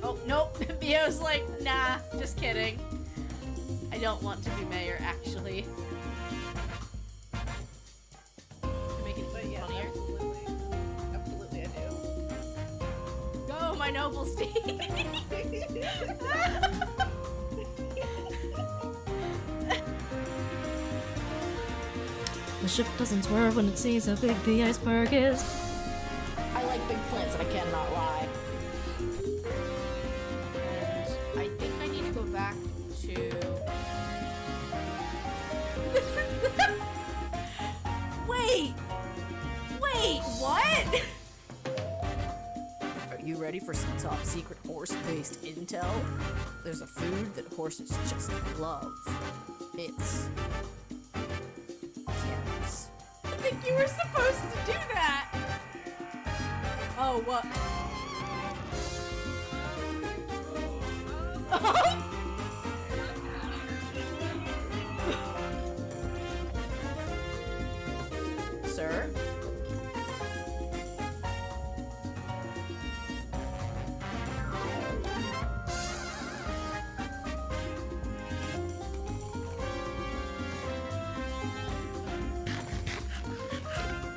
Oh, nope. Bio's like, nah, just kidding. I don't want to be mayor, actually. Make it But yes, funnier. absolutely I do. Go, my noble steed! The ship doesn't swerve when it sees how big the iceberg is. I like big plants, I cannot lie. And I think I need to go back to... Wait! Wait, what? Are you ready for some top secret horse-based intel? There's a food that horses just love. It's... carrots. I think you were supposed to do that! Oh, what? Sir?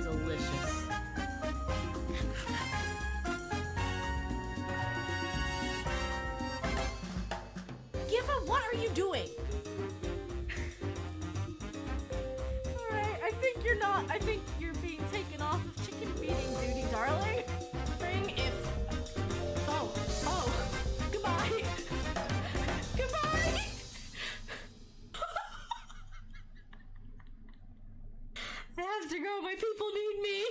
Delicious. Giva, what are you doing? Alright, I think you're being taken off of chicken feeding duty, darling. Ring if... Oh, goodbye. Goodbye! I have to go, my people need me.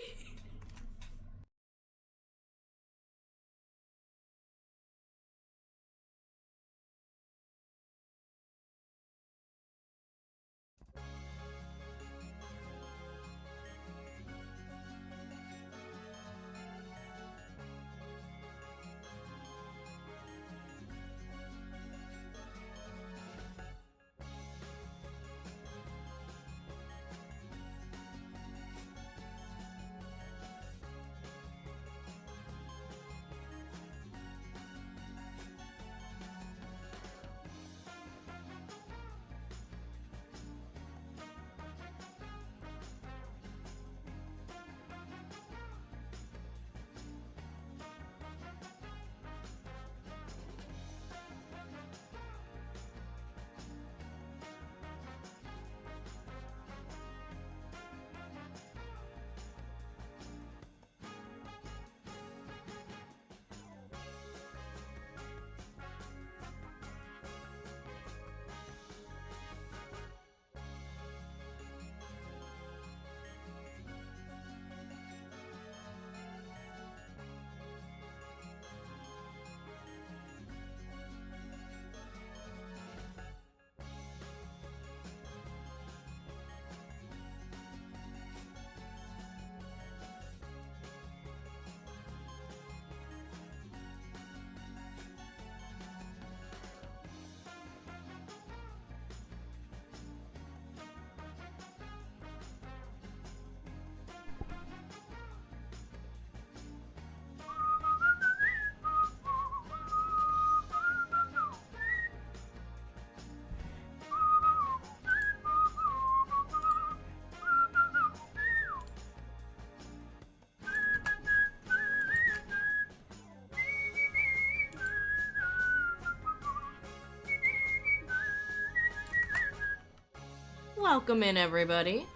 Welcome in, everybody.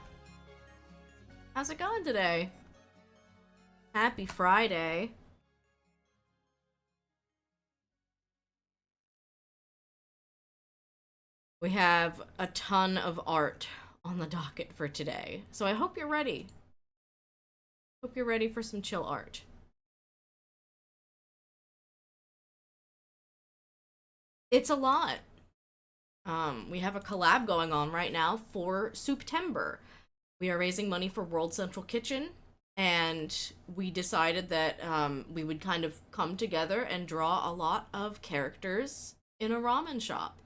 How's it going today? Happy Friday. We have a ton of art on the docket for today, so I hope you're ready. Hope you're ready for some chill art. It's a lot. We have a collab going on right now for Souptember. We are raising money for World Central Kitchen, and we decided that we would kind of come together and draw a lot of characters in a ramen shop.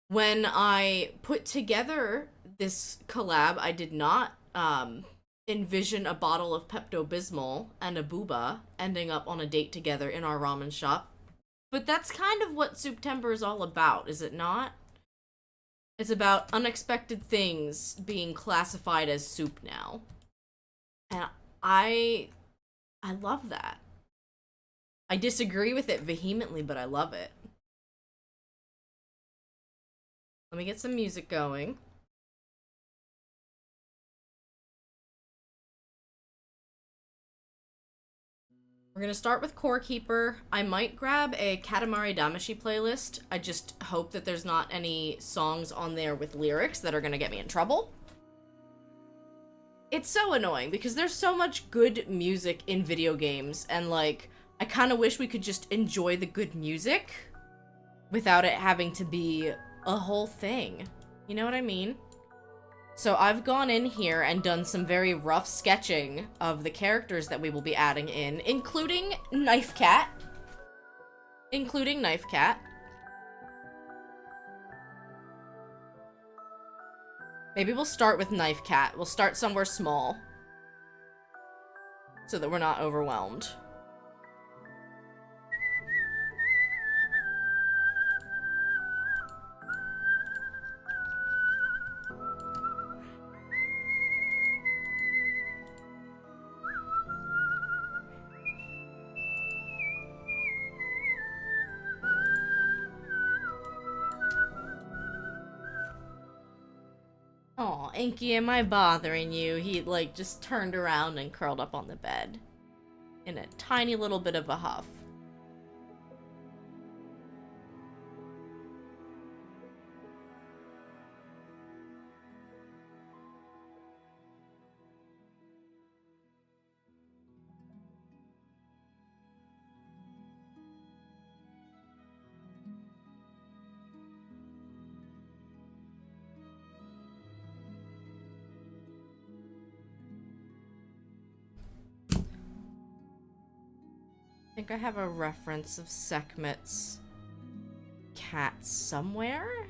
When I put together this collab, I did not envision a bottle of Pepto-Bismol and a booba ending up on a date together in our ramen shop. But that's kind of what Souptember is all about, is it not? It's about unexpected things being classified as soup now. And I I love that. I disagree with it vehemently, but I love it. Let me get some music going. We're gonna start with Core Keeper. I might grab a Katamari Damacy playlist. I just hope that there's not any songs on there with lyrics that are gonna get me in trouble. It's so annoying because there's so much good music in video games, and like, I kind of wish we could just enjoy the good music without it having to be a whole thing. You know what I mean? So I've gone in here and done some very rough sketching of the characters that we will be adding in, including Knife Cat. Maybe we'll start with Knife Cat. We'll start somewhere small so that we're not overwhelmed. Aw, Inky, am I bothering you? He, like, just turned around and curled up on the bed in a tiny little bit of a huff. I think I have a reference of Sekhmet's cat somewhere?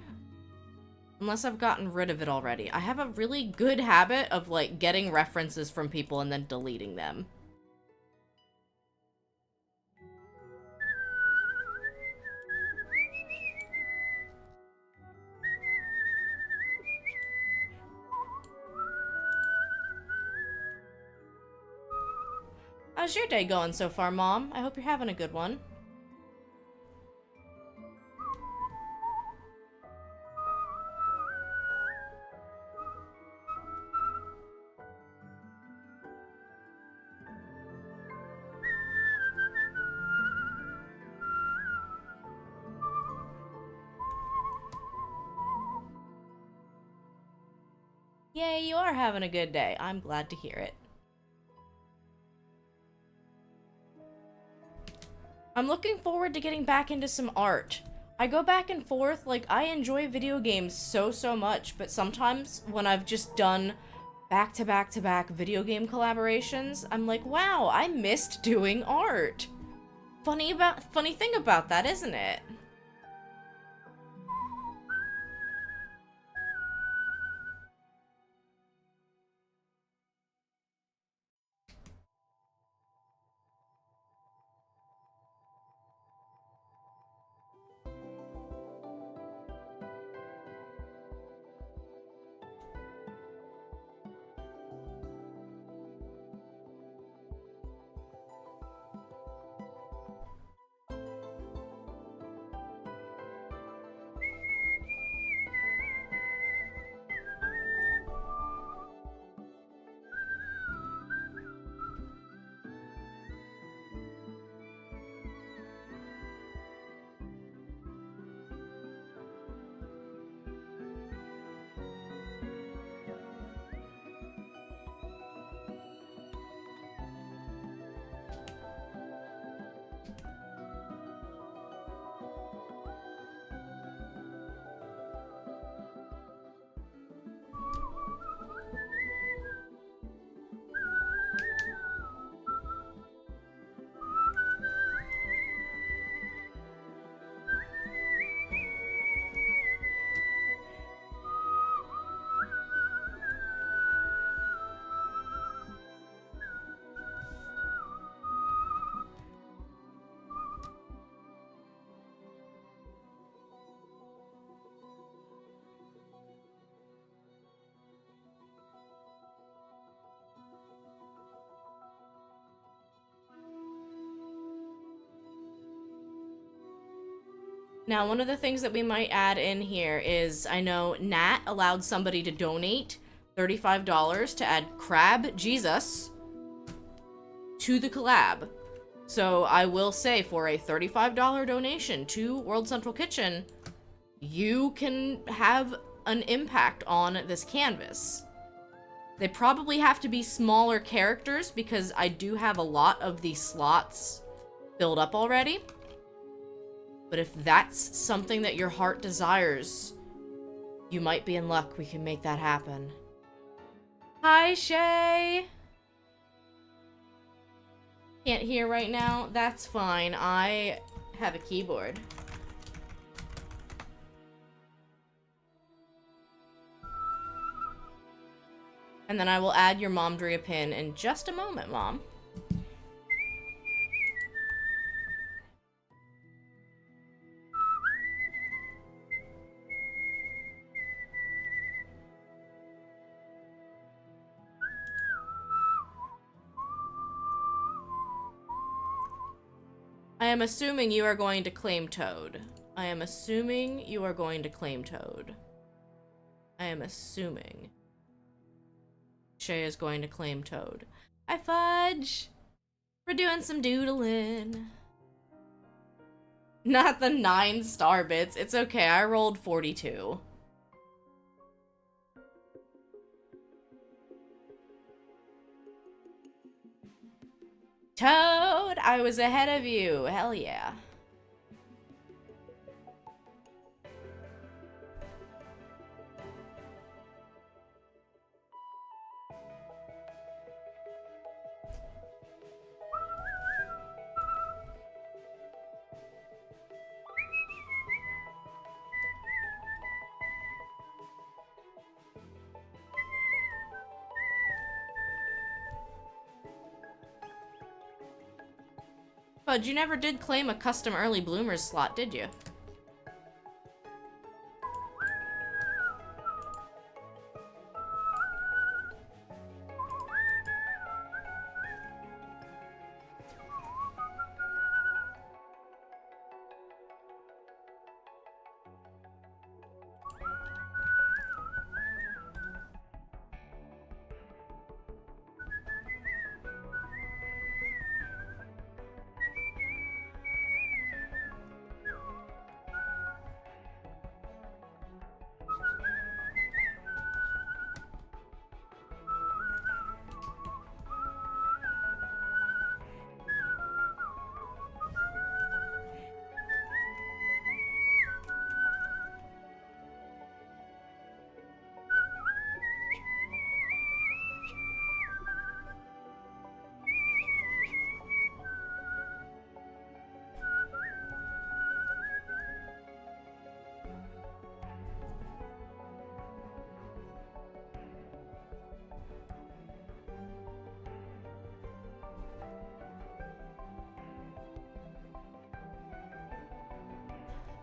Unless I've gotten rid of it already. I have a really good habit of, like, getting references from people and then deleting them. How's your day going so far, Mom? I hope you're having a good one. Yay, you are having a good day. I'm glad to hear it. I'm looking forward to getting back into some art. I go back and forth, like, I enjoy video games so much, but sometimes when I've just done back-to-back-to-back video game collaborations, I'm like, wow, I missed doing art. Funny thing about that, isn't it? Now, one of the things that we might add in here is, I know Nat allowed somebody to donate $35 to add Crab Jesus to the collab. So I will say, for a $35 donation to World Central Kitchen, you can have an impact on this canvas. They probably have to be smaller characters because I do have a lot of these slots filled up already. But if that's something that your heart desires, you might be in luck. We can make that happen. Hi, Shay! Can't hear right now? That's fine. I have a keyboard. And then I will add your Momdria pin in just a moment, Mom. I am assuming you are going to claim Toad. I am assuming you are going to claim Toad. I am assuming Shay is going to claim Toad. Hi, Fudge! We're doing some doodling. Not the 9-star bits. It's okay, I rolled 42. Toad! I was ahead of you. Hell yeah. But you never did claim a custom early bloomers slot, did you?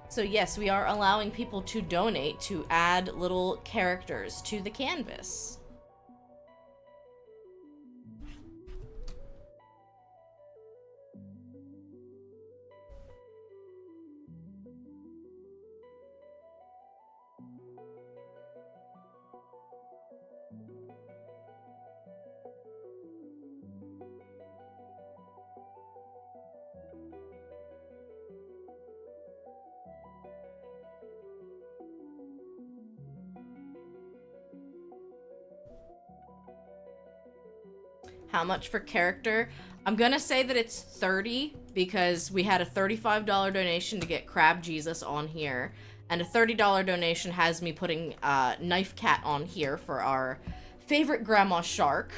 So yes, we are allowing people to donate to add little characters to the canvas. How much for character? I'm gonna say that it's 30 because we had a $35 donation to get Crab Jesus on here, and a $30 donation has me putting Knife Cat on here for our favorite Grandma Shark.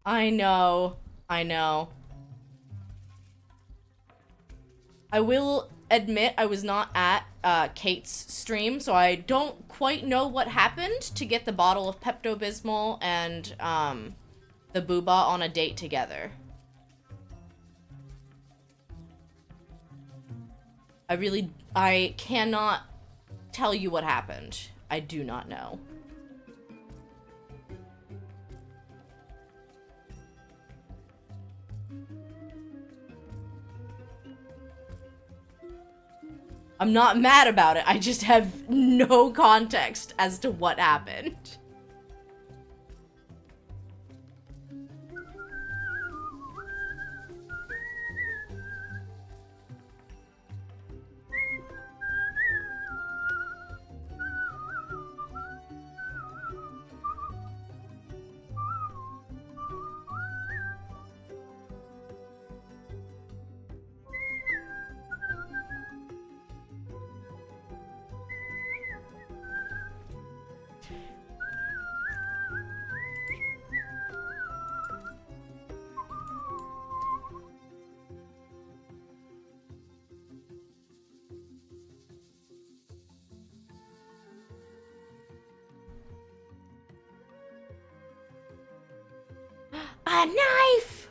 I know. I know. I will admit I was not at Kate's stream, so I don't quite know what happened to get the bottle of Pepto-Bismol and the Booba on a date together. I cannot tell you what happened. I do not know. I'm not mad about it. I just have no context as to what happened. A knife!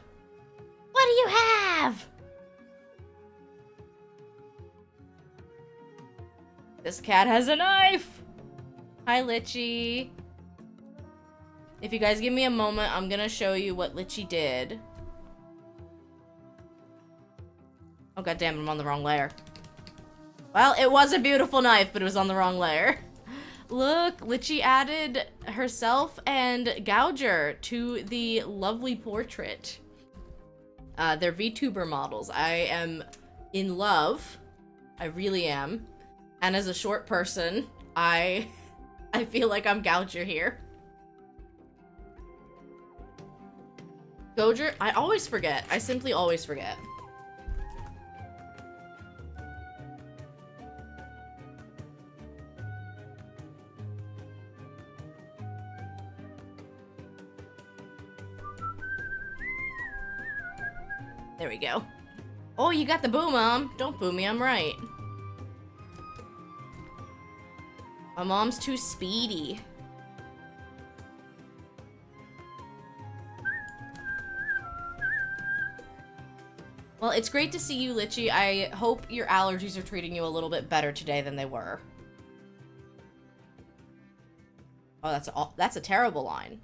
What do you have? This cat has a knife! Hi, Litchi. If you guys give me a moment, I'm gonna show you what Litchi did. Oh, goddammit, I'm on the wrong layer. Well, it was a beautiful knife, but it was on the wrong layer. Look, Litchi added herself and Gouger to the lovely portrait. They're VTuber models. I am in love. I really am. And as a short person, I feel like I'm Gouger here. Gouger, I always forget. I simply always forget. There we go. Oh, you got the boo, Mom. Don't boo me, I'm right. My mom's too speedy. Well, it's great to see you, Litchi. I hope your allergies are treating you a little bit better today than they were. Oh, that's a terrible line.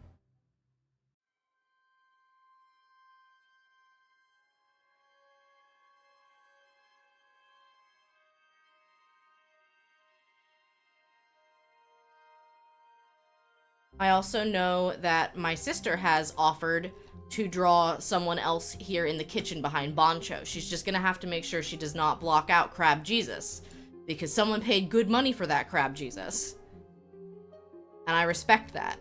I also know that my sister has offered to draw someone else here in the kitchen behind Boncho. She's just gonna have to make sure she does not block out Crab Jesus, because someone paid good money for that Crab Jesus. And I respect that.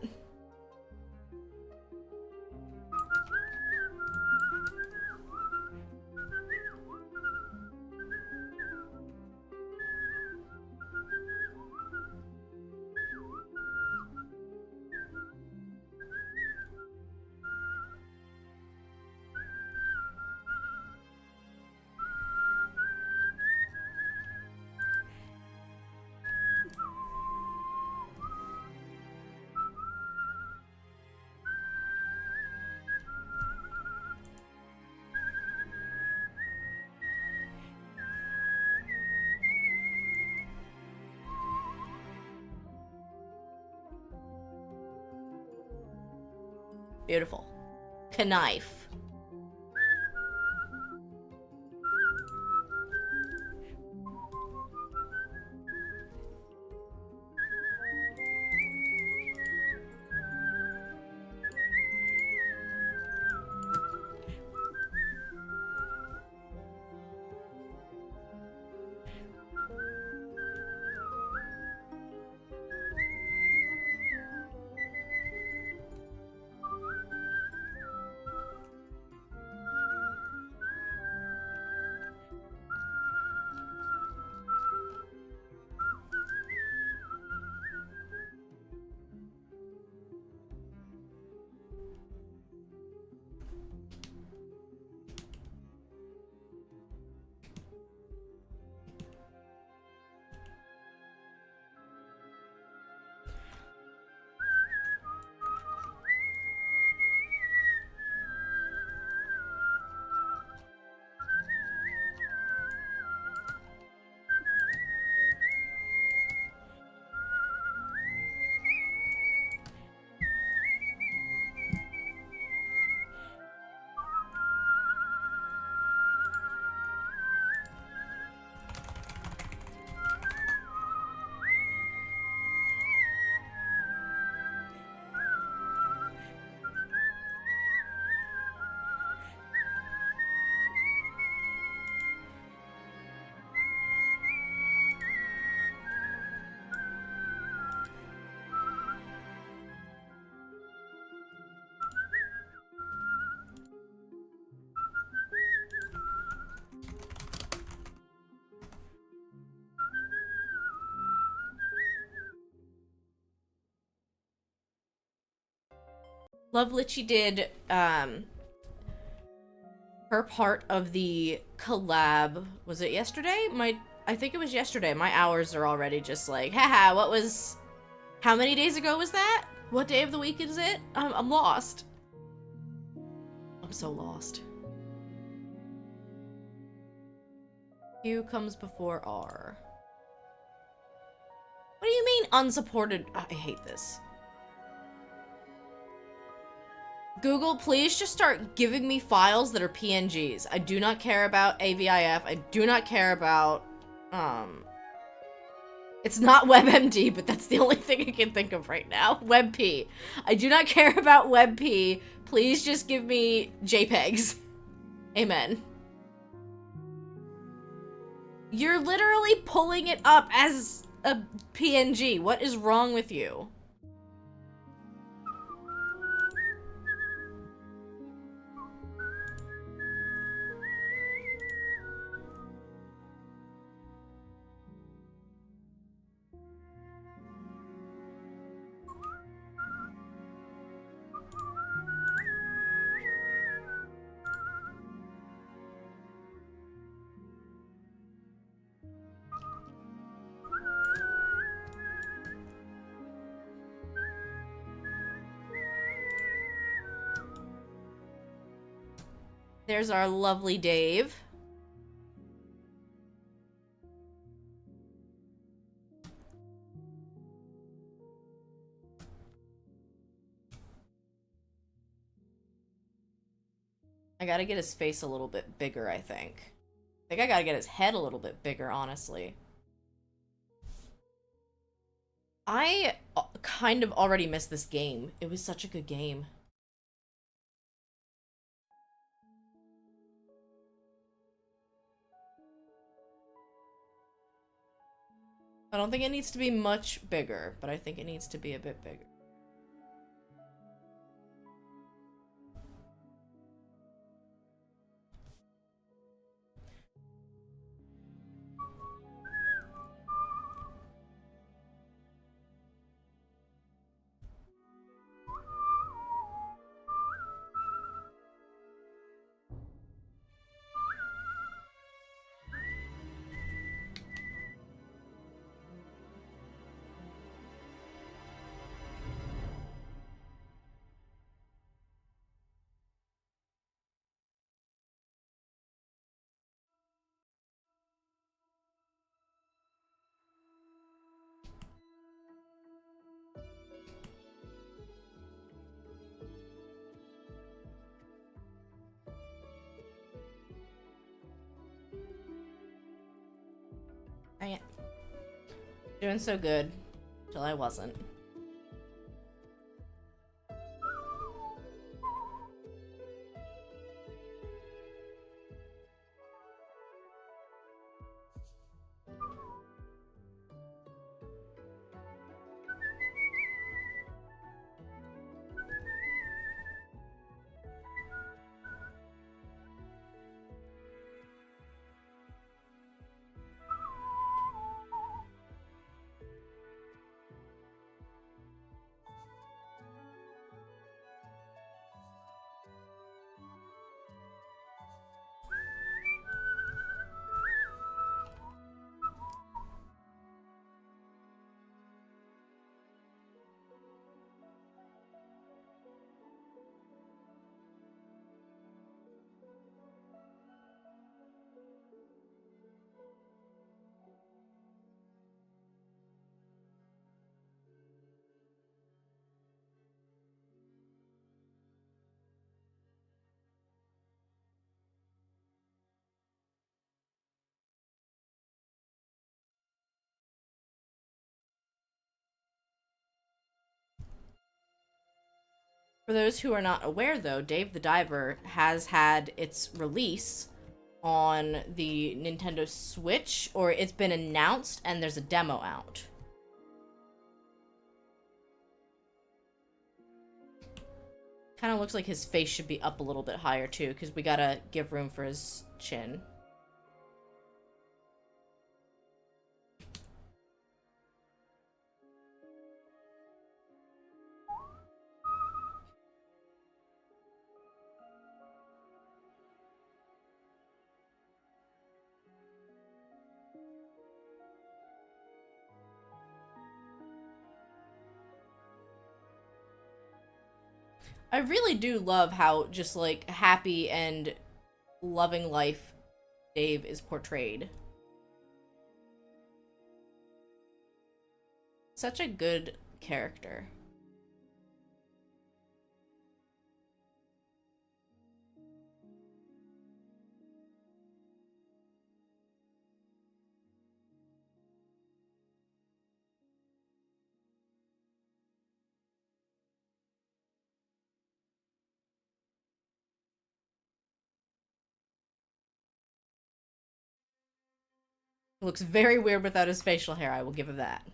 Beautiful. Knife. Luvlitchi did, her part of the collab. Was it yesterday? I think it was yesterday. My hours are already just like, haha, how many days ago was that? What day of the week is it? I'm lost. I'm so lost. Q comes before R. What do you mean unsupported? I hate this. Google, please just start giving me files that are PNGs. I do not care about AVIF. I do not care about, it's not WebMD, but that's the only thing I can think of right now. WebP. I do not care about WebP. Please just give me JPEGs. Amen. You're literally pulling it up as a PNG. What is wrong with you? There's our lovely Dave. I gotta get his face a little bit bigger, I think. I think I gotta get his head a little bit bigger, honestly. I kind of already missed this game. It was such a good game. I don't think it needs to be much bigger, but I think it needs to be a bit bigger. Doing so good, till I wasn't. For those who are not aware, though, Dave the Diver has had its release on the Nintendo Switch, or it's been announced and there's a demo out. Kind of looks like his face should be up a little bit higher, too, because we gotta give room for his chin. I really do love how just like happy and loving life Dave is portrayed. Such a good character. Looks very weird without his facial hair, I will give him that.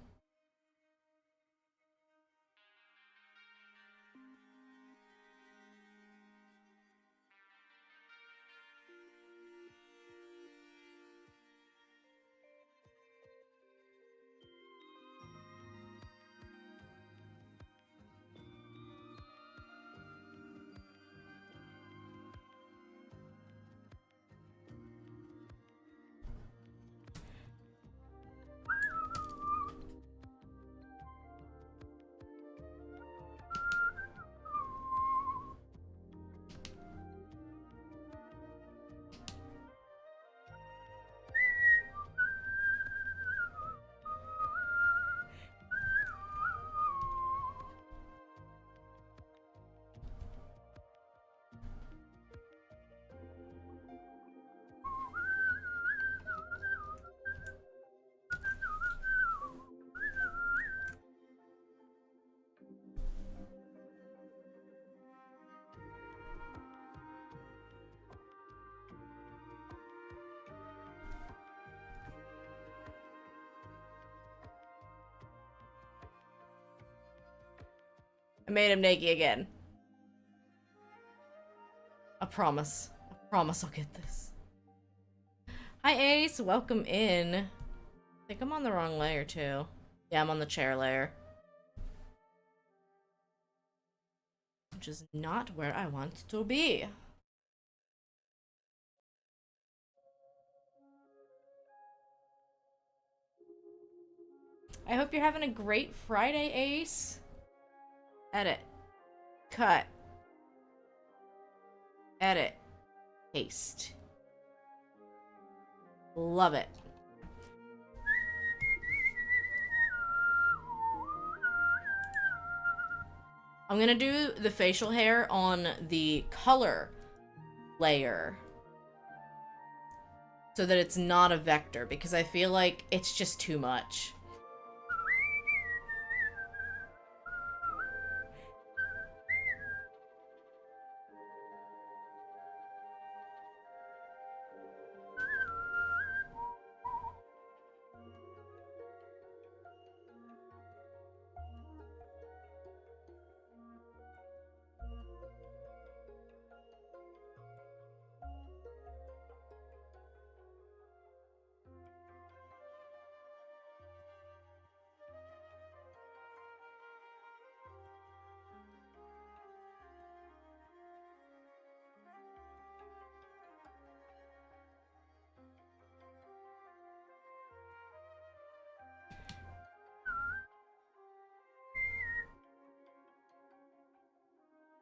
I made him naked again. I promise. I promise I'll get this. Hi Ace, welcome in. I think I'm on the wrong layer too. Yeah, I'm on the chair layer. Which is not where I want to be. I hope you're having a great Friday, Ace. Edit. Cut. Edit. Paste. Love it. I'm gonna do the facial hair on the color layer so that it's not a vector, because I feel like it's just too much.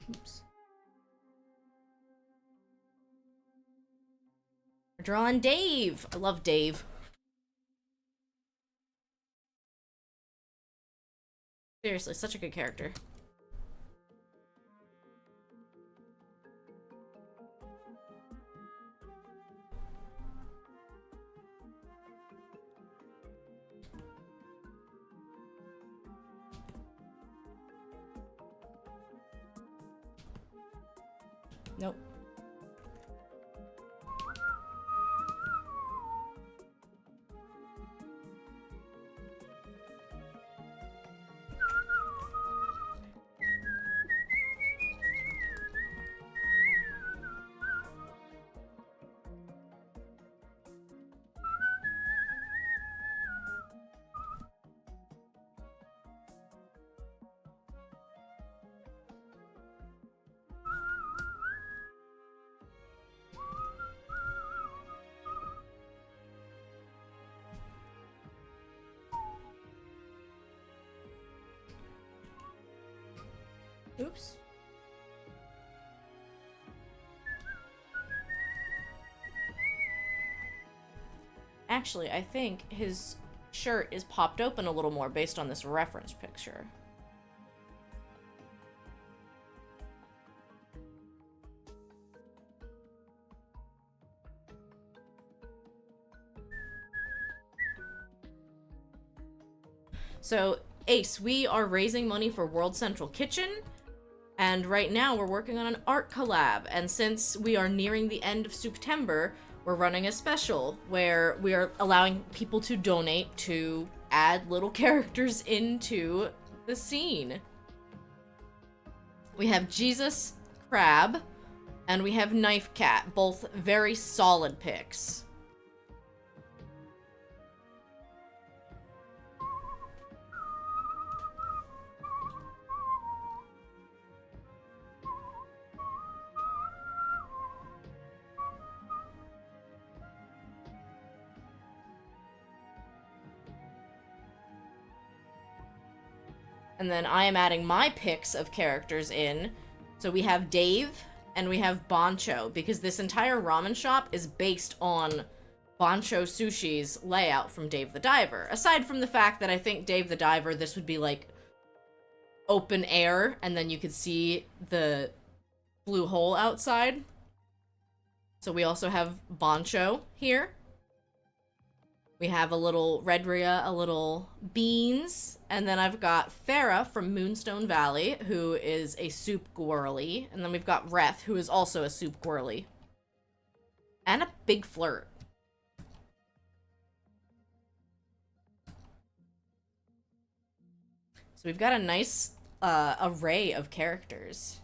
Oops. We're drawing Dave. I love Dave. Seriously, such a good character. Nope. Oops. Actually, I think his shirt is popped open a little more based on this reference picture. So, Ace, we are raising money for World Central Kitchen, and right now we're working on an art collab, and since we are nearing the end of Souptember, we're running a special where we are allowing people to donate to add little characters into the scene. We have Jesus Crab, and we have Knife Cat, both very solid picks. And then I am adding my picks of characters in. So we have Dave and we have Bancho, because this entire ramen shop is based on Bancho Sushi's layout from Dave the Diver. Aside from the fact that I think Dave the Diver, this would be like open air and then you could see the blue hole outside. So we also have Bancho here. We have a little Redria, a little Beans, and then I've got Farah from Moonstone Valley, who is a soup gwirly, and then we've got Reth, who is also a soup gwirly. And a big flirt. So we've got a nice array of characters.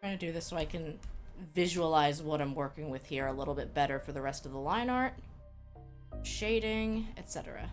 Trying to do this so I can visualize what I'm working with here a little bit better for the rest of the line art, shading, etc.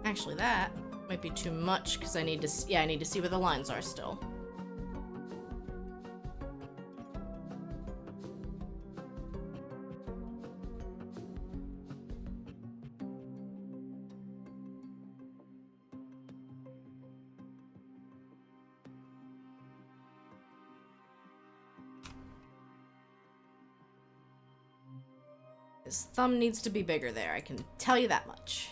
Actually, that might be too much because I need to. Yeah, I need to see where the lines are still. His thumb needs to be bigger there, I can tell you that much.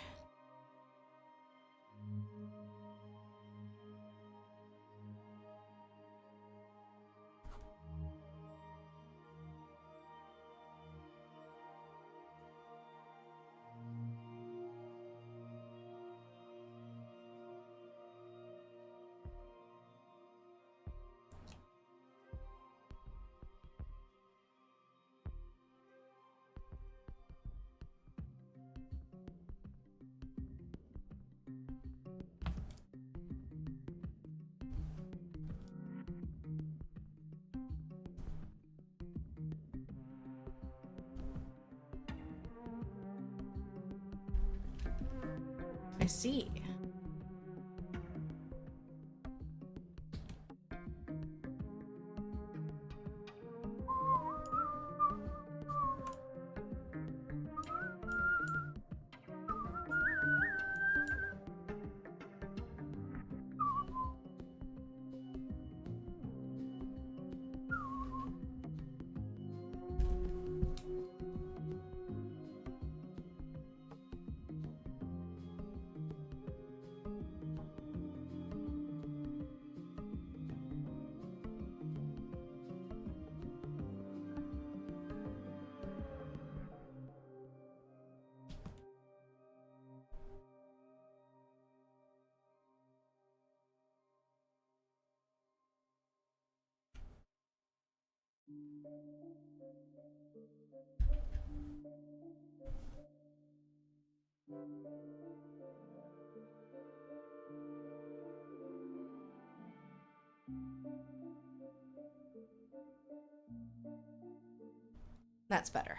I see. That's better.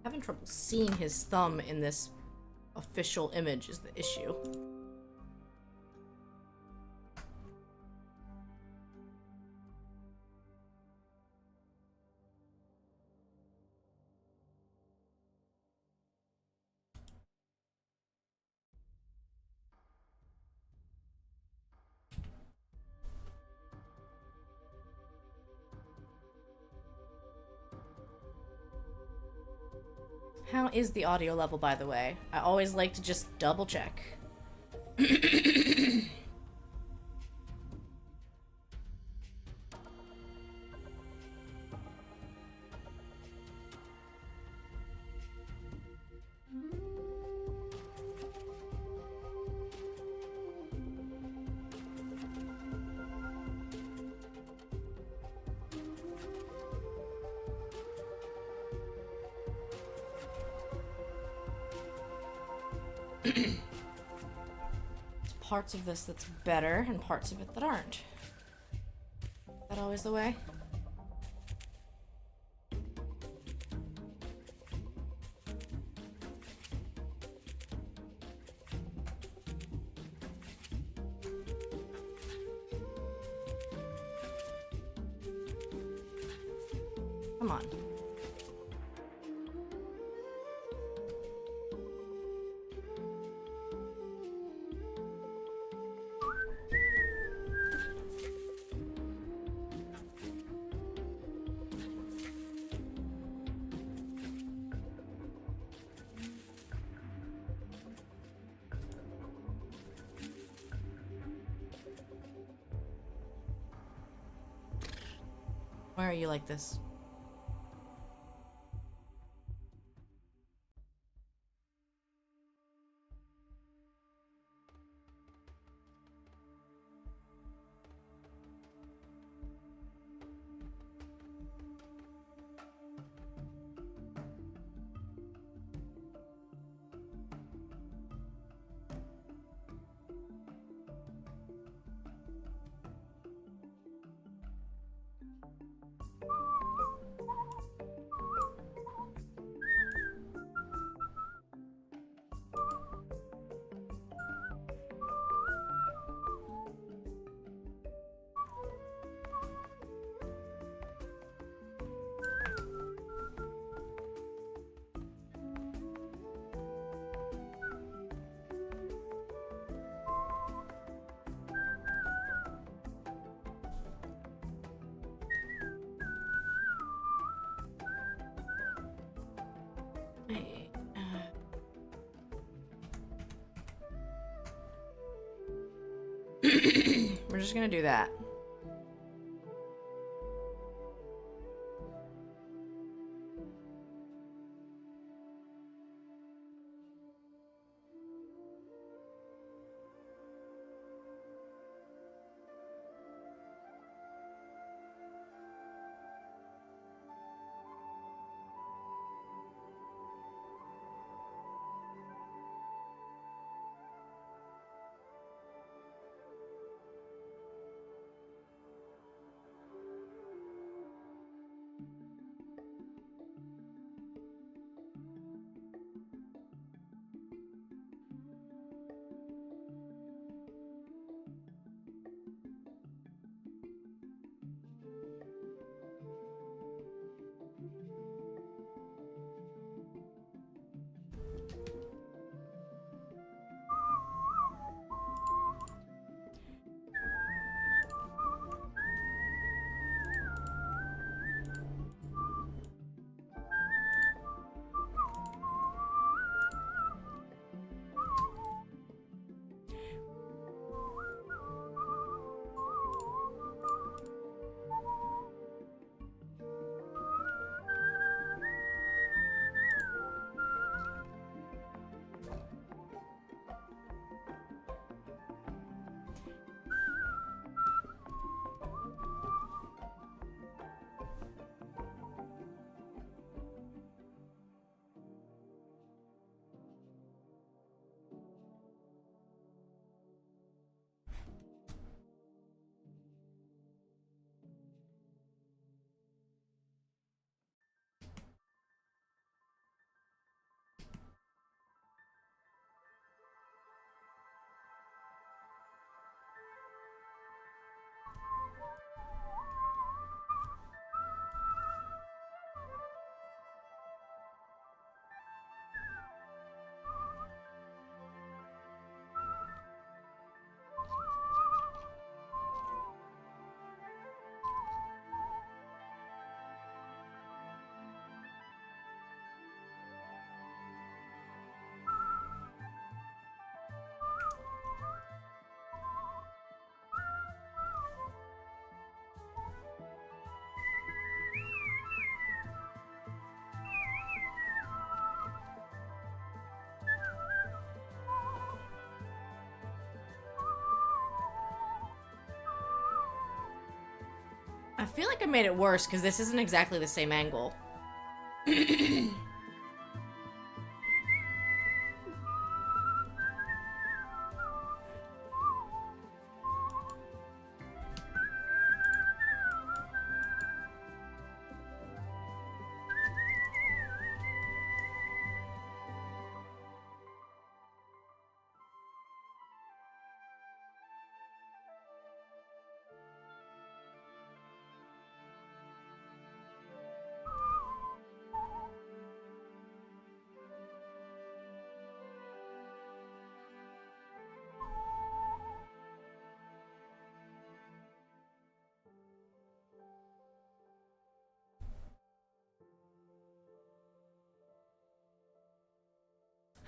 Having trouble seeing his thumb in this official image is the issue. How is the audio level, by the way? I always like to just double check. Parts of this that's better and parts of it that aren't. Is that always the way? Come on. Why are you like this? We're just gonna do that. I feel like I made it worse because this isn't exactly the same angle.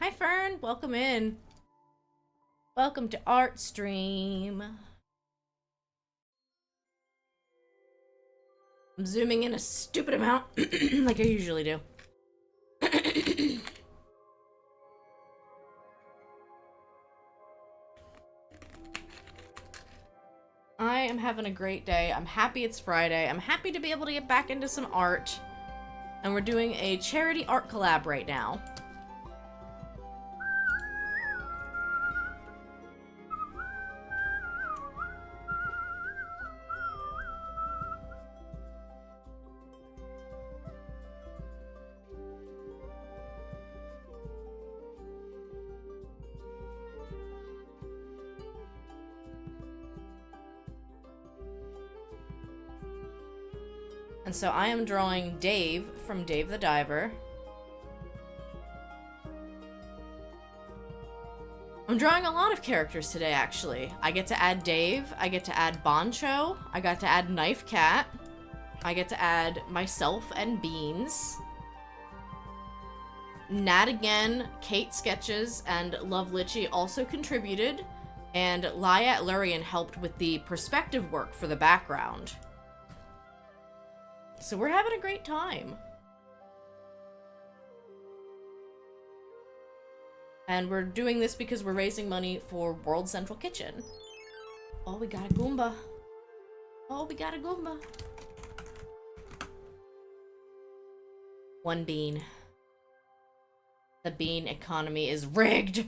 Hi Fern, welcome in. Welcome to Art Stream. I'm zooming in a stupid amount, like I usually do. I am having a great day. I'm happy it's Friday. I'm happy to be able to get back into some art. And we're doing a charity art collab right now. And so I am drawing Dave from Dave the Diver. I'm drawing a lot of characters today, actually. I get to add Dave, I get to add Boncho, I got to add Knife Cat, I get to add myself and Beans. Nahtagain, Kate Sketches, and Luvlitchi also contributed, and LaiatLurien helped with the perspective work for the background. So we're having a great time. And we're doing this because we're raising money for World Central Kitchen. Oh, we got a Goomba. Oh, we got a Goomba. One bean. The bean economy is rigged.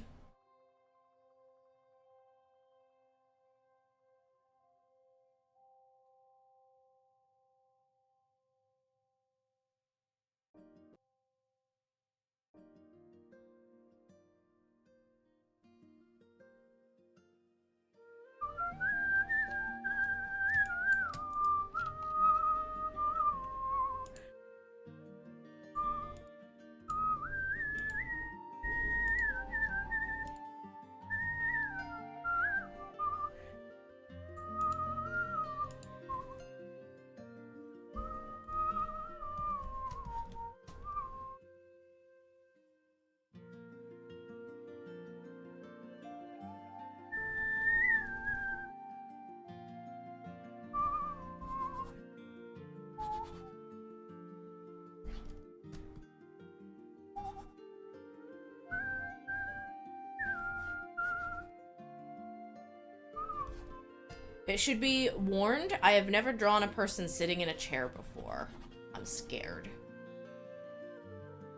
It should be warned, I have never drawn a person sitting in a chair before. I'm scared.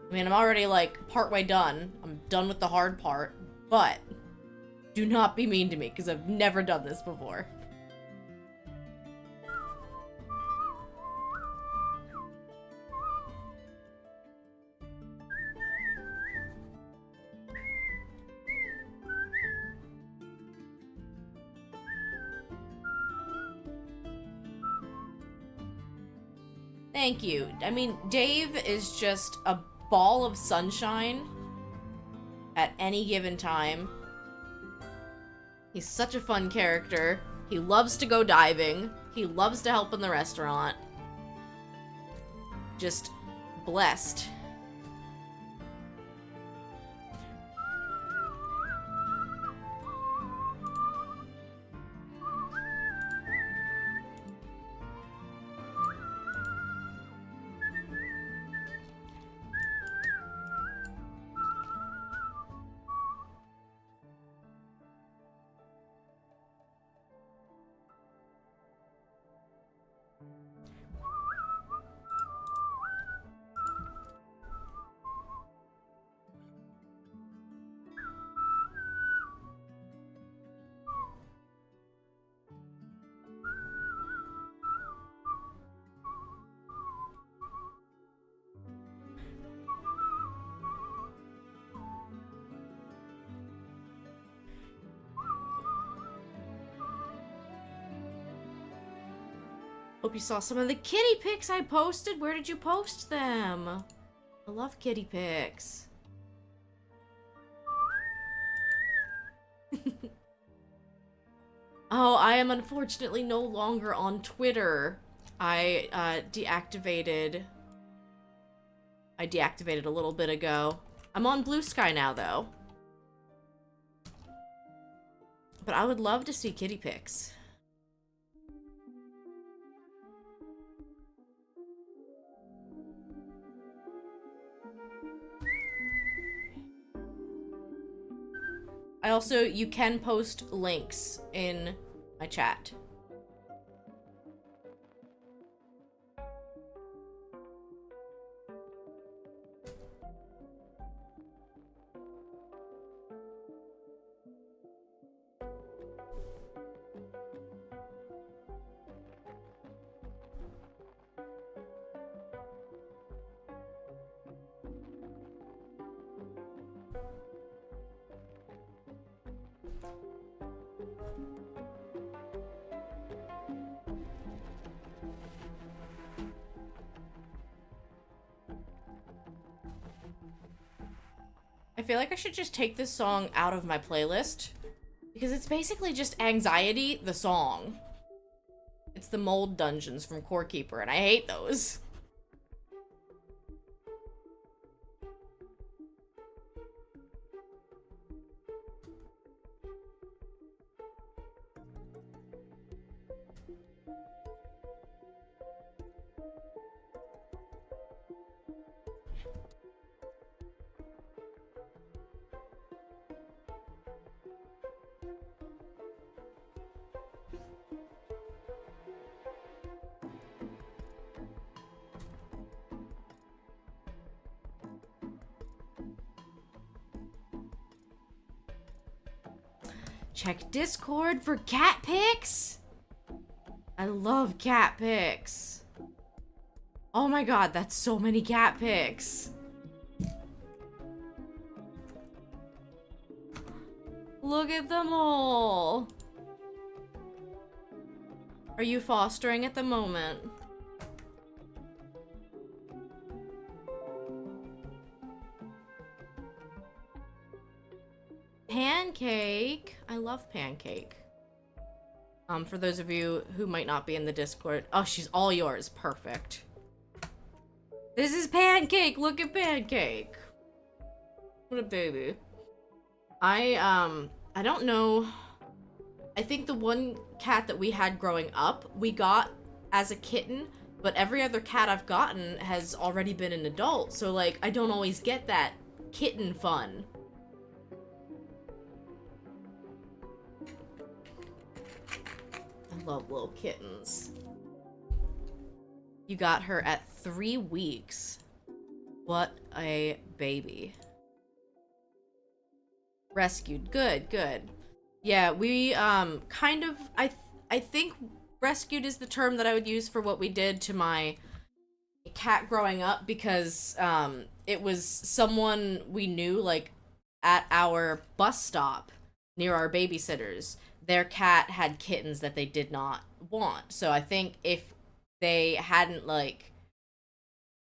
I mean, I'm already, like, partway done. I'm done with the hard part, but do not be mean to me, because I've never done this before. Thank you. I mean, Dave is just a ball of sunshine at any given time. He's such a fun character. He loves to go diving. He loves to help in the restaurant. Just blessed. Hope you saw some of the kitty pics I posted. Where did you post them? I love kitty pics. Oh, I am unfortunately no longer on Twitter. I deactivated a little bit ago. I'm on Blue Sky now, though. But I would love to see kitty pics. I also, you can post links in my chat. I feel like I should just take this song out of my playlist because it's basically just Anxiety, the song. It's the mold dungeons from Core Keeper, and I hate those. Check Discord for cat pics. I love cat pics. Oh my god, that's so many cat pics. Look at them all. Are you fostering at the moment? Pancake. I love Pancake. For those of you who might not be in the Discord. Oh, she's all yours. Perfect. This is Pancake. Look at Pancake. What a baby. I don't know. I think the one cat that we had growing up, we got as a kitten, but every other cat I've gotten has already been an adult. So, like, I don't always get that kitten fun. I love little kittens. You got her at 3 weeks. What a baby. Rescued. Good, good. Yeah, we, kind of, I think rescued is the term that I would use for what we did to my cat growing up, because, it was someone we knew, like, at our bus stop near our babysitters. Their cat had kittens that they did not want. So I think if they hadn't, like,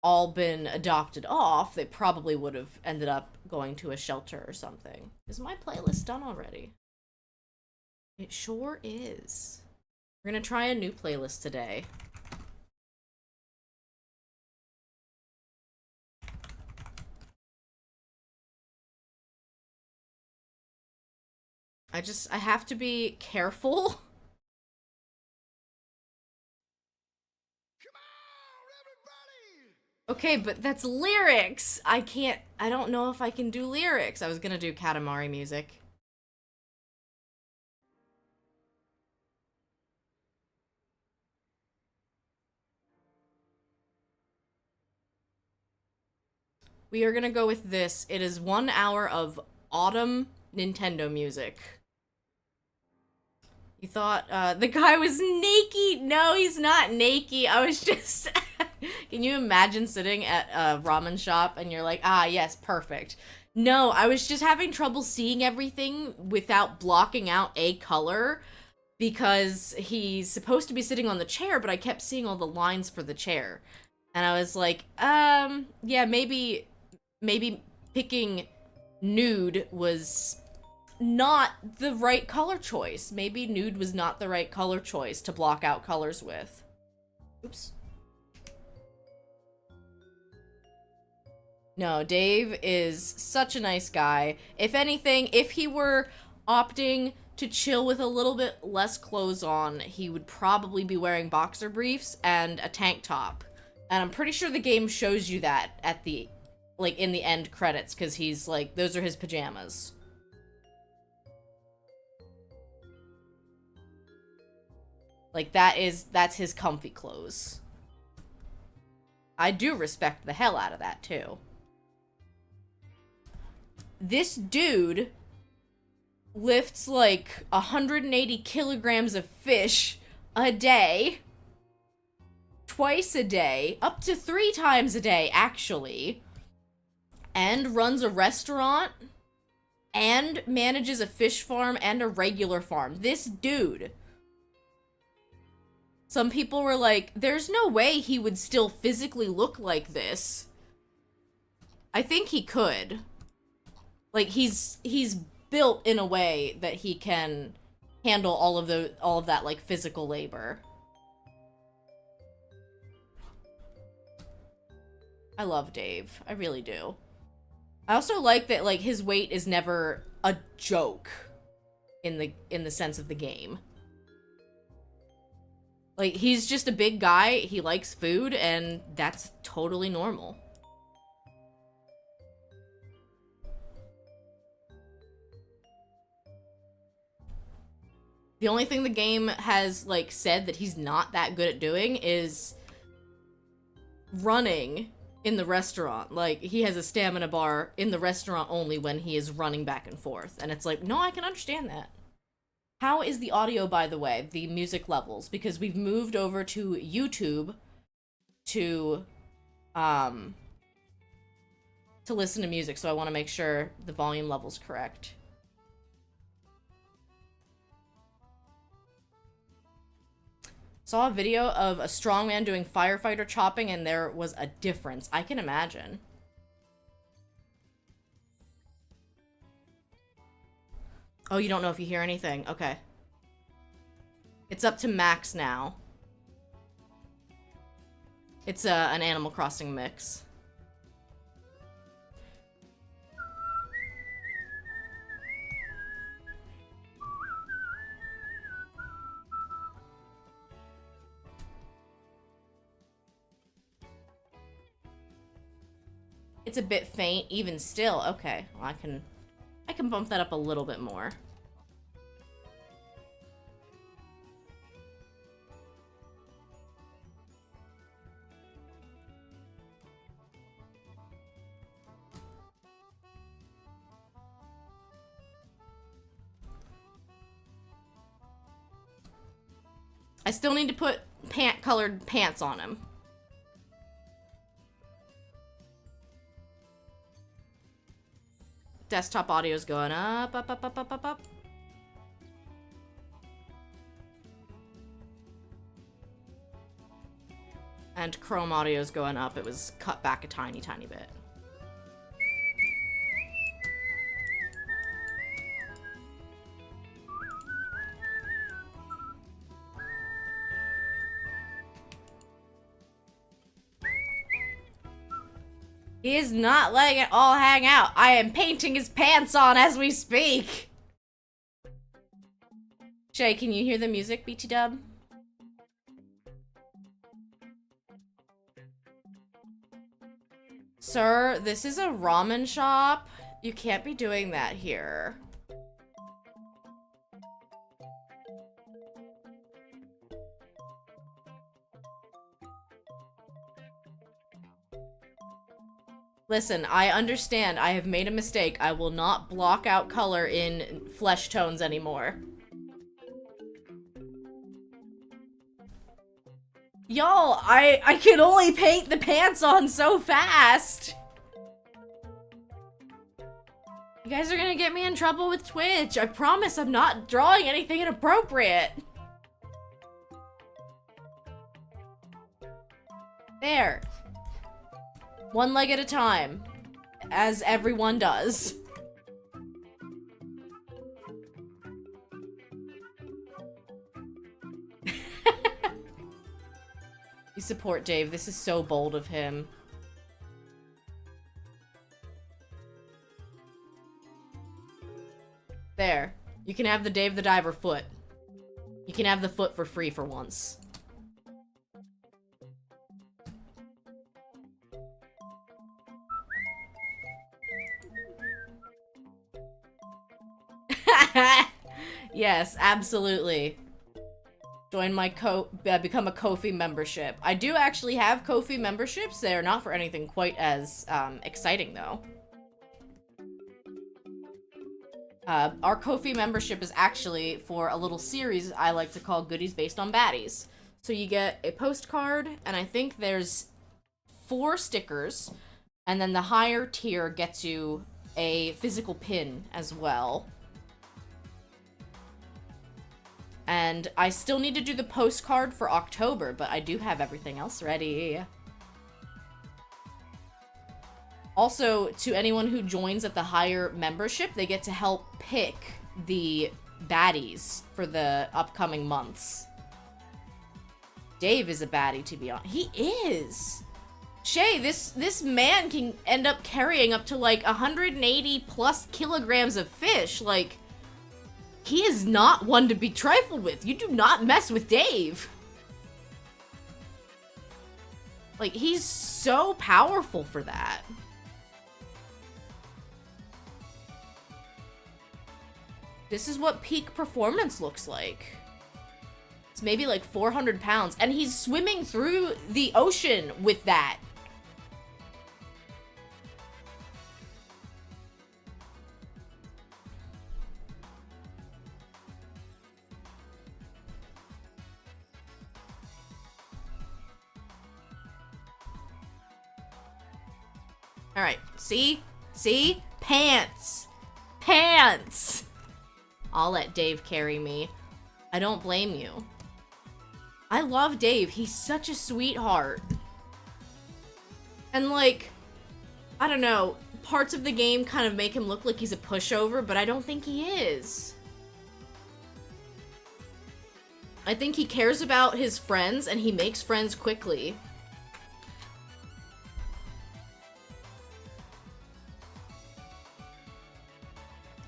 all been adopted off, they probably would have ended up going to a shelter or something. Is my playlist done already? It sure is. We're gonna try a new playlist today. I have to be careful. Okay, but that's lyrics. I don't know if I can do lyrics. I was gonna do Katamari music. We are gonna go with this. It is 1 hour of autumn Nintendo music. You thought, the guy was naked? No, he's not naked. I was just... Can you imagine sitting at a ramen shop and you're like, ah, yes, perfect. No, I was just having trouble seeing everything without blocking out a color. because he's supposed to be sitting on the chair, but I kept seeing all the lines for the chair. And I was like, yeah, maybe picking nude was not the right color choice. Maybe nude was not the right color choice to block out colors with. Oops. No, Dave is such a nice guy. If anything, if he were opting to chill with a little bit less clothes on, he would probably be wearing boxer briefs and a tank top. And I'm pretty sure the game shows you that at the, like, in the end credits, because he's like, those are his pajamas. Like, that's his comfy clothes. I do respect the hell out of that, too. This dude lifts like 180 kilograms of fish a day, twice a day, up to 3 times a day, actually, and runs a restaurant, and manages a fish farm and a regular farm. This dude. Some people were like, there's no way he would still physically look like this. I think he could. Like, he's built in a way that he can handle all of that, like, physical labor. I love Dave. I really do. I also like that, like, his weight is never a joke in the sense of the game. Like, he's just a big guy, he likes food, and that's totally normal. The only thing the game has, like, said that he's not that good at doing is running in the restaurant. Like, he has a stamina bar in the restaurant only when he is running back and forth. And it's like, no, I can understand that. How is the audio, by the way, the music levels? Because we've moved over to YouTube to listen to music, so I want to make sure the volume level's correct. Saw a video of a strongman doing firefighter chopping, and there was a difference. I can imagine. Oh, you don't know if you hear anything. Okay. It's up to max now. It's an Animal Crossing mix. It's a bit faint, even still. Okay, well, I can bump that up a little bit more. I still need to put colored pants on him. Desktop audio's going up, up, up, up, up, up, up. And Chrome audio's going up. It was cut back a tiny, tiny bit. He is not letting it all hang out. I am painting his pants on as we speak. Shay, can you hear the music, BT Dub? Sir, this is a ramen shop. You can't be doing that here. Listen, I understand. I have made a mistake. I will not block out color in flesh tones anymore. Y'all, I can only paint the pants on so fast. You guys are gonna get me in trouble with Twitch. I promise I'm not drawing anything inappropriate. There. One leg at a time. As everyone does. You support Dave. This is so bold of him. There. You can have the Dave the Diver foot. You can have the foot for free for once. Yes, absolutely. Join my become a Ko-fi membership. I do actually have Ko-fi memberships. They are not for anything quite as exciting though. Our Ko-fi membership is actually for a little series I like to call Goodies Based on Baddies. So you get a postcard, and I think there's 4 stickers, and then the higher tier gets you a physical pin as well. And I still need to do the postcard for October, but I do have everything else ready. Also, to anyone who joins at the higher membership, they get to help pick the baddies for the upcoming months. Dave is a baddie, to be honest. He is! Shay, this man can end up carrying up to like 180 plus kilograms of fish. Like, he is not one to be trifled with. You do not mess with Dave. Like, he's so powerful for that. This is what peak performance looks like. It's maybe like 400 pounds, and he's swimming through the ocean with that. Alright, see? See? Pants! Pants! I'll let Dave carry me. I don't blame you. I love Dave. He's such a sweetheart. And like, I don't know, parts of the game kind of make him look like he's a pushover, but I don't think he is. I think he cares about his friends, and he makes friends quickly.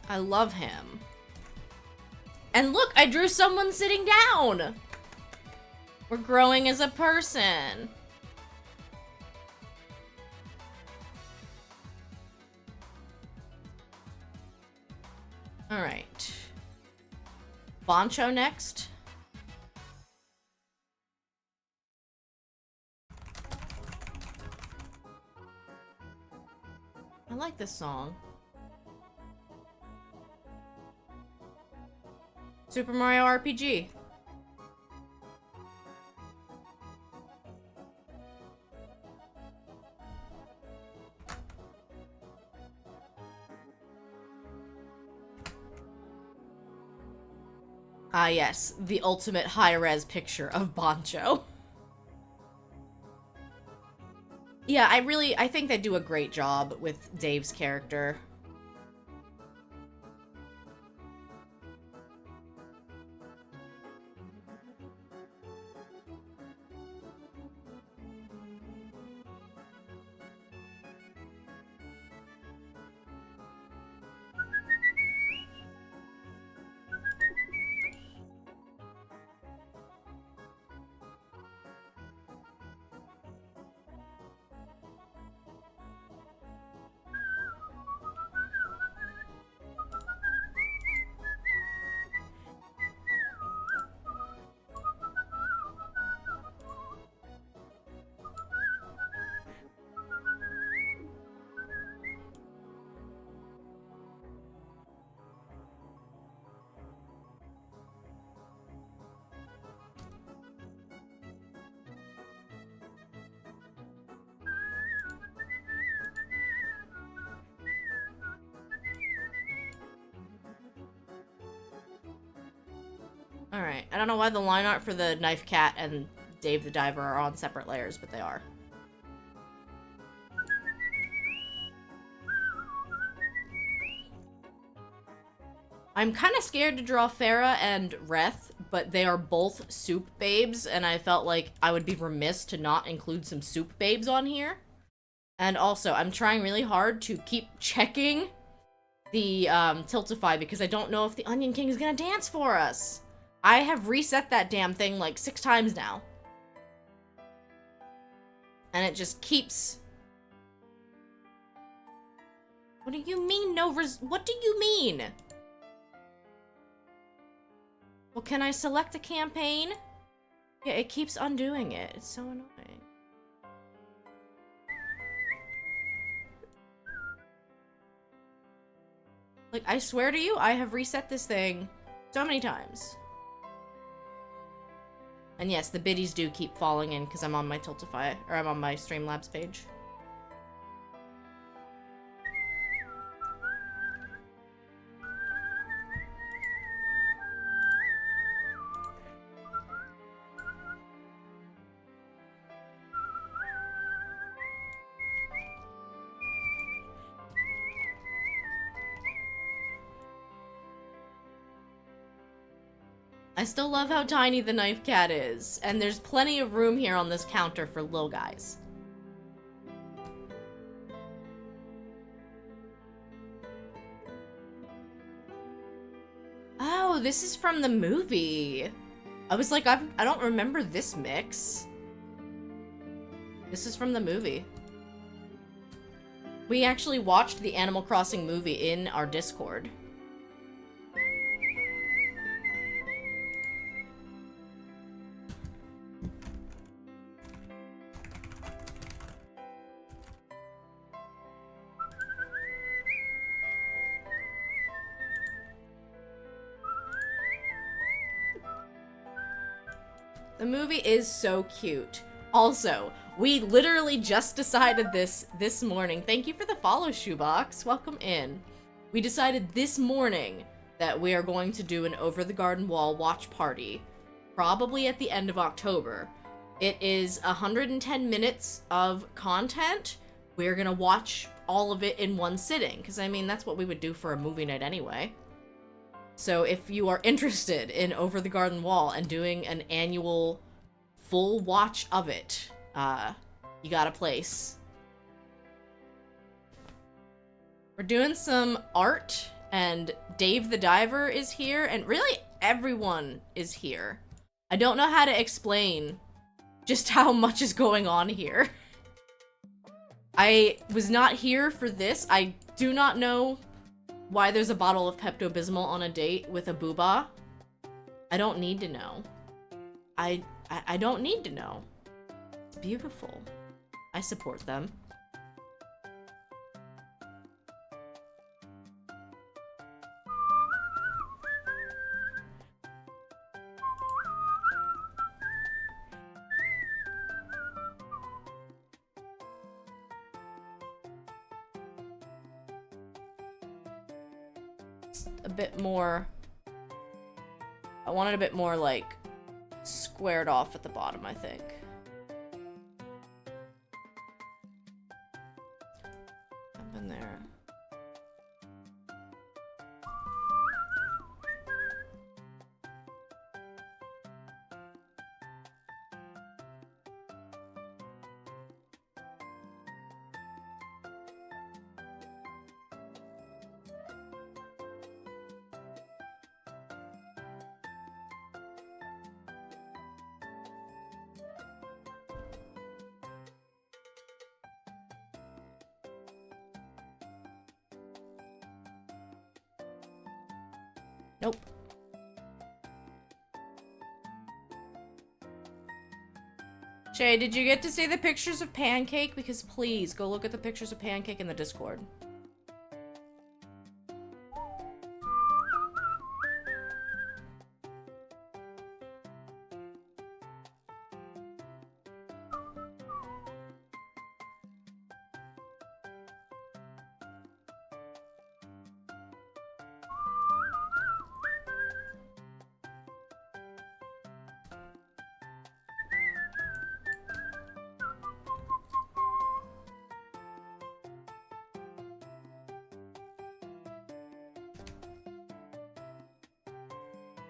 I love him. And look, I drew someone sitting down! We're growing as a person. Alright. Boncho next. I like this song. Super Mario RPG. Ah, yes, the ultimate high-res picture of Boncho. Yeah, I think they do a great job with Dave's character. Alright, I don't know why the line art for the knife cat and Dave the Diver are on separate layers, but they are. I'm kind of scared to draw Farah and Reth, but they are both soup babes, and I felt like I would be remiss to not include some soup babes on here. And also, I'm trying really hard to keep checking the Tiltify because I don't know if the Onion King is gonna dance for us. I have reset that damn thing like 6 times now. And it just keeps... What do you mean no what do you mean? Well, can I select a campaign? Yeah, it keeps undoing it. It's so annoying. Like, I swear to you, I have reset this thing so many times. And yes, the biddies do keep falling in because I'm on my Tiltify, or I'm on my Streamlabs page. I still love how tiny the knife cat is, and there's plenty of room here on this counter for little guys. Oh, this is from the movie. I was like, I don't remember this mix. This is from the movie. We actually watched the Animal Crossing movie in our Discord. The movie is so cute. Also, we literally just decided this morning. Thank you for the follow, Shoebox. Welcome in. We decided this morning that we are going to do an Over the Garden Wall watch party, probably at the end of October. It is 110 minutes of content. We're gonna watch all of it in one sitting, because I mean, that's what we would do for a movie night anyway. So if you are interested in Over the Garden Wall and doing an annual full watch of it, you got a place. We're doing some art, and Dave the Diver is here, and really everyone is here. I don't know how to explain just how much is going on here. I was not here for this. I do not know why there's a bottle of Pepto-Bismol on a date with a boobah. I don't need to know. I don't need to know. It's beautiful. I support them. A bit more... I wanted a bit more, like, squared off at the bottom, I think. Up in there. Nope. Shay, did you get to see the pictures of Pancake? Because please, go look at the pictures of Pancake in the Discord.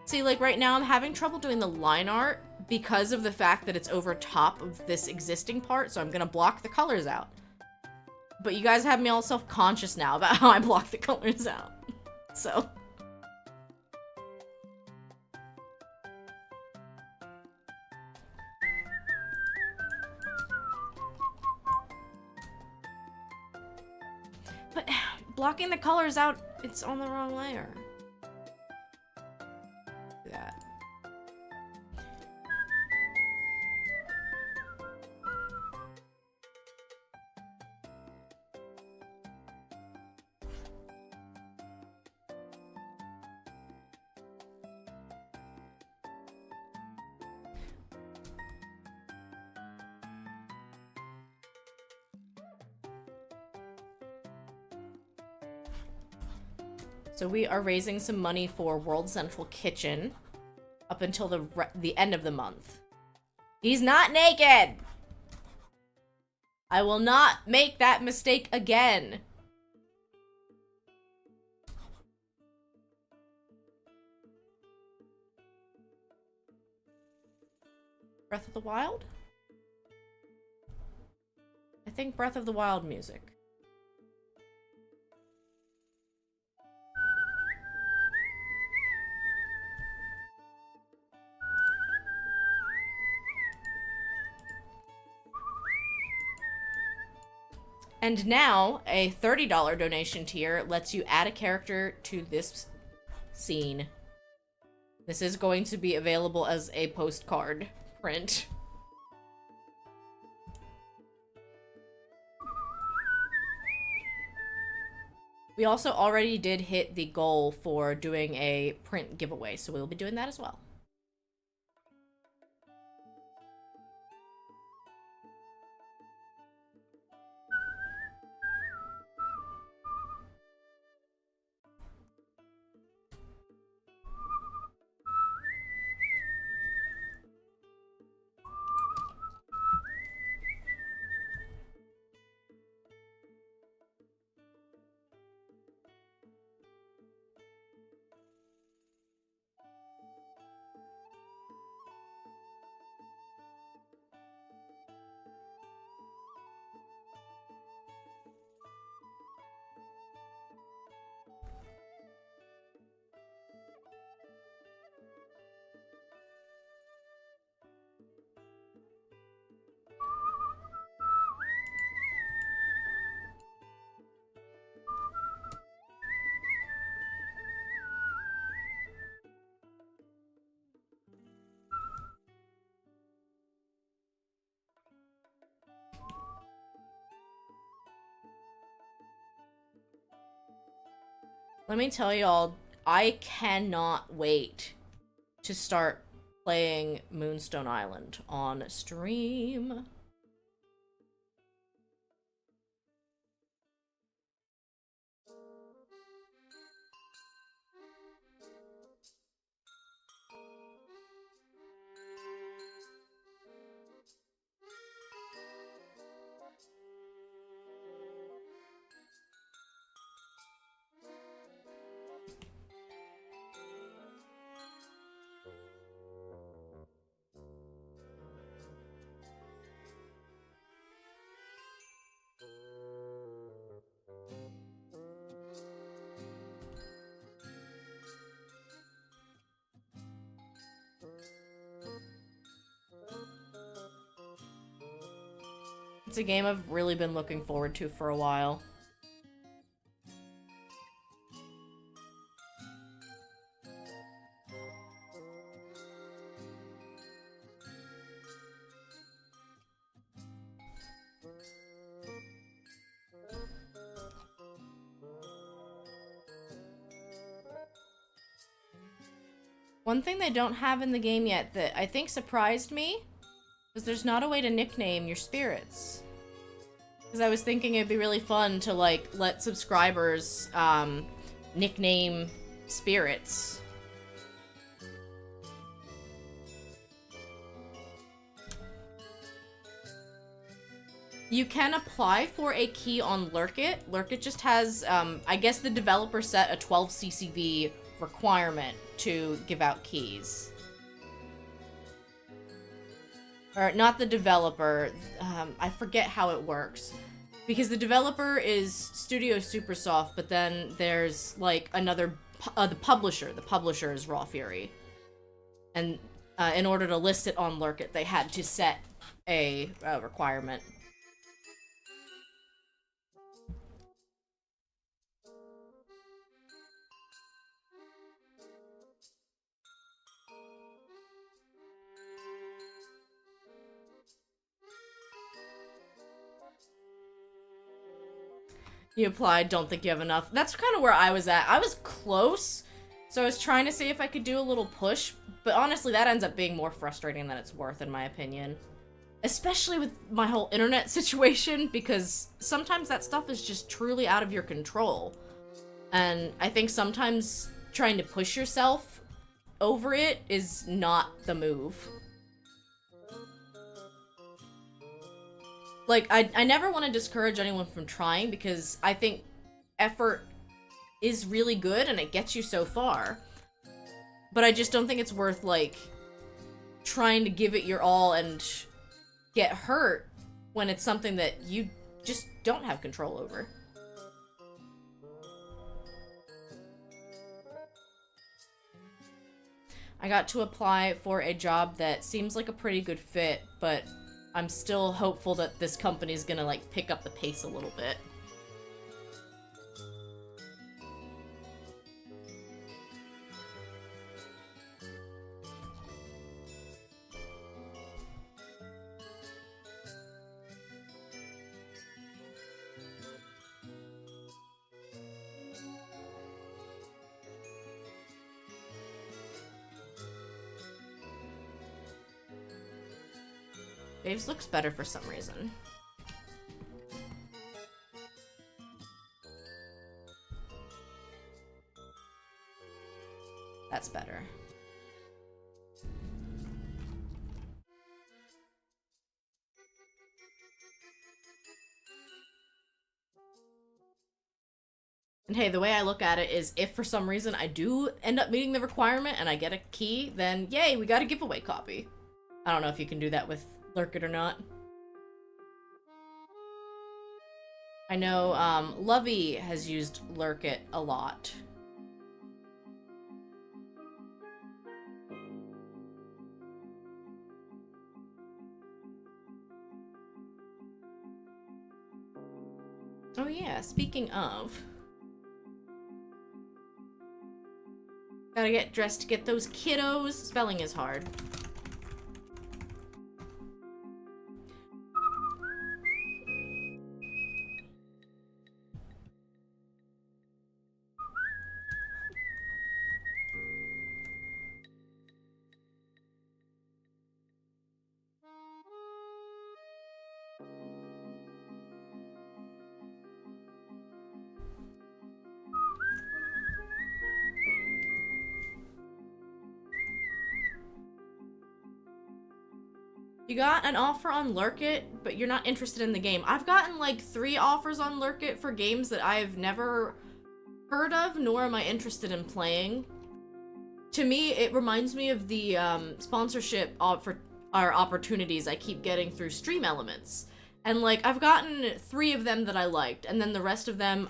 See, like right now I'm having trouble doing the line art because of the fact that it's over top of this existing part, so I'm gonna block the colors out. But you guys have me all self-conscious now about how I block the colors out. So. But blocking the colors out, it's on the wrong layer. Do that. So we are raising some money for World Central Kitchen up until the end of the month. He's not naked! I will not make that mistake again. Breath of the Wild? I think Breath of the Wild music. And now, a $30 donation tier lets you add a character to this scene. This is going to be available as a postcard print. We also already did hit the goal for doing a print giveaway, so we'll be doing that as well. Let me tell y'all, I cannot wait to start playing Moonstone Island on stream. It's a game I've really been looking forward to for a while. One thing they don't have in the game yet that I think surprised me is there's not a way to nickname your spirits. Because I was thinking it'd be really fun to, like, let subscribers, nickname spirits. You can apply for a key on Lurkit. Lurkit just has, I guess the developer set a 12 CCV requirement to give out keys. Or not the developer. I forget how it works. Because the developer is Studio Supersoft, but then there's like another, the publisher. The publisher is Raw Fury. And in order to list it on Lurk It, they had to set a requirement. You applied, don't think you have enough. That's kind of where I was at. I was close, so I was trying to see if I could do a little push, but honestly, that ends up being more frustrating than it's worth, in my opinion. Especially with my whole internet situation, because sometimes that stuff is just truly out of your control. And I think sometimes trying to push yourself over it is not the move. Like, I never want to discourage anyone from trying, because I think effort is really good and it gets you so far. But I just don't think it's worth, like, trying to give it your all and get hurt when it's something that you just don't have control over. I got to apply for a job that seems like a pretty good fit, but I'm still hopeful that this company's gonna, like, pick up the pace a little bit. Dave's looks better for some reason. That's better. And hey, the way I look at it is, if for some reason I do end up meeting the requirement and I get a key, then yay, we got a giveaway copy. I don't know if you can do that with Lurk It or not. I know Lovey has used Lurk It a lot. Oh yeah, speaking of, gotta get dressed to get those kiddos. Spelling is hard. You got an offer on Lurk It, but you're not interested in the game. I've gotten like 3 offers on Lurk It for games that I've never heard of, nor am I interested in playing. To me, it reminds me of the sponsorship opportunities I keep getting through Stream Elements. And like, I've gotten 3 of them that I liked, and then the rest of them,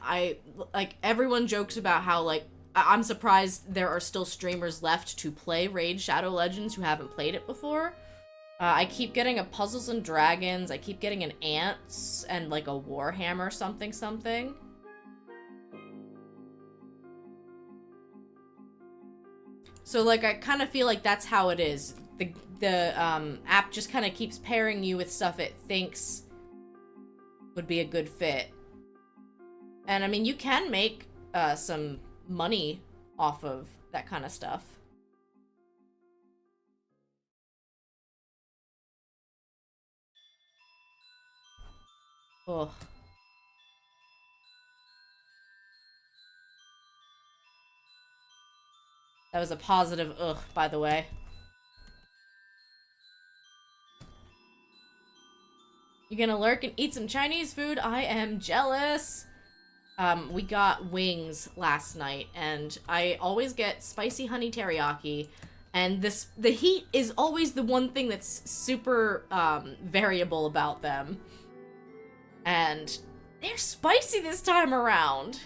everyone jokes about how like, I'm surprised there are still streamers left to play Raid Shadow Legends who haven't played it before. I keep getting a Puzzles and Dragons, I keep getting an Ants, and like a Warhammer something something. So like, I kind of feel like that's how it is. The app just kind of keeps pairing you with stuff it thinks would be a good fit. And I mean, you can make some money off of that kind of stuff. Ugh. That was a positive ugh, by the way. You gonna lurk and eat some Chinese food? I am jealous. We got wings last night, and I always get spicy honey teriyaki, and the heat is always the one thing that's super variable about them. And they're spicy this time around.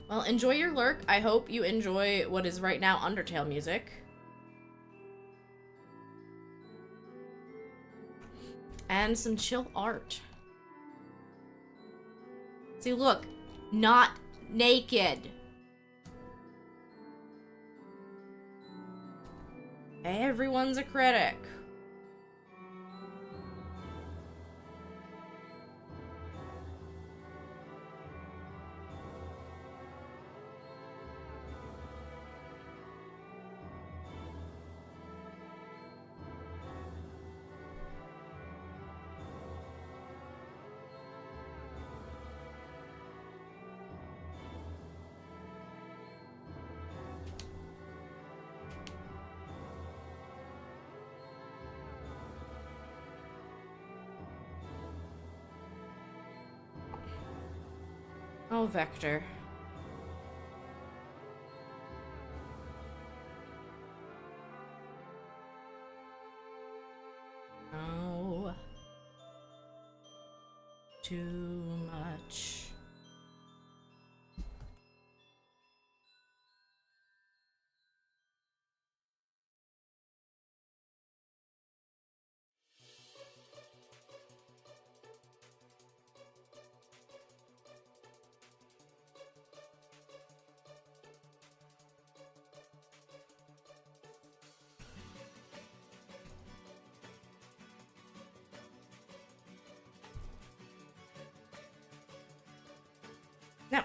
Well, enjoy your lurk. I hope you enjoy what is right now Undertale music. And some chill art. See, look. Not naked. Everyone's a critic. Oh, Vector. Oh. Too much. No.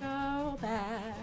Go back.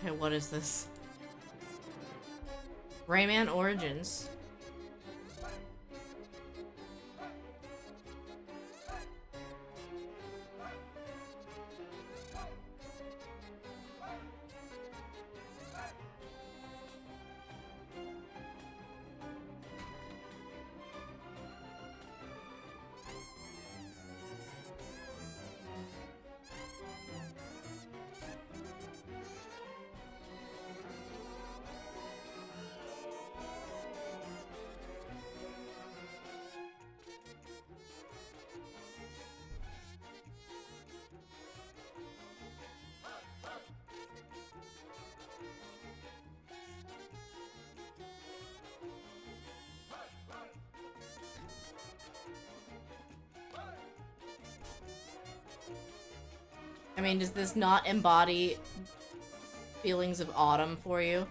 Okay, what is this? Rayman Origins. I mean, does this not embody feelings of autumn for you?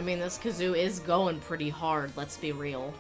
I mean, this kazoo is going pretty hard, let's be real.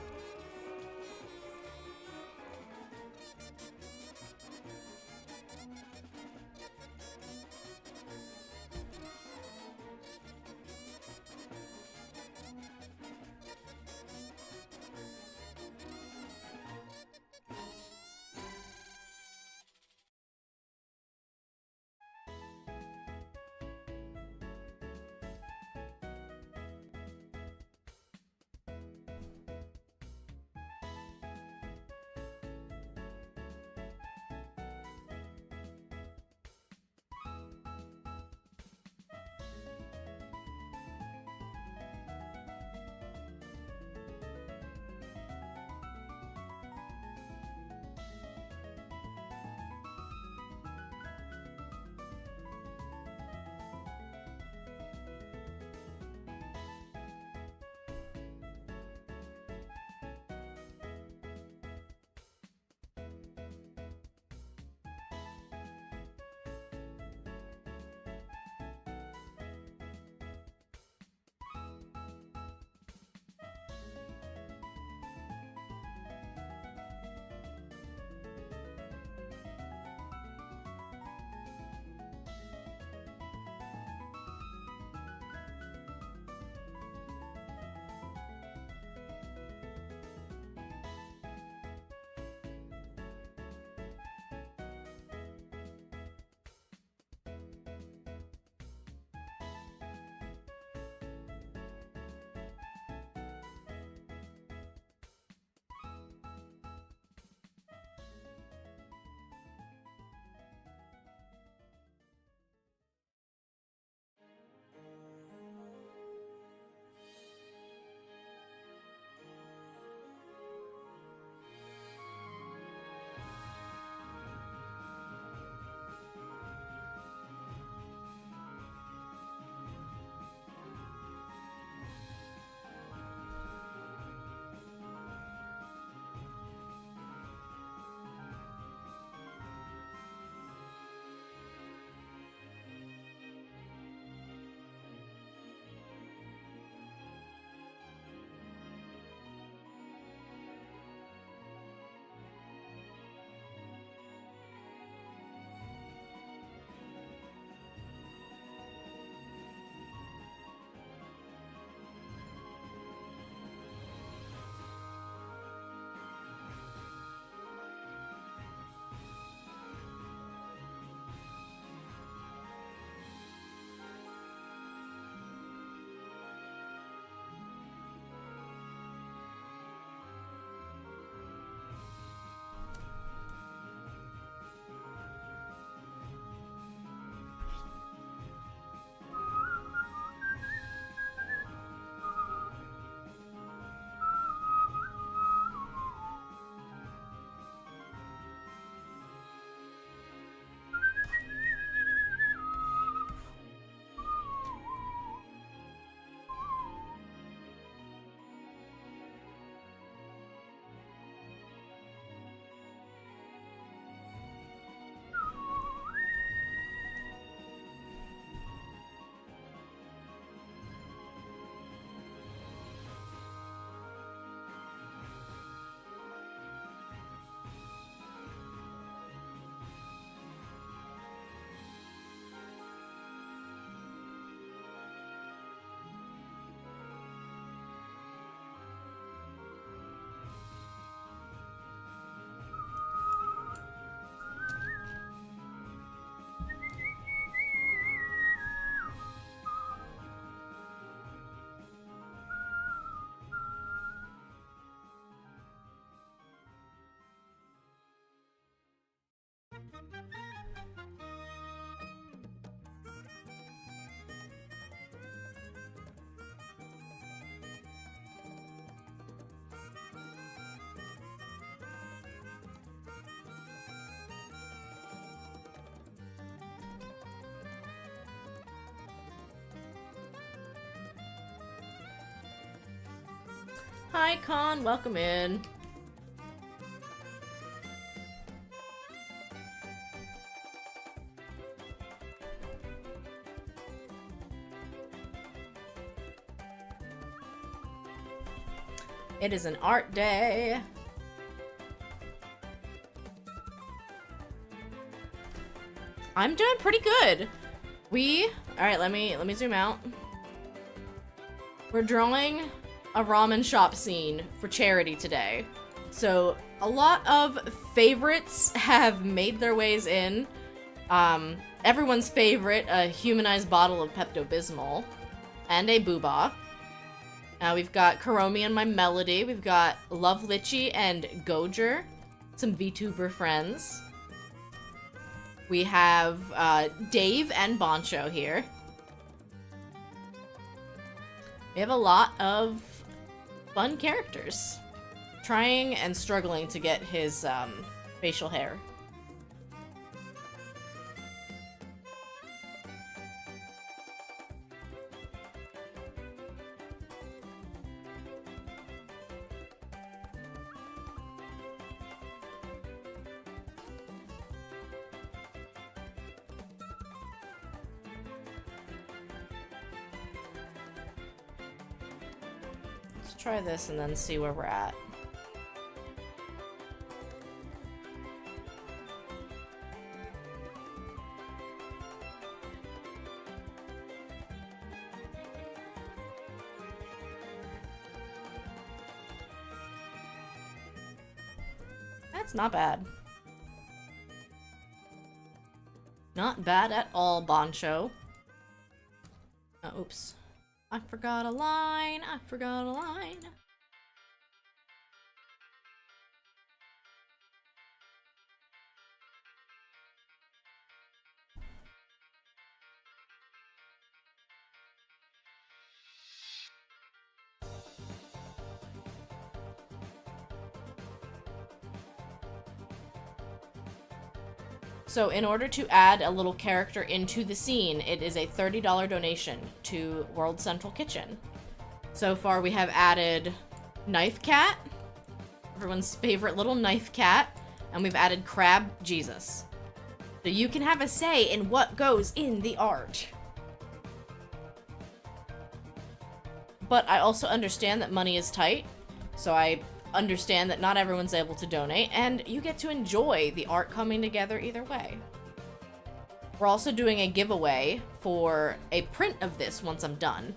Hi, Con. Welcome in. It is an art day. I'm doing pretty good. Alright, let me zoom out. We're drawing a ramen shop scene for charity today. So a lot of favorites have made their ways in. Everyone's favorite, a humanized bottle of Pepto-Bismol and a booba. We've got Karomi and my Melody. We've got Luvlitchi and Gojer, some VTuber friends. We have Dave and Boncho here. We have a lot of fun characters. Trying and struggling to get his facial hair. Try this and then see where we're at. That's not bad. Not bad at all, Boncho. Oops. I forgot a line. I forgot a line. So in order to add a little character into the scene, it is a $30 donation to World Central Kitchen. So far we have added Knife Cat, everyone's favorite little Knife Cat, and we've added Crab Jesus. So you can have a say in what goes in the art. But I also understand that money is tight, so I understand that not everyone's able to donate, and you get to enjoy the art coming together either way. We're also doing a giveaway for a print of this once I'm done.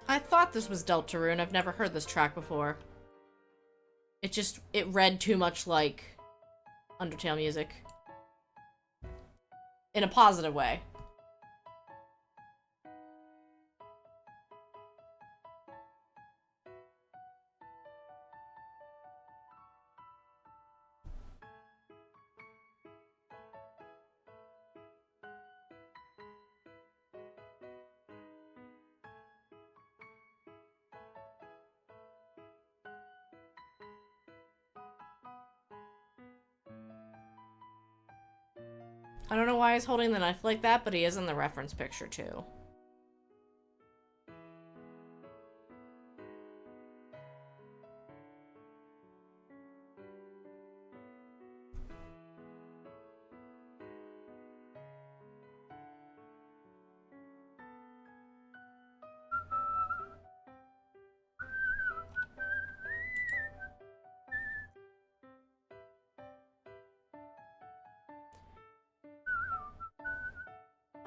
I thought this was Deltarune. I've never heard this track before. It read too much like Undertale music. In a positive way. I don't know why he's holding the knife like that, but he is in the reference picture too.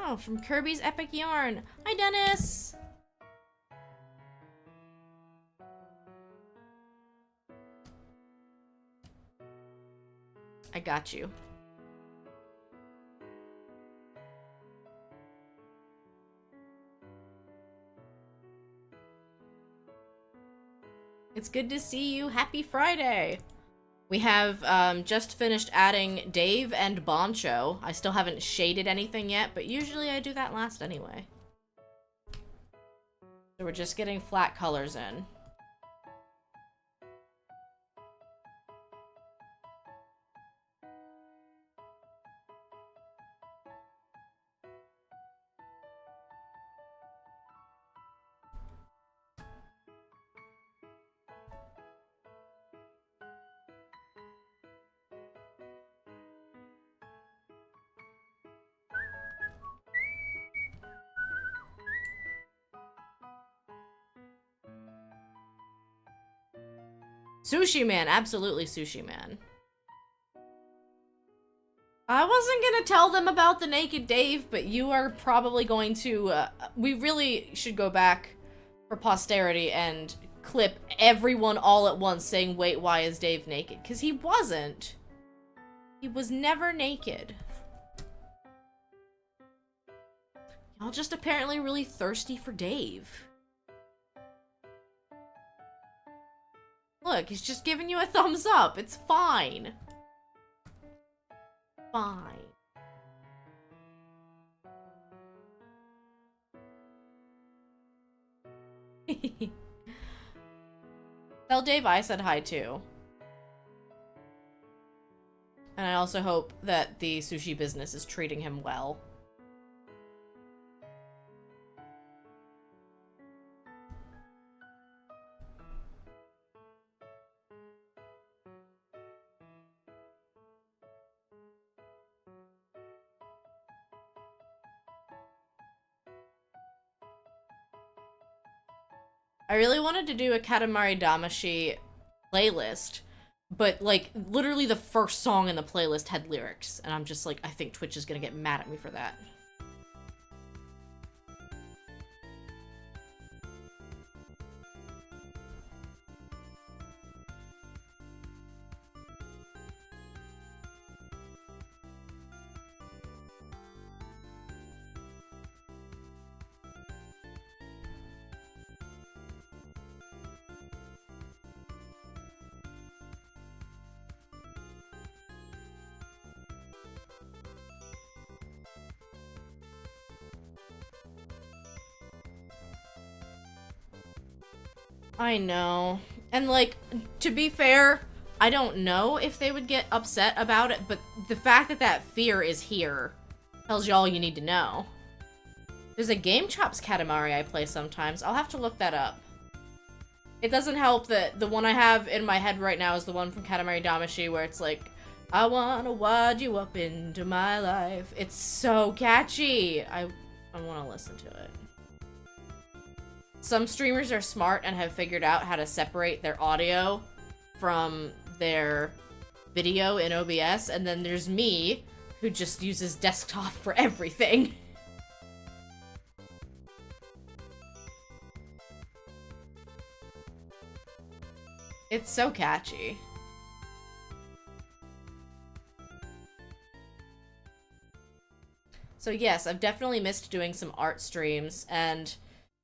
Oh, from Kirby's Epic Yarn. Hi, Dennis! I got you. It's good to see you. Happy Friday! We have just finished adding Dave and Boncho. I still haven't shaded anything yet, but usually I do that last anyway. So we're just getting flat colors in. Sushi Man, absolutely Sushi Man. I wasn't gonna tell them about the Naked Dave, but you are probably going to, we really should go back for posterity and clip everyone all at once saying, wait, why is Dave naked? Because he wasn't. He was never naked. Y'all just apparently really thirsty for Dave. Look, he's just giving you a thumbs up. It's fine. Fine. Tell Dave I said hi too. And I also hope that the sushi business is treating him well. I really wanted to do a Katamari Damacy playlist, but, like, literally the first song in the playlist had lyrics, and I'm just like, I think Twitch is gonna get mad at me for that. I know. And, like, to be fair, I don't know if they would get upset about it, but the fact that that fear is here tells you all you need to know. There's a Game Chops Katamari I play sometimes. I'll have to look that up. It doesn't help that the one I have in my head right now is the one from Katamari Damacy where it's like, I wanna wad you up into my life. It's so catchy. I wanna listen to it. Some streamers are smart and have figured out how to separate their audio from their video in OBS, and then there's me, who just uses desktop for everything. It's so catchy. So yes, I've definitely missed doing some art streams, and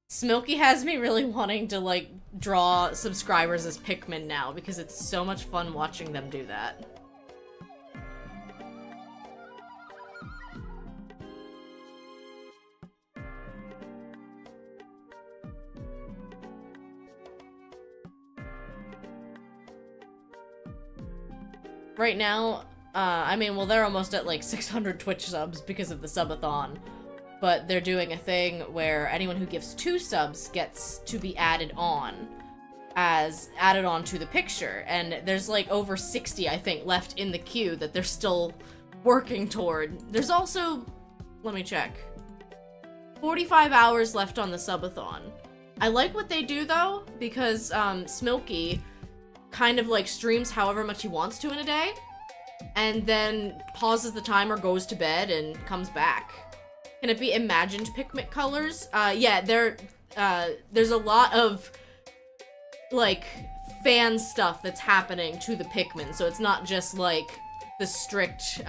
Smilky has me really wanting to, like, draw subscribers as Pikmin now, because it's so much fun watching them do that. Right now, I mean, well, they're almost at like 600 Twitch subs because of the subathon. But they're doing a thing where anyone who gives 2 subs gets to be added on to the picture. And there's like over 60, I think, left in the queue that they're still working toward. There's also, let me check, 45 hours left on the subathon. I like what they do though, because Smilky kind of like streams however much he wants to in a day, and then pauses the timer, goes to bed, and comes back. Can it be imagined Pikmin colors? Yeah, there's a lot of, like, fan stuff that's happening to the Pikmin, so it's not just, like, the strict,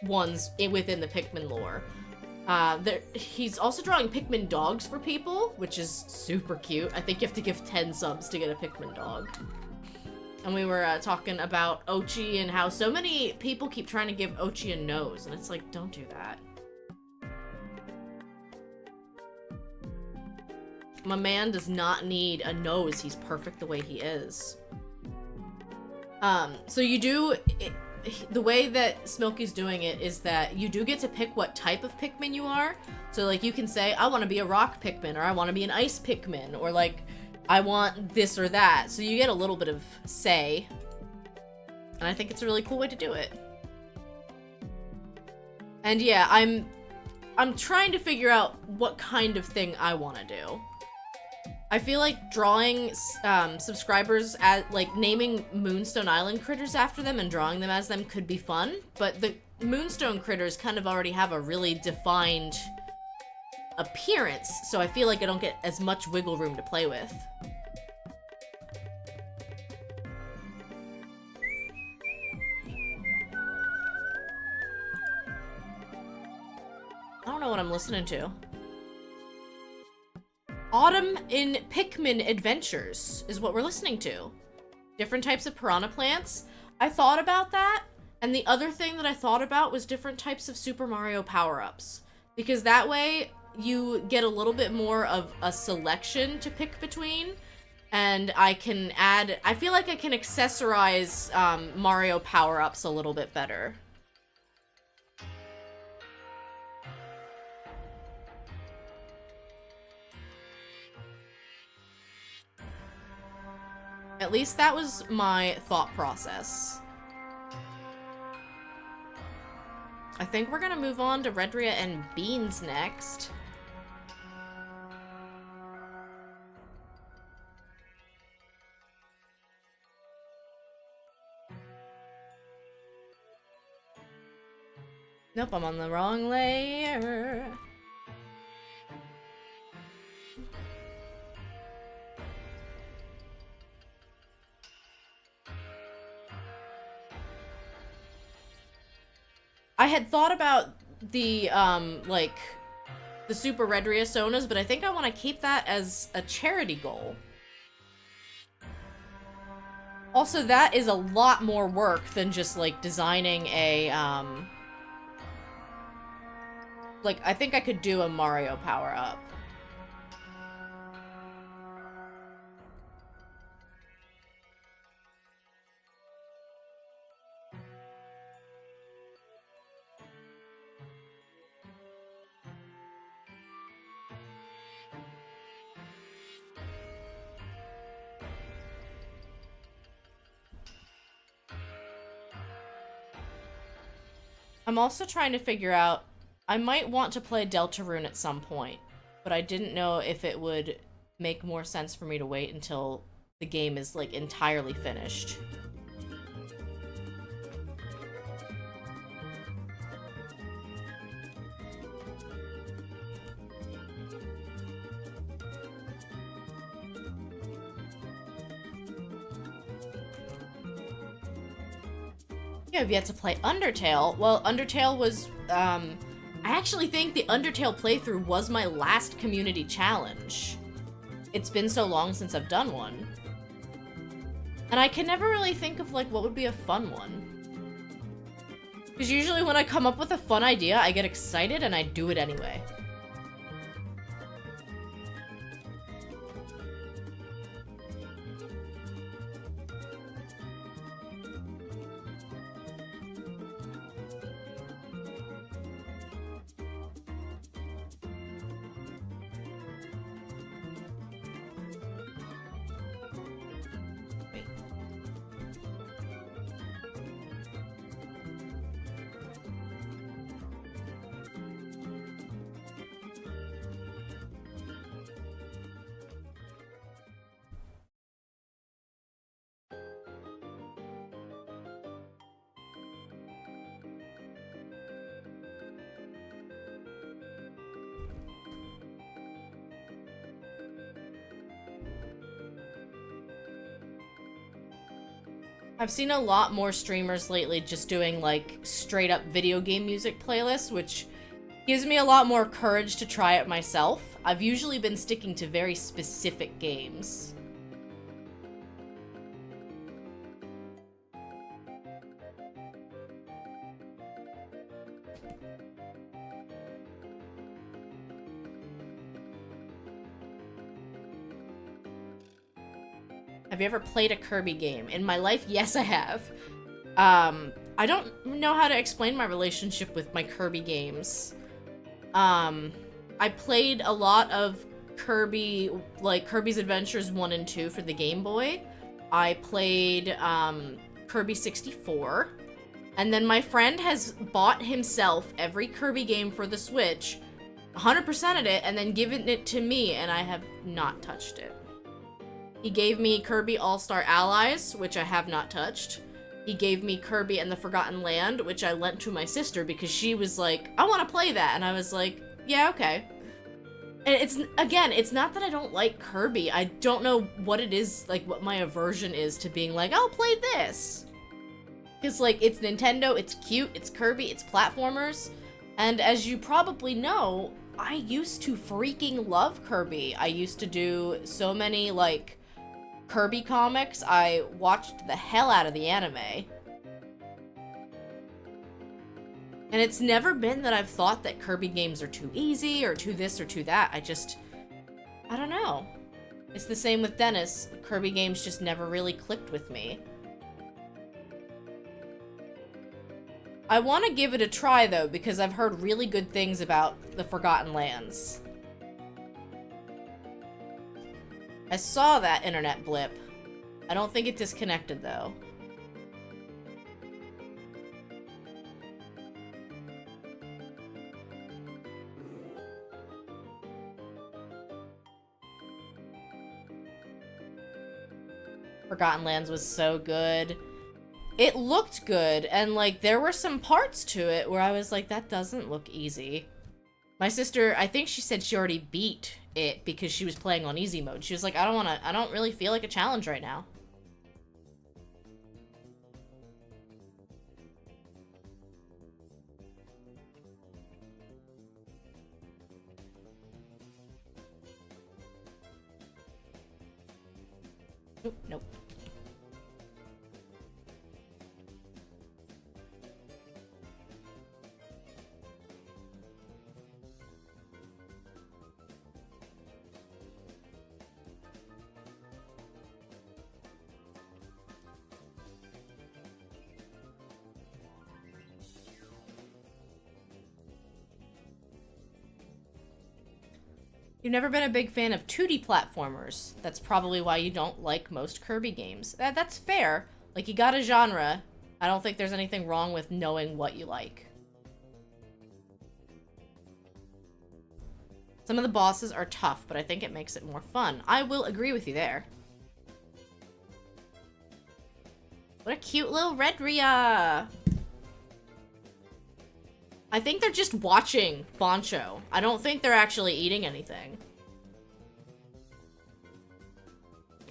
ones within the Pikmin lore. He's also drawing Pikmin dogs for people, which is super cute. I think you have to give 10 subs to get a Pikmin dog. And we were, talking about Ochi and how so many people keep trying to give Ochi a nose, and it's like, don't do that. My man does not need a nose. He's perfect the way he is. So you do... the way that Smilky's doing it is that you do get to pick what type of Pikmin you are. So, like, you can say, I want to be a rock Pikmin, or I want to be an ice Pikmin, or, like, I want this or that. So you get a little bit of say. And I think it's a really cool way to do it. And yeah, I'm trying to figure out what kind of thing I want to do. I feel like drawing subscribers as, like, naming Moonstone Island critters after them and drawing them as them could be fun, but the Moonstone critters kind of already have a really defined appearance, so I feel like I don't get as much wiggle room to play with. I don't know what I'm listening to. Autumn in Pikmin Adventures is what we're listening to. Different types of piranha plants. I thought about that, and the other thing that I thought about was different types of Super Mario power-ups. Because that way, you get a little bit more of a selection to pick between, and I can add... I feel like I can accessorize Mario power-ups a little bit better. At least that was my thought process. I think we're gonna move on to Redria and Beans next. Nope, I'm on the wrong layer. I had thought about the, like, the Super Redria Sonas, but I think I want to keep that as a charity goal. Also, that is a lot more work than just, like, designing a, like, I think I could do a Mario power-up. I'm also trying to figure out, I might want to play Deltarune at some point, but I didn't know if it would make more sense for me to wait until the game is, like, entirely finished. You have yet to play Undertale. Well, Undertale was, I actually think the Undertale playthrough was my last community challenge. It's been so long since I've done one. And I can never really think of, like, what would be a fun one. Because usually when I come up with a fun idea, I get excited and I do it anyway. I've seen a lot more streamers lately just doing, like, straight-up video game music playlists, which gives me a lot more courage to try it myself. I've usually been sticking to very specific games. Have you ever played a Kirby game? In my life, yes, I have. I don't know how to explain my relationship with my Kirby games. I played a lot of Kirby, like Kirby's Adventures 1 and 2 for the Game Boy. I played, Kirby 64. And then my friend has bought himself every Kirby game for the Switch, 100%ed it, and then given it to me, and I have not touched it. He gave me Kirby All-Star Allies, which I have not touched. He gave me Kirby and the Forgotten Land, which I lent to my sister because she was like, I want to play that. And I was like, yeah, okay. And it's not that I don't like Kirby. I don't know what it is, like, what my aversion is to being like, I'll play this. Because, like, it's Nintendo, it's cute, it's Kirby, it's platformers. And as you probably know, I used to freaking love Kirby. I used to do so many, like, Kirby comics. I watched the hell out of the anime. And it's never been that I've thought that Kirby games are too easy or too this or too that. I don't know. It's the same with Dennis. Kirby games just never really clicked with me. I want to give it a try though, because I've heard really good things about the Forgotten Lands. I saw that internet blip. I don't think it disconnected, though. Forgotten Lands was so good. It looked good, and, like, there were some parts to it where I was like, that doesn't look easy. My sister, I think she said she already beat it because she was playing on easy mode. She was like, I don't really feel like a challenge right now. Oop, nope. You've never been a big fan of 2D platformers. That's probably why you don't like most Kirby games. That's fair. Like, you got a genre. I don't think there's anything wrong with knowing what you like. Some of the bosses are tough, but I think it makes it more fun. I will agree with you there. What a cute little Redria! I think they're just watching Boncho. I don't think they're actually eating anything.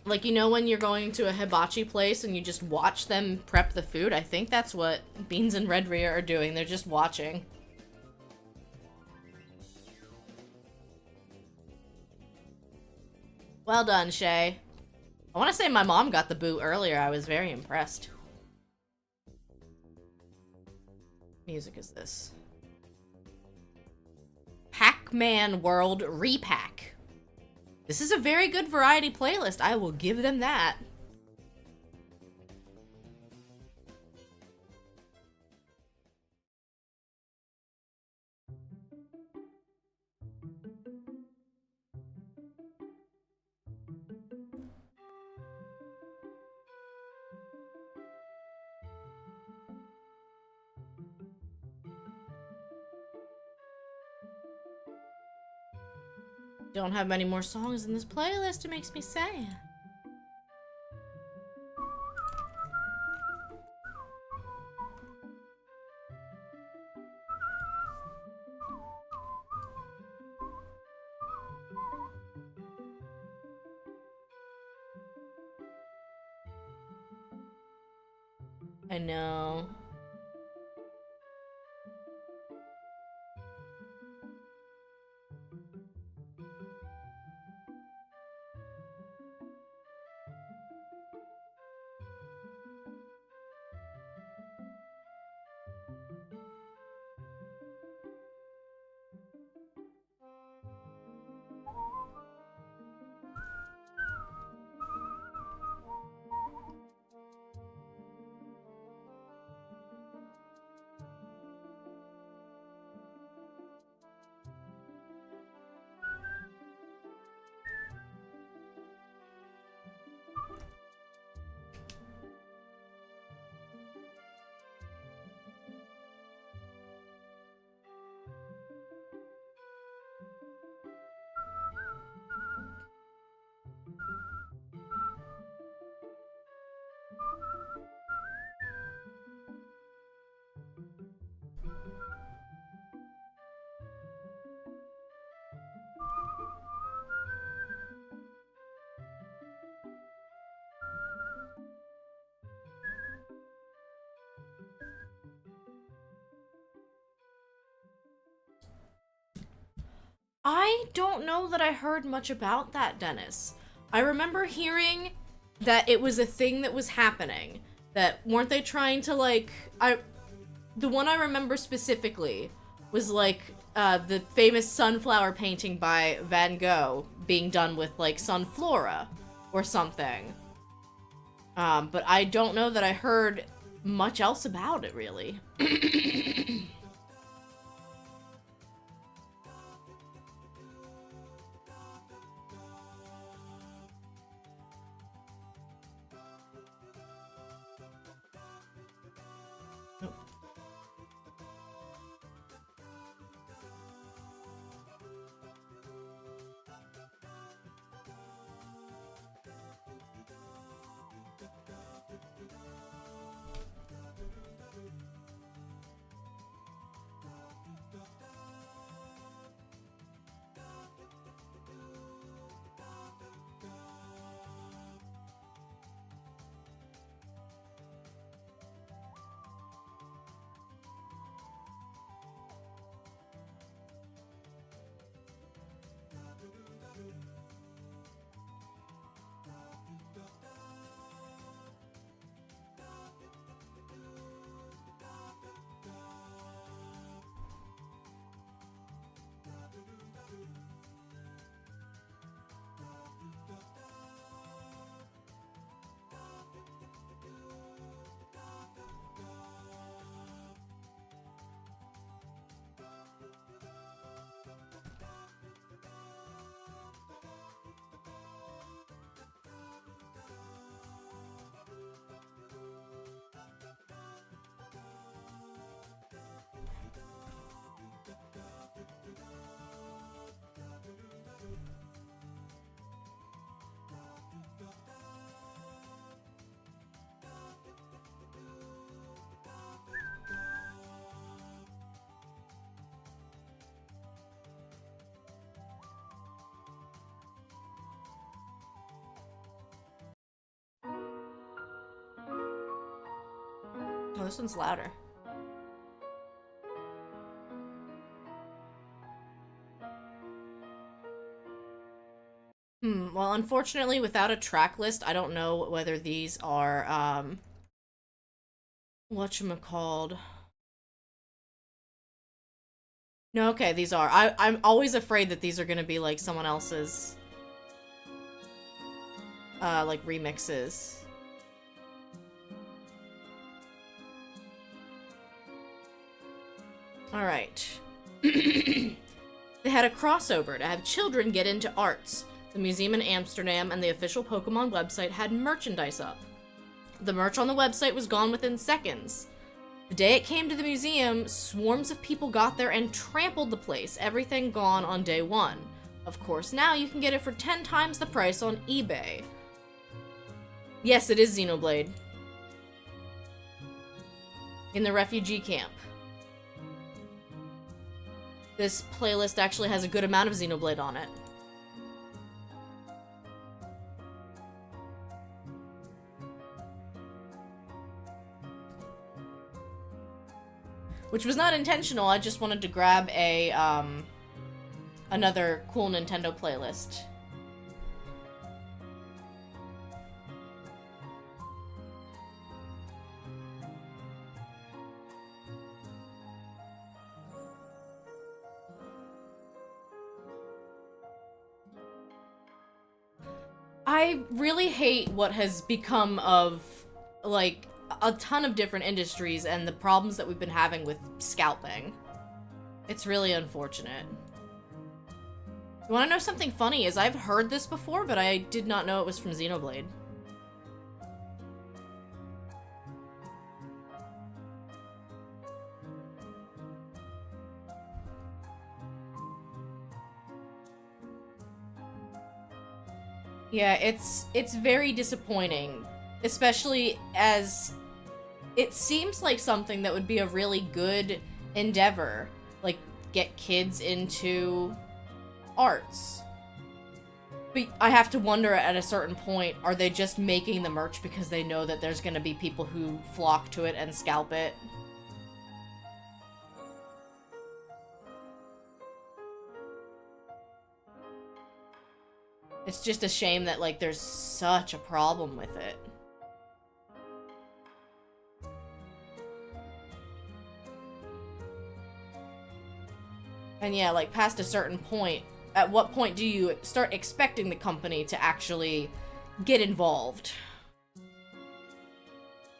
Like, you know when you're going to a hibachi place and you just watch them prep the food? I think that's what Beans and Redria are doing. They're just watching. Well done, Shay. I want to say my mom got the boot earlier. I was very impressed. Music is this? Pac-Man World Repack. This is a very good variety playlist. I will give them that. Don't have many more songs in this playlist. It makes me sad. I know. I don't know that I heard much about that, Dennis. I remember hearing that it was a thing that was happening. That weren't they trying to the one I remember specifically was the famous sunflower painting by Van Gogh being done with like sunflora or something. But I don't know that I heard much else about it really. Oh, this one's louder. Well, unfortunately, without a track list, I don't know whether these are, whatchamacalled. No, okay, these are. I'm always afraid that these are gonna be, like, someone else's, like, remixes. Alright. They had a crossover to have children get into arts. The museum in Amsterdam and the official Pokemon website had merchandise up. The merch on the website was gone within seconds. The day it came to the museum, swarms of people got there and trampled the place, everything gone on day one. Of course, now you can get it for 10 times the price on eBay. Yes, it is Xenoblade. In the refugee camp. This playlist actually has a good amount of Xenoblade on it. which was not intentional. I just wanted to grab a, another cool Nintendo playlist. I really hate what has become of, like, a ton of different industries and the problems that we've been having with scalping. It's really unfortunate. You wanna know something funny? Is I've heard this before, but I did not know it was from Xenoblade. Yeah, it's very disappointing, especially as it seems like something that would be a really good endeavor, like get kids into arts. But I have to wonder at a certain point, are they just making the merch because they know that there's gonna be people who flock to it and scalp it? It's just a shame that, like, there's such a problem with it. And yeah, like, past a certain point, at what point do you start expecting the company to actually get involved?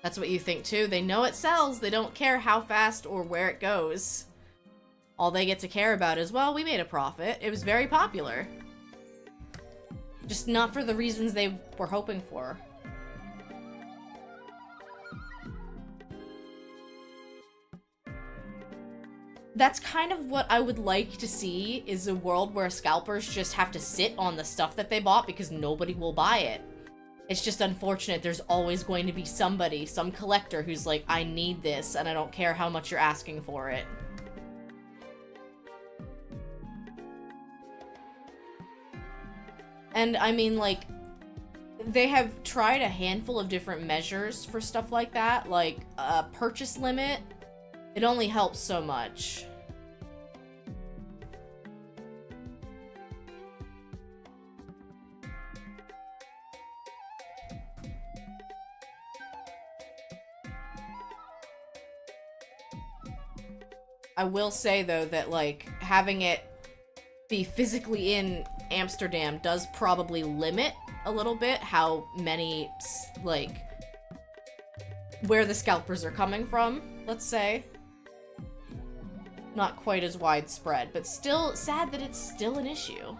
That's what you think too. They know it sells. They don't care how fast or where it goes. All they get to care about is, well, we made a profit. It was very popular. Just not for the reasons they were hoping for. That's kind of what I would like to see, is a world where scalpers just have to sit on the stuff that they bought because nobody will buy it. It's just unfortunate there's always going to be somebody, some collector who's like, I need this and I don't care how much you're asking for it. And I mean, like, they have tried a handful of different measures for stuff like that, like a purchase limit. It only helps so much. I will say, though, that, like, having it be physically in Amsterdam does probably limit a little bit how many, like, where the scalpers are coming from, let's say. Not quite as widespread, but still sad that it's still an issue.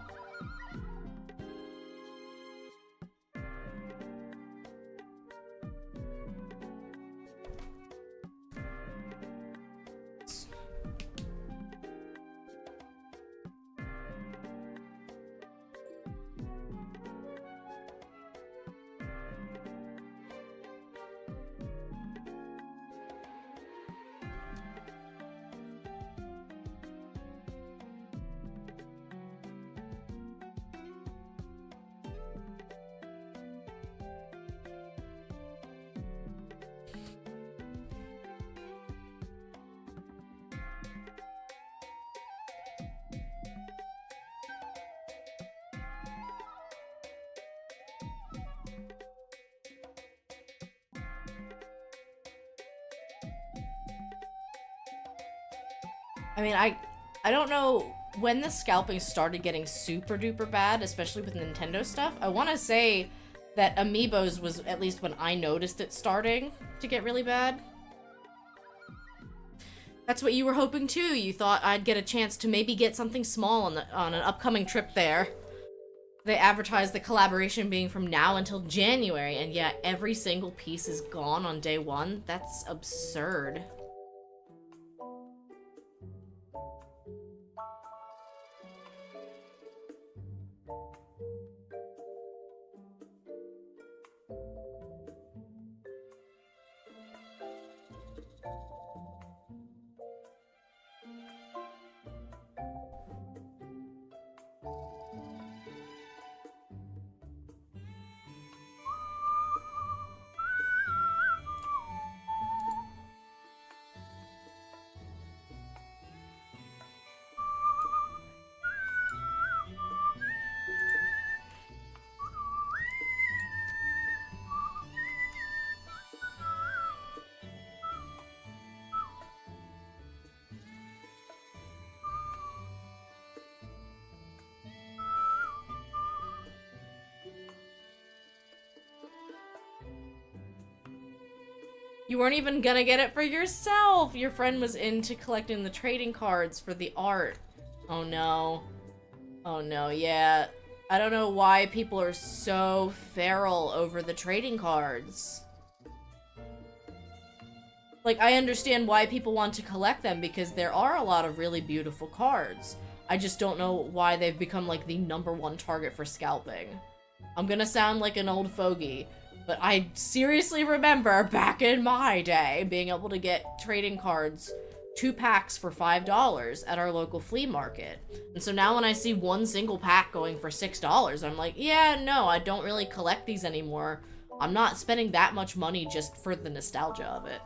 I mean, I don't know when the scalping started getting super duper bad, especially with Nintendo stuff. I want to say that Amiibos was, at least when I noticed it starting to get really bad. That's what you were hoping too. You thought I'd get a chance to maybe get something small on an upcoming trip there. They advertised the collaboration being from now until January, and yet every single piece is gone on day one. That's absurd. You weren't even gonna get it for yourself. Your friend was into collecting the trading cards for the art. Oh no. Oh no, yeah. I don't know why people are so feral over the trading cards. Like, I understand why people want to collect them because there are a lot of really beautiful cards. I just don't know why they've become, like, the #1 target for scalping. I'm gonna sound like an old fogey, but I seriously remember back in my day being able to get trading cards 2 packs for $5 at our local flea market. And so now when I see one single pack going for $6, I'm like, yeah, no, I don't really collect these anymore. I'm not spending that much money just for the nostalgia of it.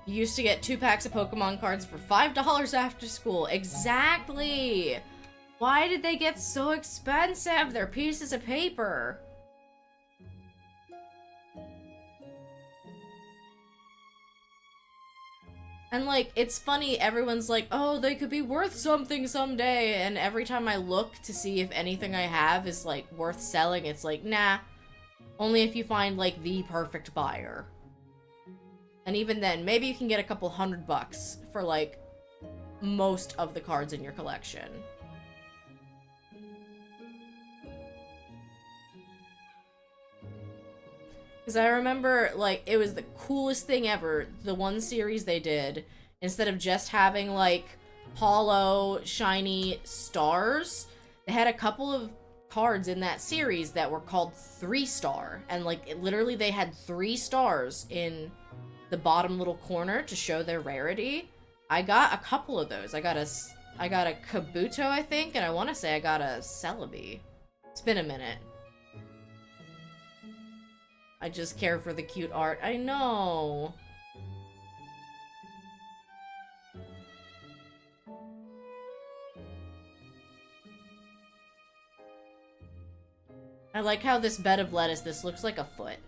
You used to get 2 packs of Pokemon cards for $5 after school. Exactly! Why did they get so expensive? They're pieces of paper. And, like, it's funny, everyone's like, oh, they could be worth something someday, and every time I look to see if anything I have is, like, worth selling, it's like, nah. Only if you find, like, the perfect buyer. And even then, maybe you can get a couple $100 for, like, most of the cards in your collection. Because I remember, like, it was the coolest thing ever, the one series they did, instead of just having, like, hollow, shiny stars, they had a couple of cards in that series that were called 3-star, and, like, literally they had 3 stars in the bottom little corner to show their rarity. I got a couple of those. I got a Kabuto, I think, and I want to say I got a Celebi. It's been a minute. I just care for the cute art. I know. I like how this bed of lettuce, this looks like a foot.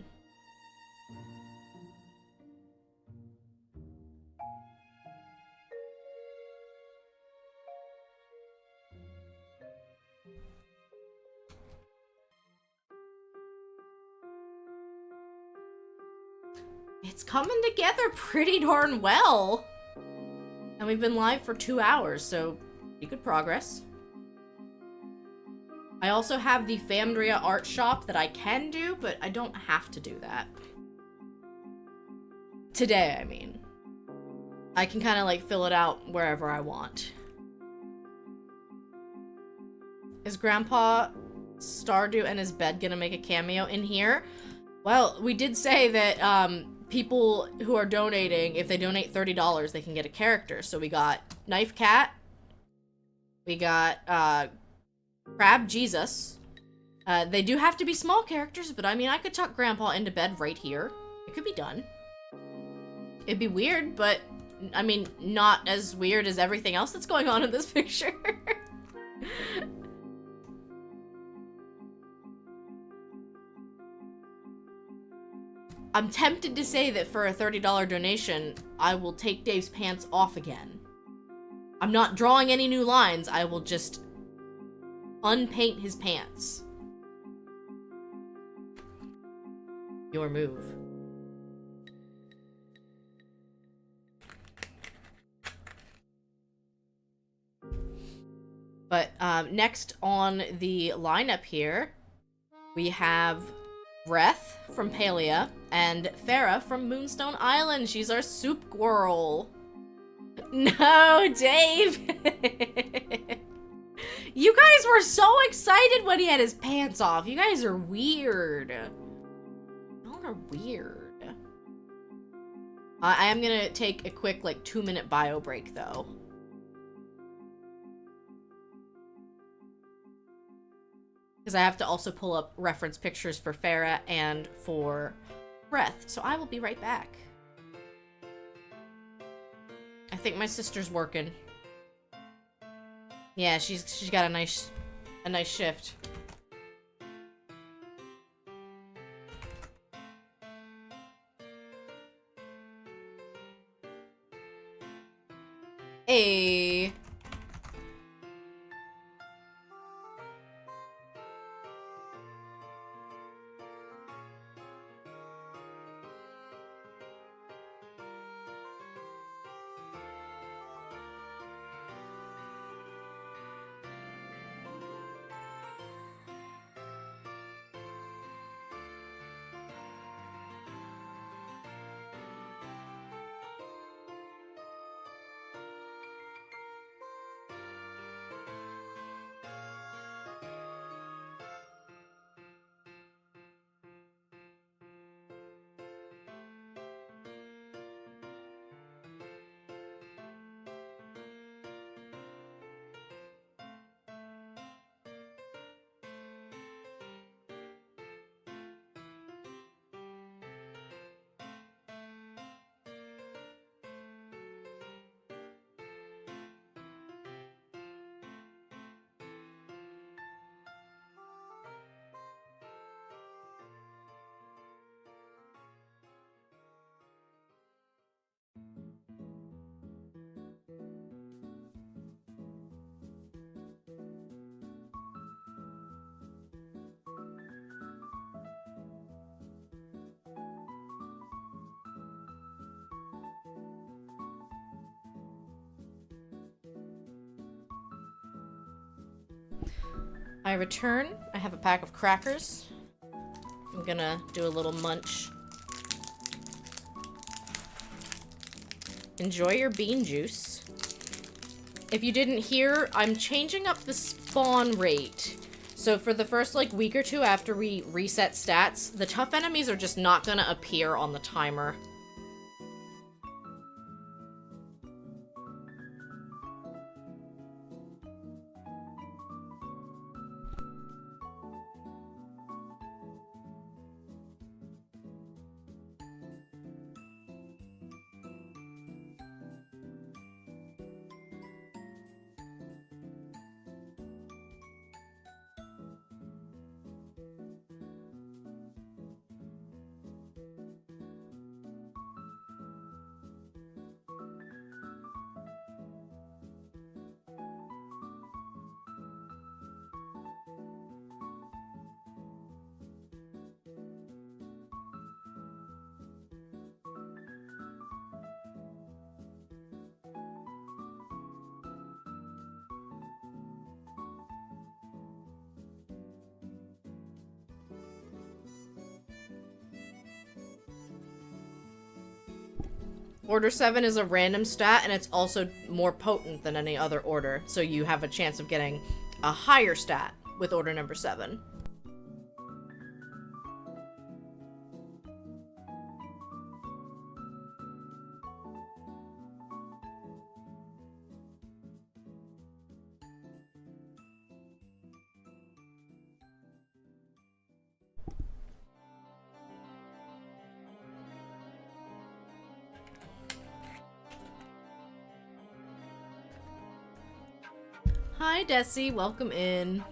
It's coming together pretty darn well. And we've been live for 2 hours, so pretty good progress. I also have the Famdria art shop that I can do, but I don't have to do that. Today, I mean. I can kind of like fill it out wherever I want. Is Grandpa Stardew and his bed gonna make a cameo in here? Well, we did say that people who are donating, if they donate $30, they can get a character. So we got Knife Cat. We got Crab Jesus. They do have to be small characters, but I mean, I could tuck Grandpa into bed right here. It could be done. It'd be weird, but I mean, not as weird as everything else that's going on in this picture. I'm tempted to say that for a $30 donation, I will take Dave's pants off again. I'm not drawing any new lines, I will just unpaint his pants. Your move. But next on the lineup here, we have Breath from Palia and Farah from Moonstone Island. She's our soup girl. No, Dave! You guys were so excited when he had his pants off. You guys are weird. Y'all are weird. I am gonna take a quick, like, 2-minute bio break, though. Because I have to also pull up reference pictures for Farah and for Breath. So I will be right back. I think my sister's working. Yeah, she's got a nice shift. Hey. I return. I have a pack of crackers. I'm gonna do a little munch. Enjoy your bean juice. If you didn't hear, I'm changing up the spawn rate. So for the first, like, week or two after we reset stats, the tough enemies are just not gonna appear on the timer. Order 7 is a random stat, and it's also more potent than any other order, so you have a chance of getting a higher stat with order number 7. Hi, Desi. Welcome in.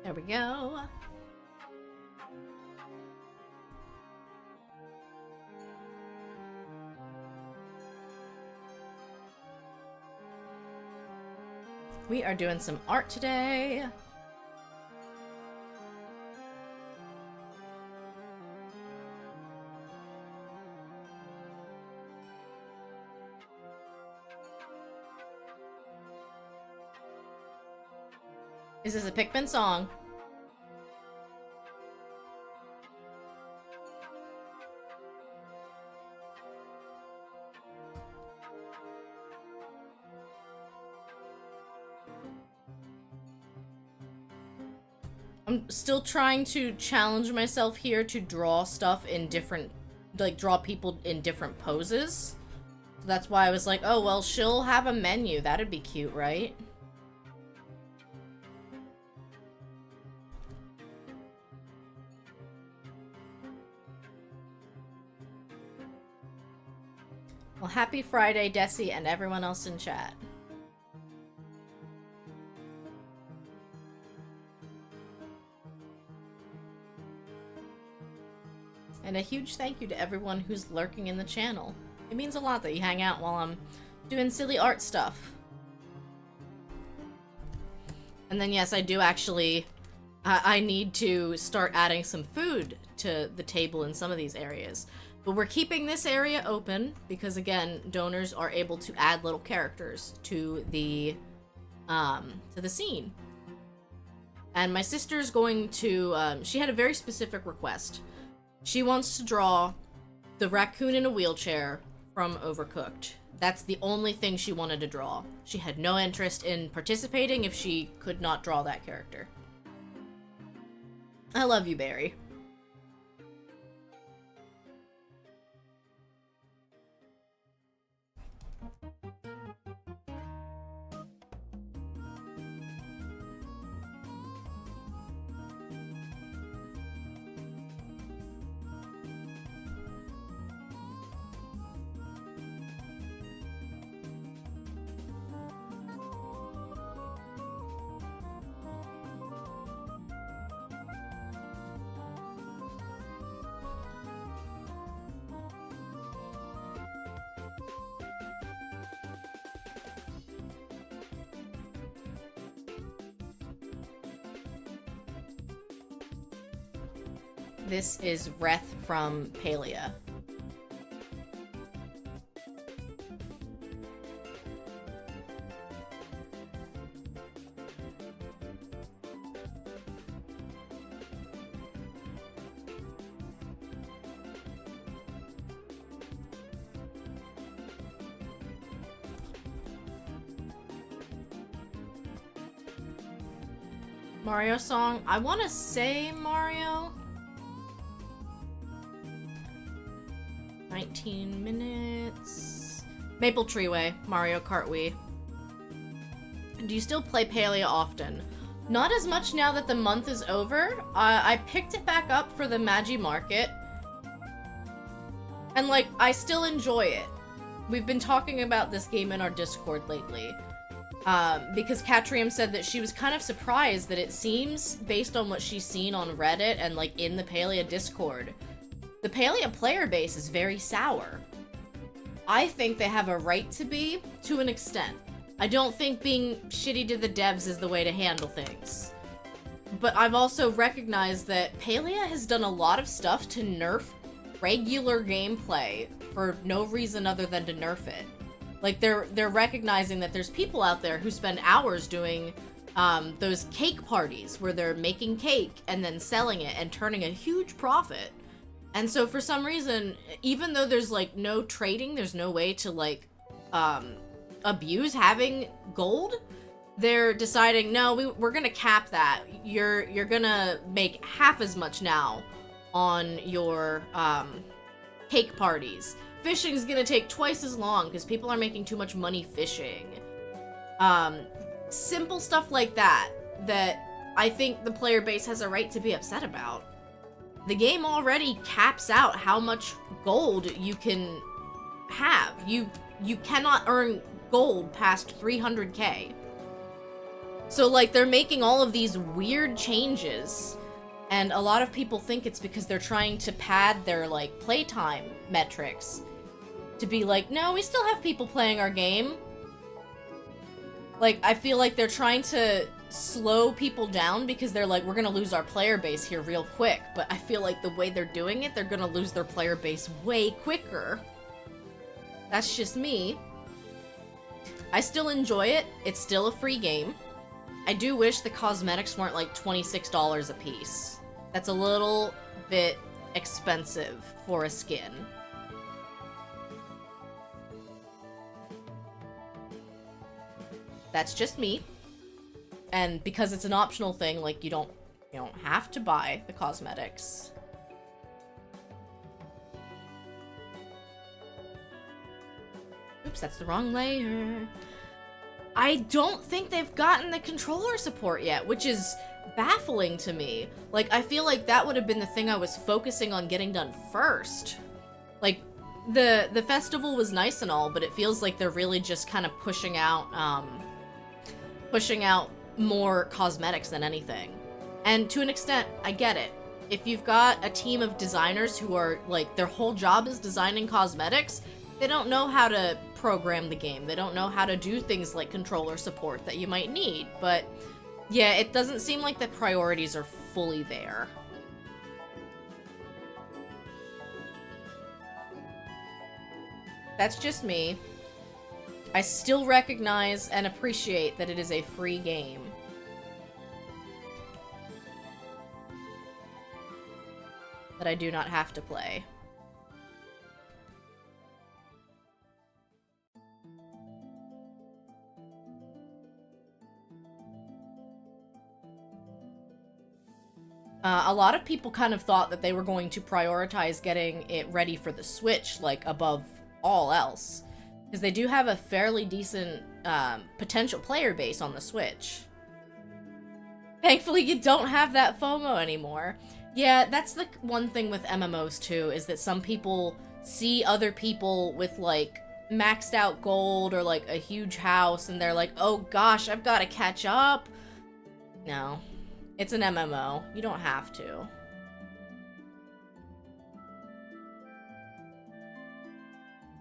There we go. We are doing some art today. Is this a Pikmin song? I'm still trying to challenge myself here to draw stuff in different, like, draw people in different poses. So that's why I was like, oh, well, she'll have a menu. That'd be cute, right? Well, happy Friday, Desi, and everyone else in chat. And a huge thank you to everyone who's lurking in the channel. It means a lot that you hang out while I'm doing silly art stuff. And then yes, I do actually, I need to start adding some food to the table in some of these areas. But we're keeping this area open because, again, donors are able to add little characters to the scene. And my sister's going to, she had a very specific request. She wants to draw the raccoon in a wheelchair from Overcooked. That's the only thing she wanted to draw. She had no interest in participating if she could not draw that character. I love you, Barry. This is Reth from Palia. Mario song. I want to say Mario. 19 minutes. Maple Tree Way, Mario Kart Wii. Do you still play Palia often? Not as much now that the month is over. I picked it back up for the Magi Market. And, like, I still enjoy it. We've been talking about this game in our Discord lately. Because Catrium said that she was kind of surprised that it seems, based on what she's seen on Reddit and, like, in the Palia Discord, the Palia player base is very sour. I think they have a right to be, to an extent. I don't think being shitty to the devs is the way to handle things. But I've also recognized that Palia has done a lot of stuff to nerf regular gameplay for no reason other than to nerf it. Like, they're recognizing that there's people out there who spend hours doing those cake parties where they're making cake and then selling it and turning a huge profit. And so for some reason, even though there's, like, no trading, there's no way to, like, abuse having gold, they're deciding, no, we're gonna cap that. You're gonna make half as much now on your, cake parties. Fishing's gonna take twice as long because people are making too much money fishing. Simple stuff like that I think the player base has a right to be upset about. The game already caps out how much gold you can have. You cannot earn gold past 300k. So, like, they're making all of these weird changes, and a lot of people think it's because they're trying to pad their, like, playtime metrics. To be like, no, we still have people playing our game. Like, I feel like they're trying to slow people down because they're like, we're gonna lose our player base here real quick. But I feel like the way they're doing it, they're gonna lose their player base way quicker. That's just me. I still enjoy it. It's still a free game. I do wish the cosmetics weren't like $26 a piece. That's a little bit expensive for a skin. That's just me. And because it's an optional thing, like you don't have to buy the cosmetics. Oops, that's the wrong layer. I don't think they've gotten the controller support yet, which is baffling to me. Like, I feel like that would have been the thing I was focusing on getting done first. Like, the festival was nice and all, but it feels like they're really just kind of pushing out more cosmetics than anything. And to an extent, I get it. If you've got a team of designers who are, like, their whole job is designing cosmetics, they don't know how to program the game. They don't know how to do things like controller support that you might need. But, yeah, it doesn't seem like the priorities are fully there. That's just me. I still recognize and appreciate that it is a free game. That I do not have to play. A lot of people kind of thought that they were going to prioritize getting it ready for the Switch, like, above all else. Because they do have a fairly decent potential player base on the Switch. Thankfully, you don't have that FOMO anymore. Yeah, that's the one thing with MMOs, too, is that some people see other people with, like, maxed out gold or, like, a huge house, and they're like, oh gosh, I've got to catch up. No. It's an MMO. You don't have to.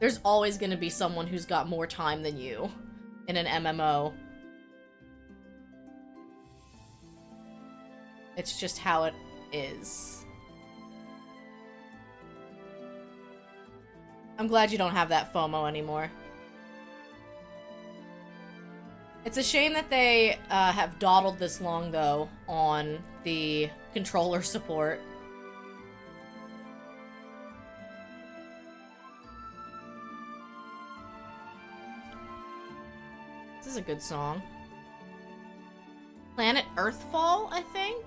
There's always going to be someone who's got more time than you in an MMO. It's just how it is. I'm glad you don't have that FOMO anymore. It's a shame that they have dawdled this long, though, on the controller support. This is a good song. Planet Earthfall, I think?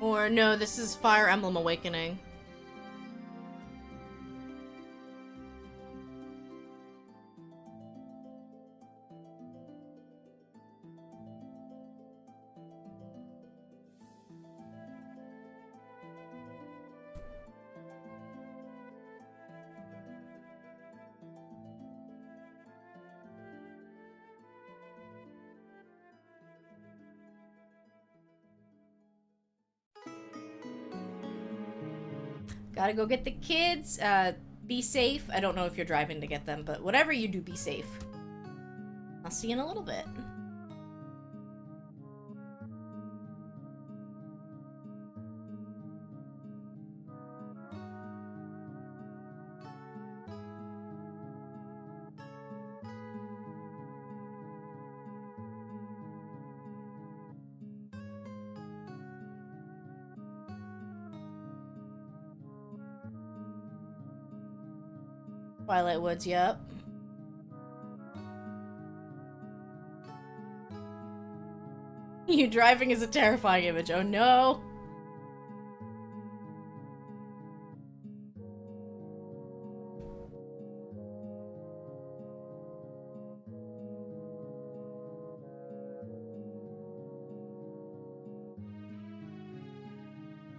Or no, this is Fire Emblem Awakening. Gotta go get the kids. Be safe. I don't know if you're driving to get them, but whatever you do, be safe. I'll see you in a little bit. Twilight Woods, yep. You driving is a terrifying image, oh no!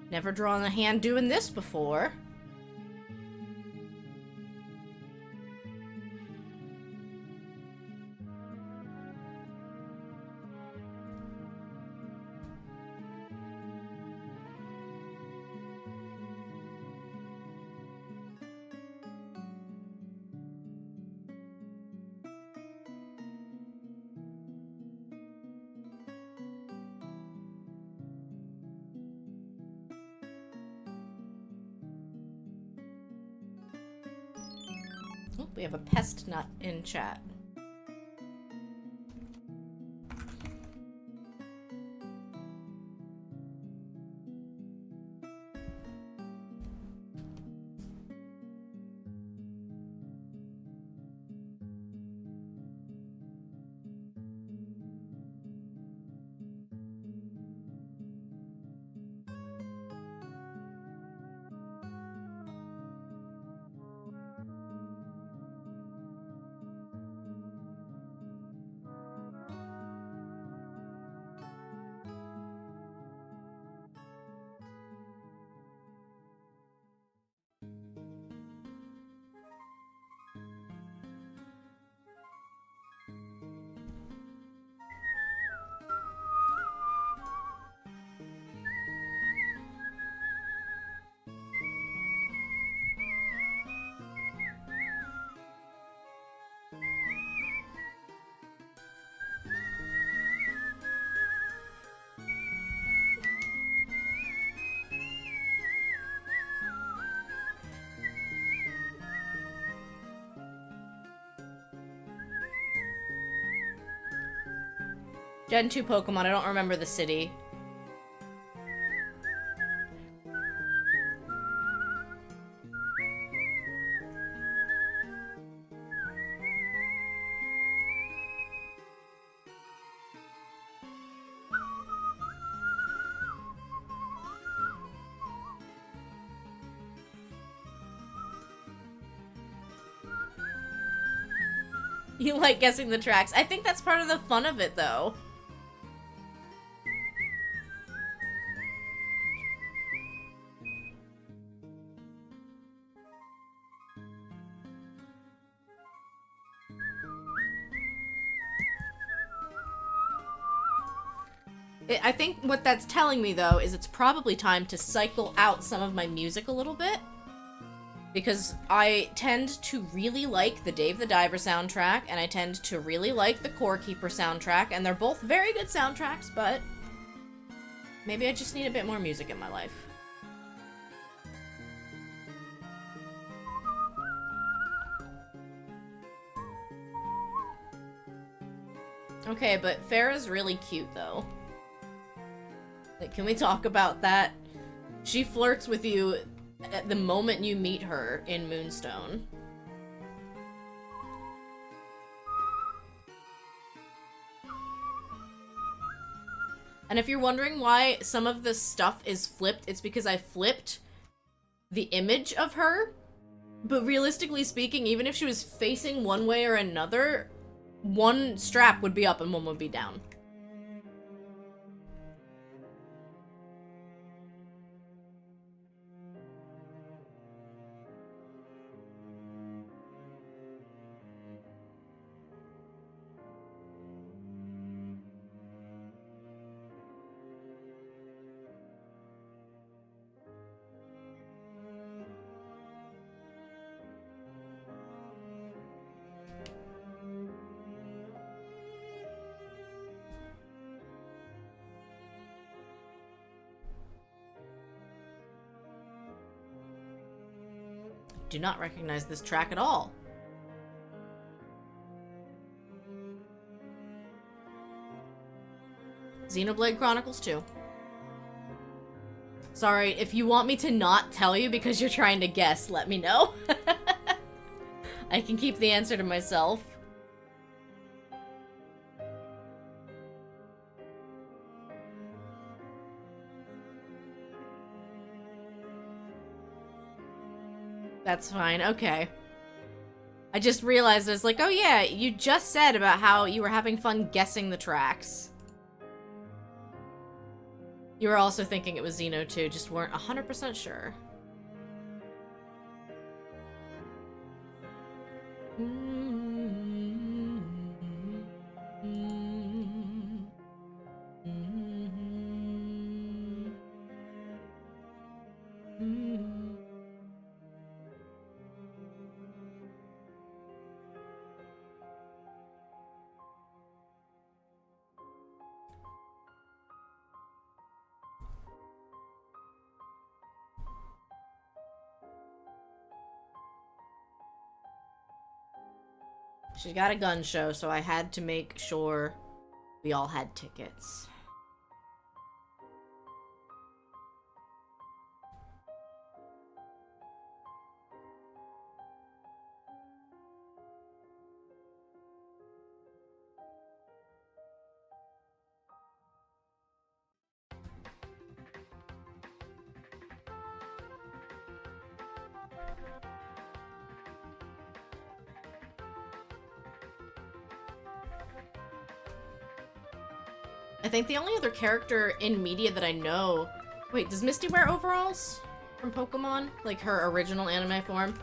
Never drawn a hand doing this before. We have a pest nut in chat. Gen 2 Pokemon, I don't remember the city. You like guessing the tracks. I think that's part of the fun of it, though. I think what that's telling me, though, is it's probably time to cycle out some of my music a little bit. Because I tend to really like the Dave the Diver soundtrack, and I tend to really like the Core Keeper soundtrack, and they're both very good soundtracks, but maybe I just need a bit more music in my life. Okay, but Farrah's really cute, though. Like, can we talk about that? She flirts with you at the moment you meet her in Moonstone. And if you're wondering why some of the stuff is flipped, it's because I flipped the image of her. But realistically speaking, even if she was facing one way or another, one strap would be up and one would be down. Do not recognize this track at all. Xenoblade Chronicles 2. Sorry, if you want me to not tell you because you're trying to guess, let me know. I can keep the answer to myself. That's fine, okay. I just realized I was like, oh yeah, you just said about how you were having fun guessing the tracks. You were also thinking it was Xeno 2, just weren't 100% sure. She's got a gun show, so I had to make sure we all had tickets. I think the only other character in media that I know... Wait, does Misty wear overalls from Pokemon? Like her original anime form?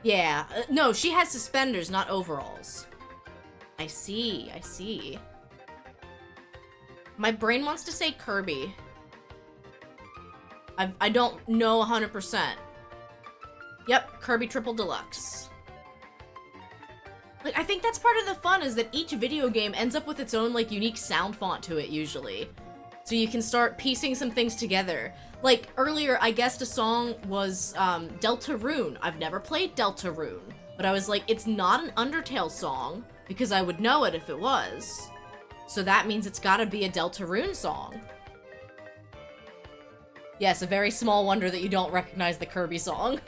Yeah. No, she has suspenders, not overalls. I see, I see. My brain wants to say Kirby. I don't know 100%. Yep, Kirby Triple Deluxe. Like, I think that's part of the fun, is that each video game ends up with its own, like, unique sound font to it, usually. So you can start piecing some things together. Like, earlier, I guessed a song was, Deltarune. I've never played Deltarune. But I was like, it's not an Undertale song, because I would know it if it was. So that means it's gotta be a Deltarune song. Yes, a very small wonder that you don't recognize the Kirby song.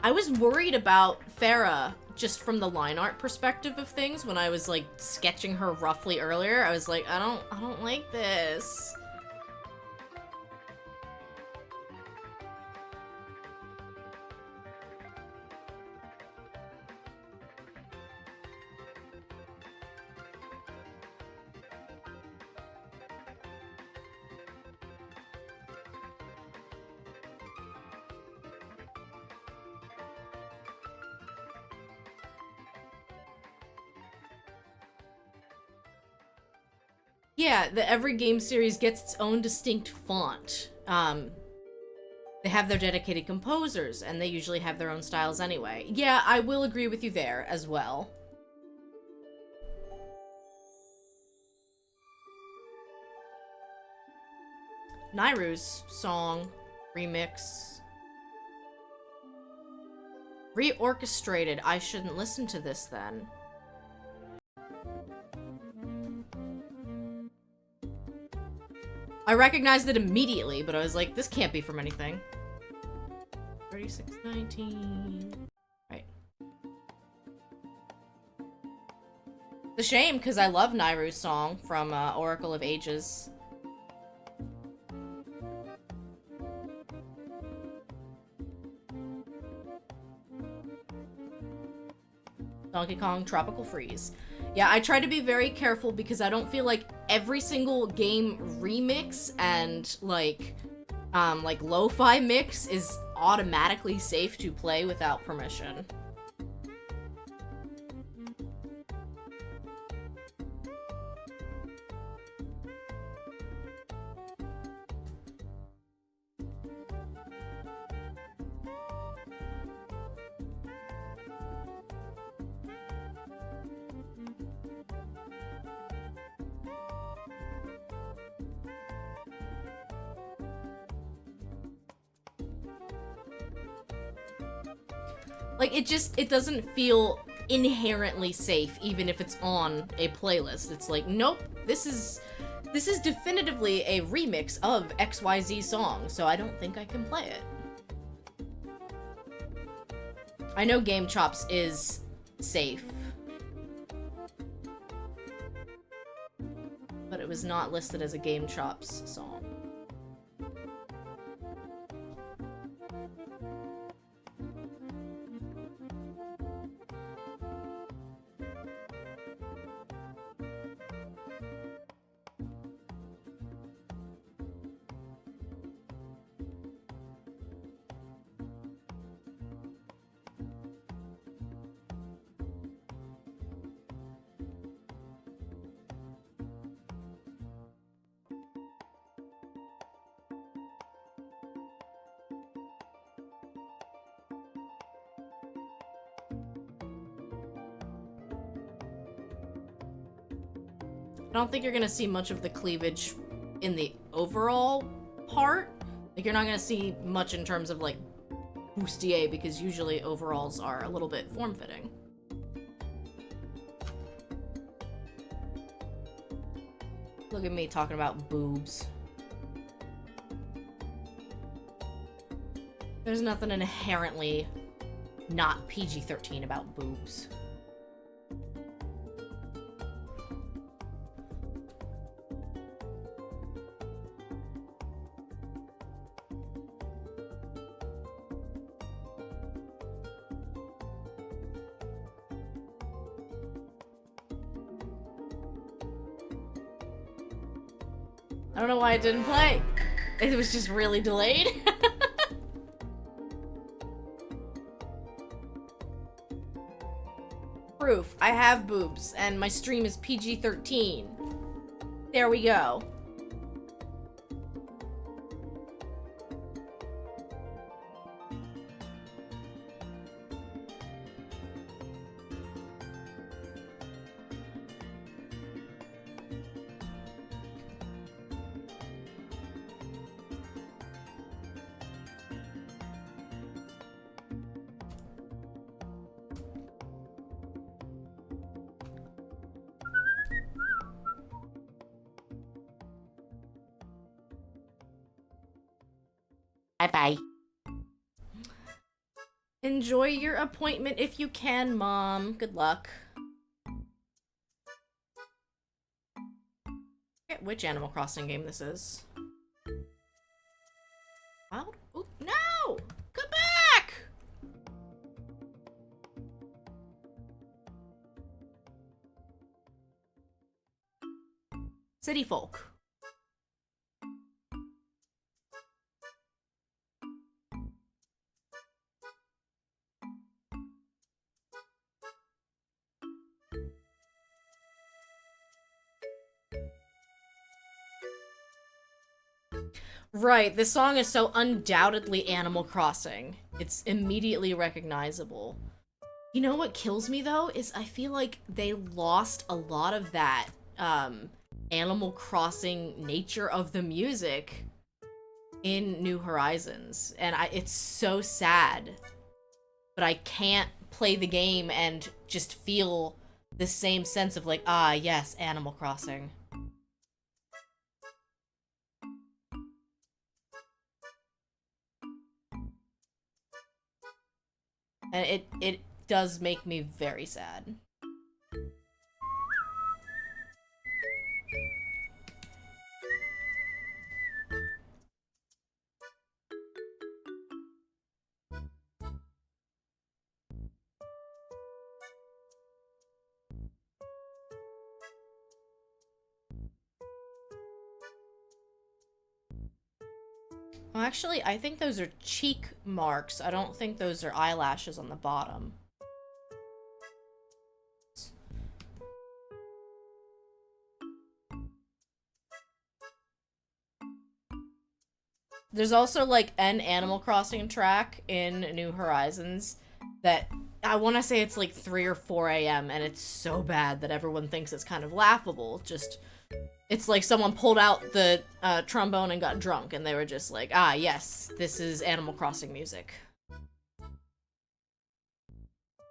I was worried about Farah, just from the line art perspective of things, when I was, like, sketching her roughly earlier. I was like, I don't like this. Yeah, every game series gets its own distinct font. They have their dedicated composers, and they usually have their own styles anyway. Yeah, I will agree with you there as well. Nairu's song remix. Reorchestrated. I shouldn't listen to this then. I recognized it immediately, but I was like, this can't be from anything. 3619. Right. It's a shame, because I love Nairu's song from Oracle of Ages. Donkey Kong Tropical Freeze. Yeah, I try to be very careful because I don't feel like every single game remix and like lo-fi mix is automatically safe to play without permission. Like, it doesn't feel inherently safe, even if it's on a playlist. It's like, nope, this is definitively a remix of XYZ song, so I don't think I can play it. I know Game Chops is safe, but it was not listed as a Game Chops song. don't think you're gonna see much of the cleavage in the overall part. Like, you're not gonna see much in terms of, like, bustier, because usually overalls are a little bit form-fitting. Look at me talking about boobs. There's nothing inherently not PG-13 about boobs. I don't know why it didn't play. It was just really delayed. Proof. I have boobs, and my stream is PG-13. There we go. Bye-bye. Enjoy your appointment if you can, Mom. Good luck. I forget which Animal Crossing game this is. Wild? Oh, no! Come back! City folk. Right, this song is so undoubtedly Animal Crossing. It's immediately recognizable. You know what kills me, though, is I feel like they lost a lot of that, Animal Crossing nature of the music in New Horizons. And it's so sad. But I can't play the game and just feel the same sense of, like, ah, yes, Animal Crossing. And it does make me very sad. Well, actually, I think those are cheek marks. I don't think those are eyelashes on the bottom. There's also, like, an Animal Crossing track in New Horizons that I want to say it's like 3 or 4 a.m. and it's so bad that everyone thinks it's kind of laughable. Just, it's like someone pulled out the trombone and got drunk and they were just like, ah, yes, this is Animal Crossing music.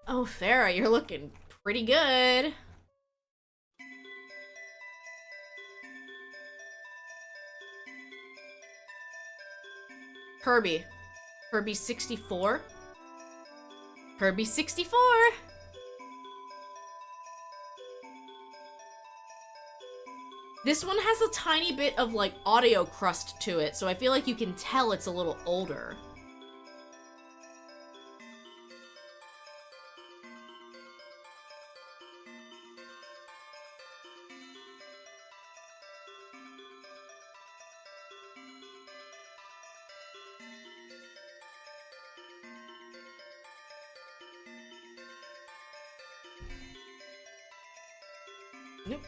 Oh, Farah, you're looking pretty good. Kirby. Kirby 64. Kirby 64! This one has a tiny bit of, like, audio crust to it, so I feel like you can tell it's a little older. Nope.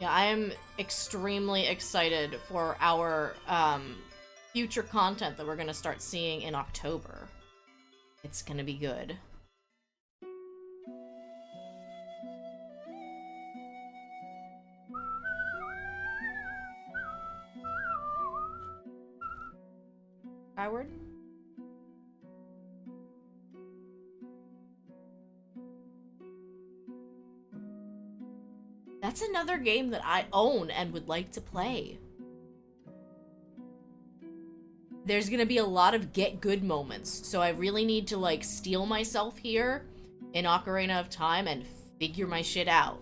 Yeah, I am extremely excited for our future content that we're gonna start seeing in October. It's gonna be good. Skyward? That's another game that I own and would like to play. There's gonna be a lot of get good moments, so I really need to, like, steel myself here in Ocarina of Time and figure my shit out.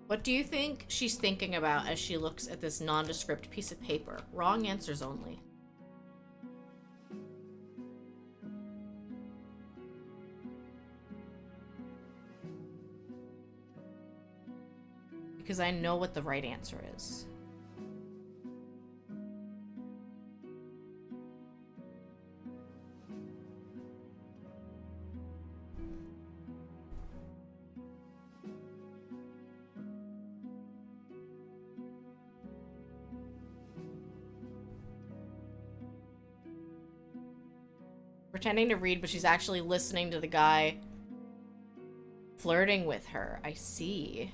What do you think she's thinking about as she looks at this nondescript piece of paper? Wrong answers only. Because I know what the right answer is. Pretending to read, but she's actually listening to the guy flirting with her. I see.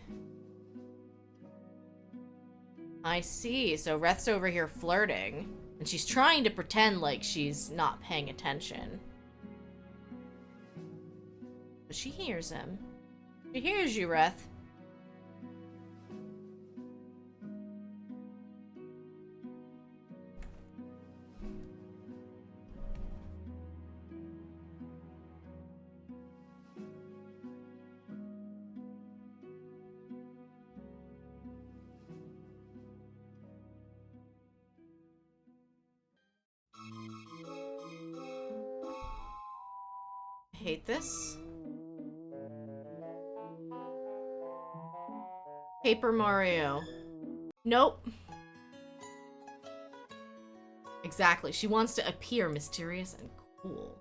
I see. So Reth's over here flirting, and she's trying to pretend like she's not paying attention. But she hears him. She hears you, Reth. I hate this. Paper Mario. Nope. Exactly. She wants to appear mysterious and cool.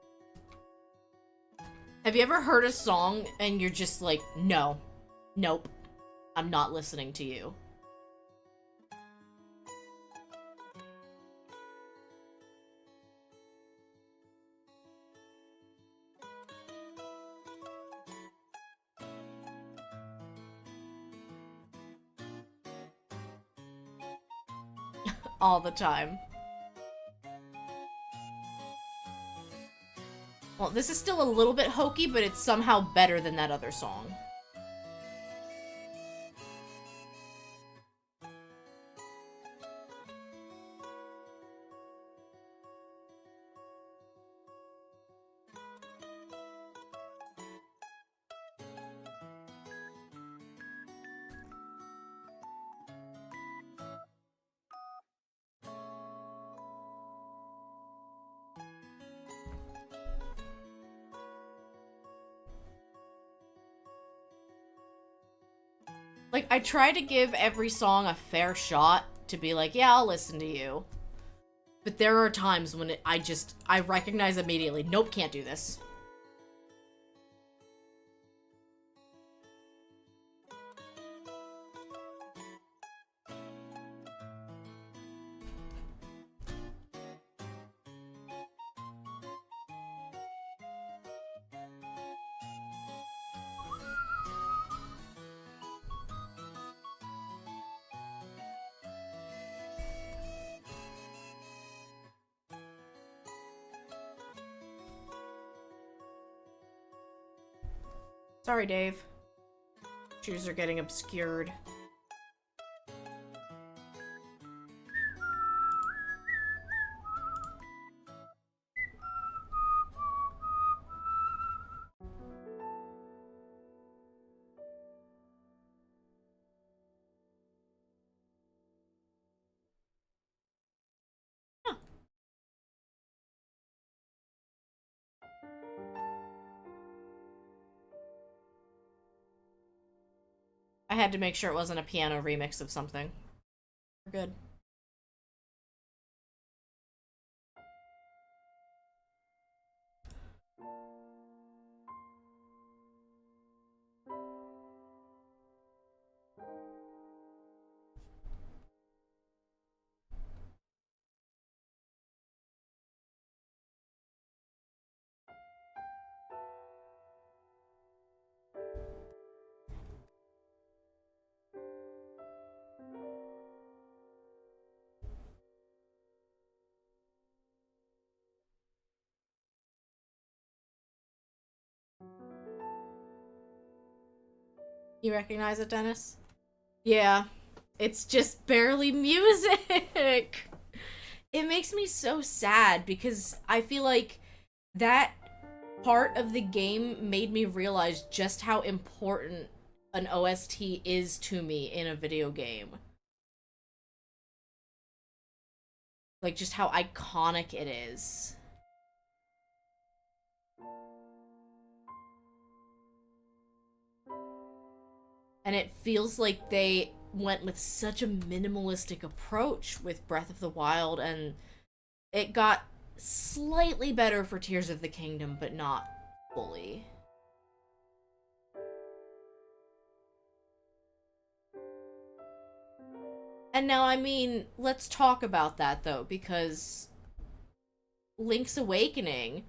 Have you ever heard a song and you're just like, no. Nope. I'm not listening to you. All the time. Well, this is still a little bit hokey, but it's somehow better than that other song. Like, I try to give every song a fair shot to be like, yeah, I'll listen to you. But there are times when I recognize immediately, nope, can't do this. Sorry, Dave. Shoes are getting obscured. I had to make sure it wasn't a piano remix of something. We're good. You recognize it, Dennis? Yeah. It's just barely music. It makes me so sad because I feel like that part of the game made me realize just how important an OST is to me in a video game. Like, just how iconic it is. And it feels like they went with such a minimalistic approach with Breath of the Wild, and it got slightly better for Tears of the Kingdom, but not fully. And now, I mean, let's talk about that, though, because Link's Awakening,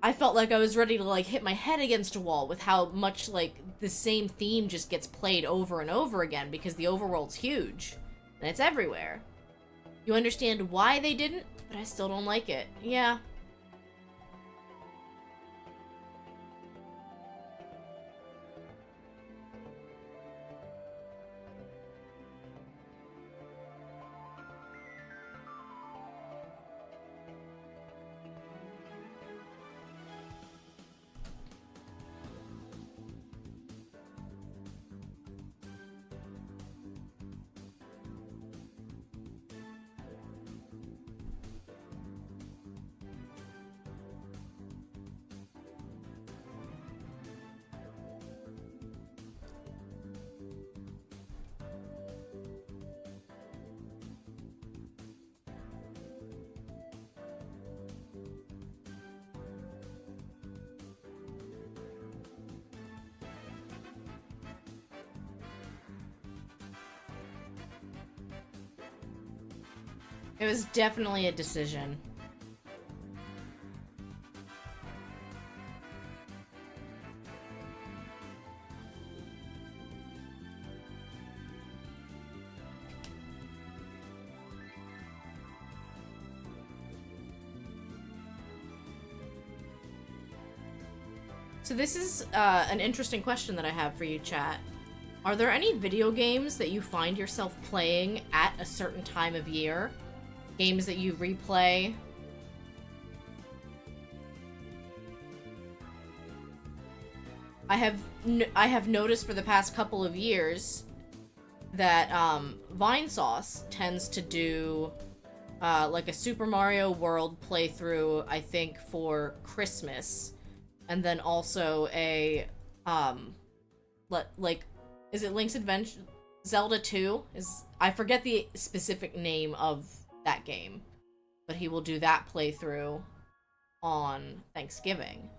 I felt like I was ready to, like, hit my head against a wall with how much, like, the same theme just gets played over and over again because the overworld's huge. And it's everywhere. You understand why they didn't, but I still don't like it. Yeah. It was definitely a decision. So this is an interesting question that I have for you, chat. Are there any video games that you find yourself playing at a certain time of year? Games that you replay? I have noticed for the past couple of years that Vinesauce tends to do like a Super Mario World playthrough, I think, for Christmas, and then also a like, is it Link's Adventure, Zelda 2? I forget the specific name of that game, but he will do that playthrough on Thanksgiving.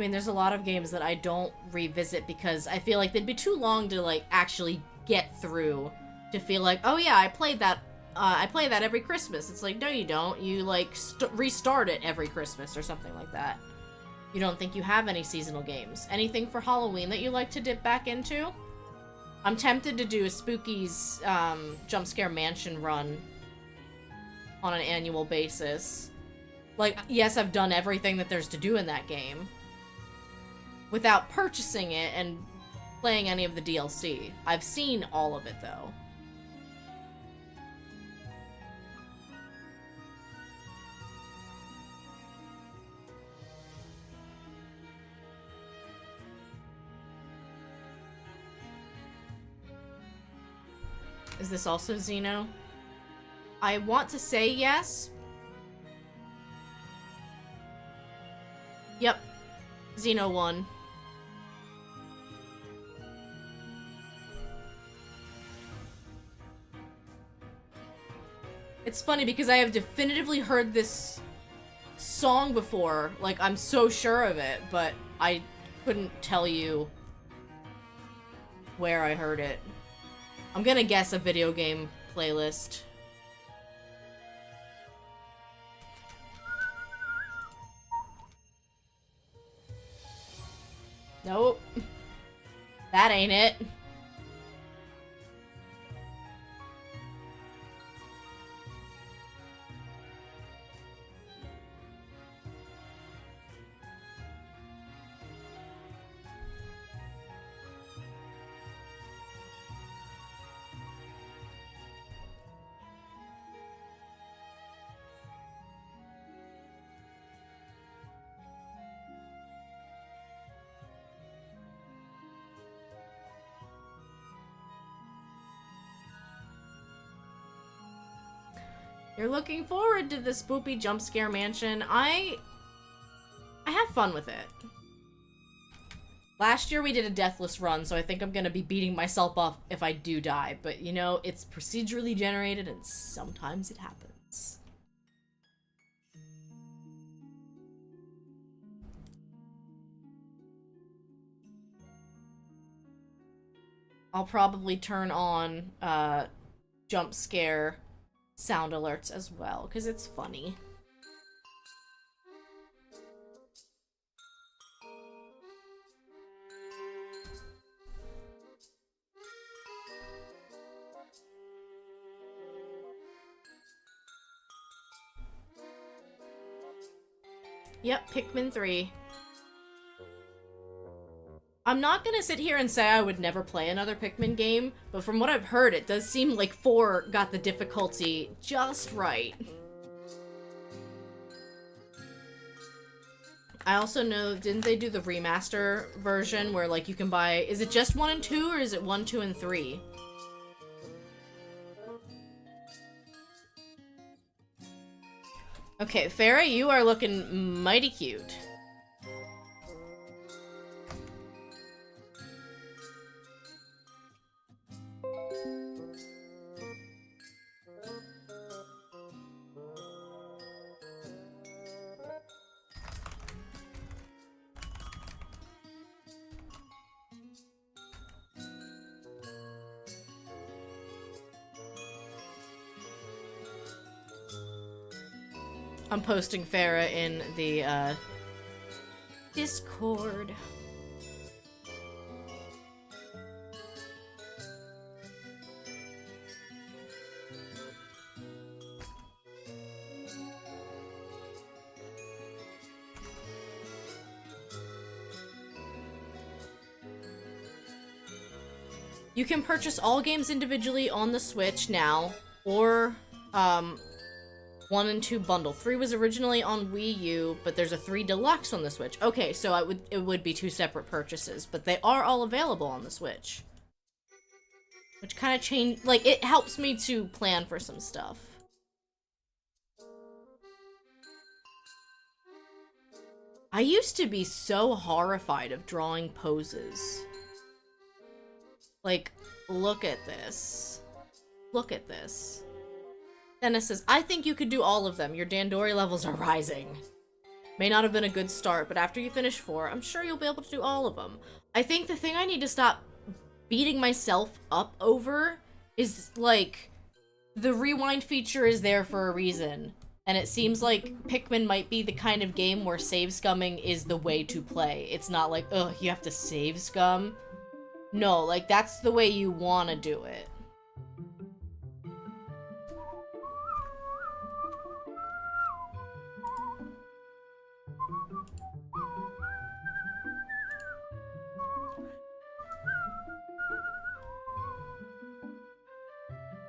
I mean, there's a lot of games that I don't revisit because I feel like they'd be too long to, like, actually get through to feel like, oh yeah, I play that every Christmas. It's like, no you don't. You, like, restart it every Christmas or something like that. You don't think you have any seasonal games. Anything for Halloween that you like to dip back into? I'm tempted to do a Spooky's Jump Scare Mansion run on an annual basis. Like, yes, I've done everything that there's to do in that game without purchasing it and playing any of the DLC. I've seen all of it, though. Is this also Xeno? I want to say yes. Yep. Xeno 1. It's funny because I have definitively heard this song before. Like, I'm so sure of it, but I couldn't tell you where I heard it. I'm gonna guess a video game playlist. Nope. That ain't it. You're looking forward to the spoopy jump scare mansion. I have fun with it. Last year we did a deathless run, so I think I'm gonna be beating myself up if I do die. But, you know, it's procedurally generated and sometimes it happens. I'll probably turn on jump scare sound alerts as well, because it's funny. Yep, Pikmin 3. I'm not gonna sit here and say I would never play another Pikmin game, but from what I've heard, it does seem like 4 got the difficulty just right. I also know, didn't they do the remaster version where, like, you can buy... Is it just 1 and 2, or is it 1, 2, and 3? Okay, Farah, you are looking mighty cute. I'm posting Farah in the, Discord. You can purchase all games individually on the Switch now, or, 1 and 2 bundle. 3 was originally on Wii U, but there's a 3 Deluxe on the Switch. Okay, so it would be 2 separate purchases, but they are all available on the Switch. Which kind of change, like, it helps me to plan for some stuff. I used to be so horrified of drawing poses. Like, look at this. Look at this. Dennis says, I think you could do all of them. Your Dandori levels are rising. May not have been a good start, but after you finish 4, I'm sure you'll be able to do all of them. I think the thing I need to stop beating myself up over is, like, the rewind feature is there for a reason. And it seems like Pikmin might be the kind of game where save scumming is the way to play. It's not like, ugh, you have to save scum. No, like, that's the way you want to do it.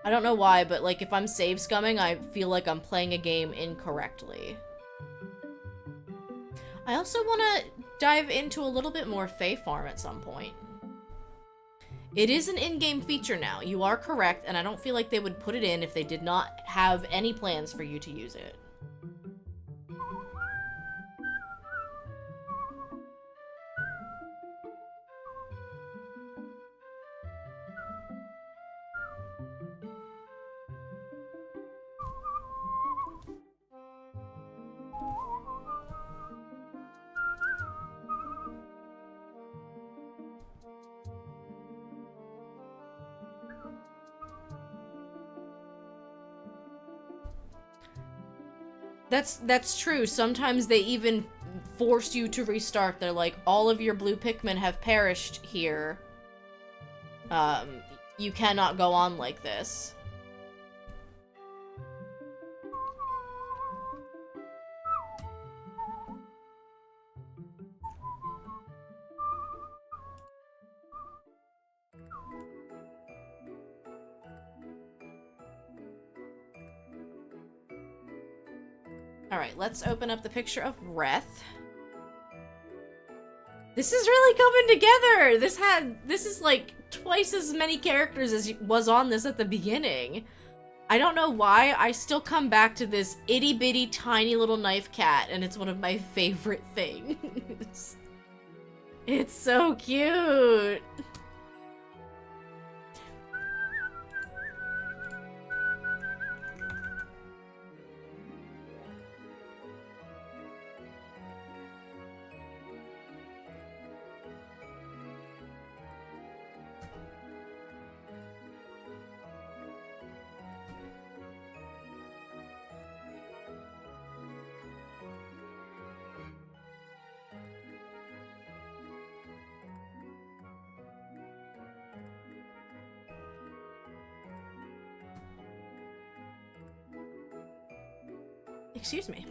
I don't know why, but, like, if I'm save scumming, I feel like I'm playing a game incorrectly. I also want to dive into a little bit more Fae Farm at some point. It is an in-game feature now. You are correct, and I don't feel like they would put it in if they did not have any plans for you to use it. That's true. Sometimes they even force you to restart. They're like, all of your blue Pikmin have perished here. You cannot go on like this. Alright, let's open up the picture of Reth. This is really coming together! This is like twice as many characters as was on this at the beginning. I don't know why, I still come back to this itty-bitty tiny little knife cat, and it's one of my favorite things. It's so cute! Excuse me.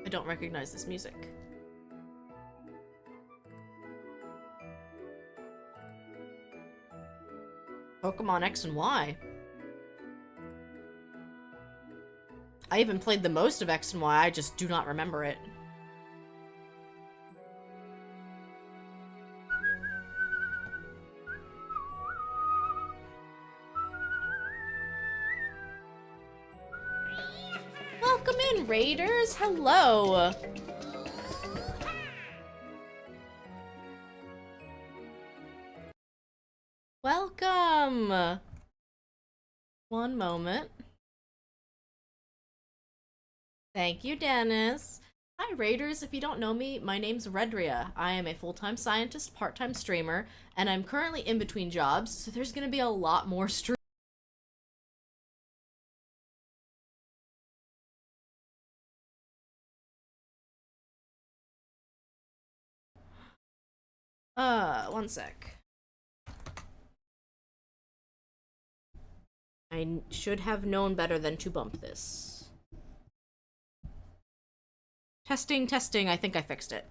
I don't recognize this music. Pokemon X and Y. I even played the most of X and Y, I just do not remember it. Welcome in, Raiders! Hello! Welcome! One moment. Thank you, Dennis. Hi, Raiders. If you don't know me, my name's Redria. I am a full-time scientist, part-time streamer, and I'm currently in between jobs, so there's gonna be a lot more stream. One sec. I should have known better than to bump this. Testing, testing, I think I fixed it.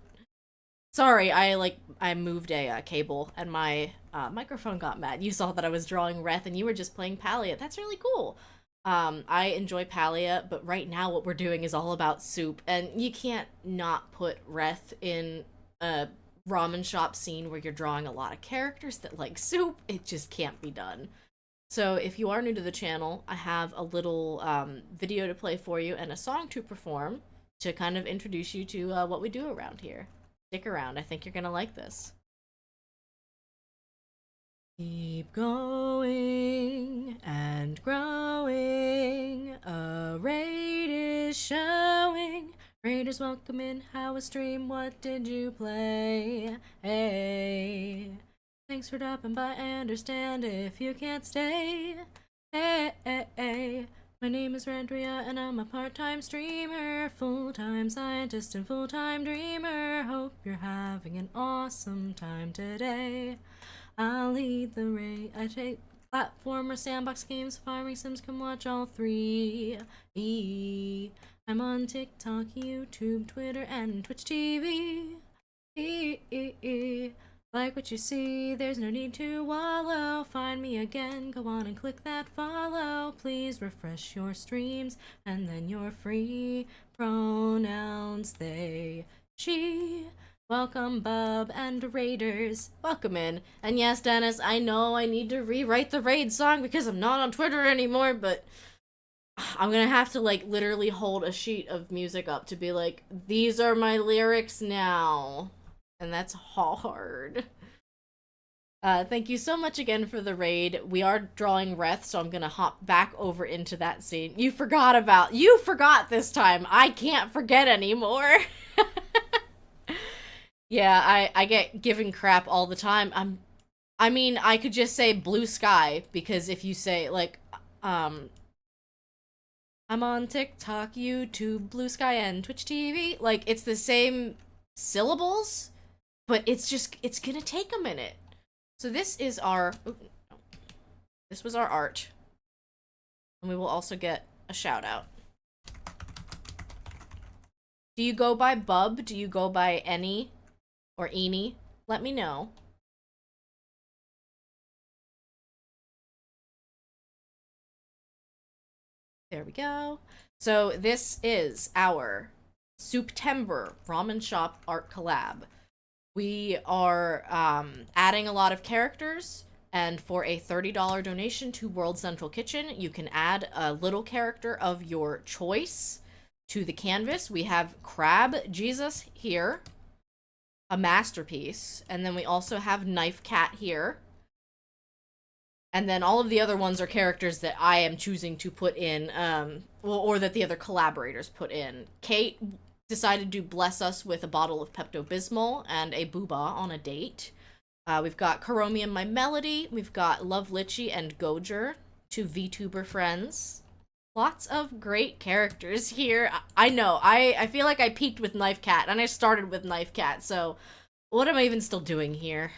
Sorry, I moved a cable and my microphone got mad. You saw that I was drawing Reth and you were just playing Palia. That's really cool. I enjoy Palia, but right now what we're doing is all about soup, and you can't not put Reth in a ramen shop scene where you're drawing a lot of characters that like soup. It just can't be done. So if you are new to the channel, I have a little video to play for you and a song to perform to kind of introduce you to what we do around here. Stick around, I think you're gonna like this. Keep going and growing, a raid is showing. Raiders, welcome in. How was stream? What did you play? Hey. Thanks for dropping by. I understand if you can't stay. Hey, hey, hey. My name is Redria and I'm a part-time streamer, full-time scientist and full-time dreamer. Hope you're having an awesome time today. I'll lead the raid. I take platformer, sandbox games, farming sims, come watch all three. I'm on TikTok, YouTube, Twitter, and Twitch TV. Like what you see, there's no need to wallow. Find me again, go on and click that follow. Please refresh your streams, and then you're free. Pronouns they, she. Welcome, Bub and Raiders. Welcome in. And yes, Dennis, I know I need to rewrite the raid song because I'm not on Twitter anymore, but I'm gonna have to, like, literally hold a sheet of music up to be like, these are my lyrics now. And that's hard. Thank you so much again for the raid. We are drawing Reth, so I'm gonna hop back over into that scene. You forgot this time. I can't forget anymore. Yeah, I get given crap all the time. I mean, I could just say blue sky, because if you say, like, I'm on TikTok, YouTube, Blue Sky, and Twitch TV, like, it's the same syllables, but it's gonna take a minute. So this is our, this was our art. And we will also get a shout out. Do you go by Bub? Do you go by Any or Eenie? Let me know. There we go. So this is our Souptember Ramen Shop art collab. We are adding a lot of characters, and for a $30 donation to World Central Kitchen, you can add a little character of your choice to the canvas. We have Crab Jesus here, a masterpiece, and then we also have Knife Cat here. And then all of the other ones are characters that I am choosing to put in, or that the other collaborators put in. Kate decided to bless us with a bottle of Pepto-Bismol and a booba on a date. We've got Karomi and My Melody. We've got Luvlitchi and Gojer, two VTuber friends. Lots of great characters here. I know, I feel like I peaked with Knife Cat, and I started with Knife Cat, so what am I even still doing here?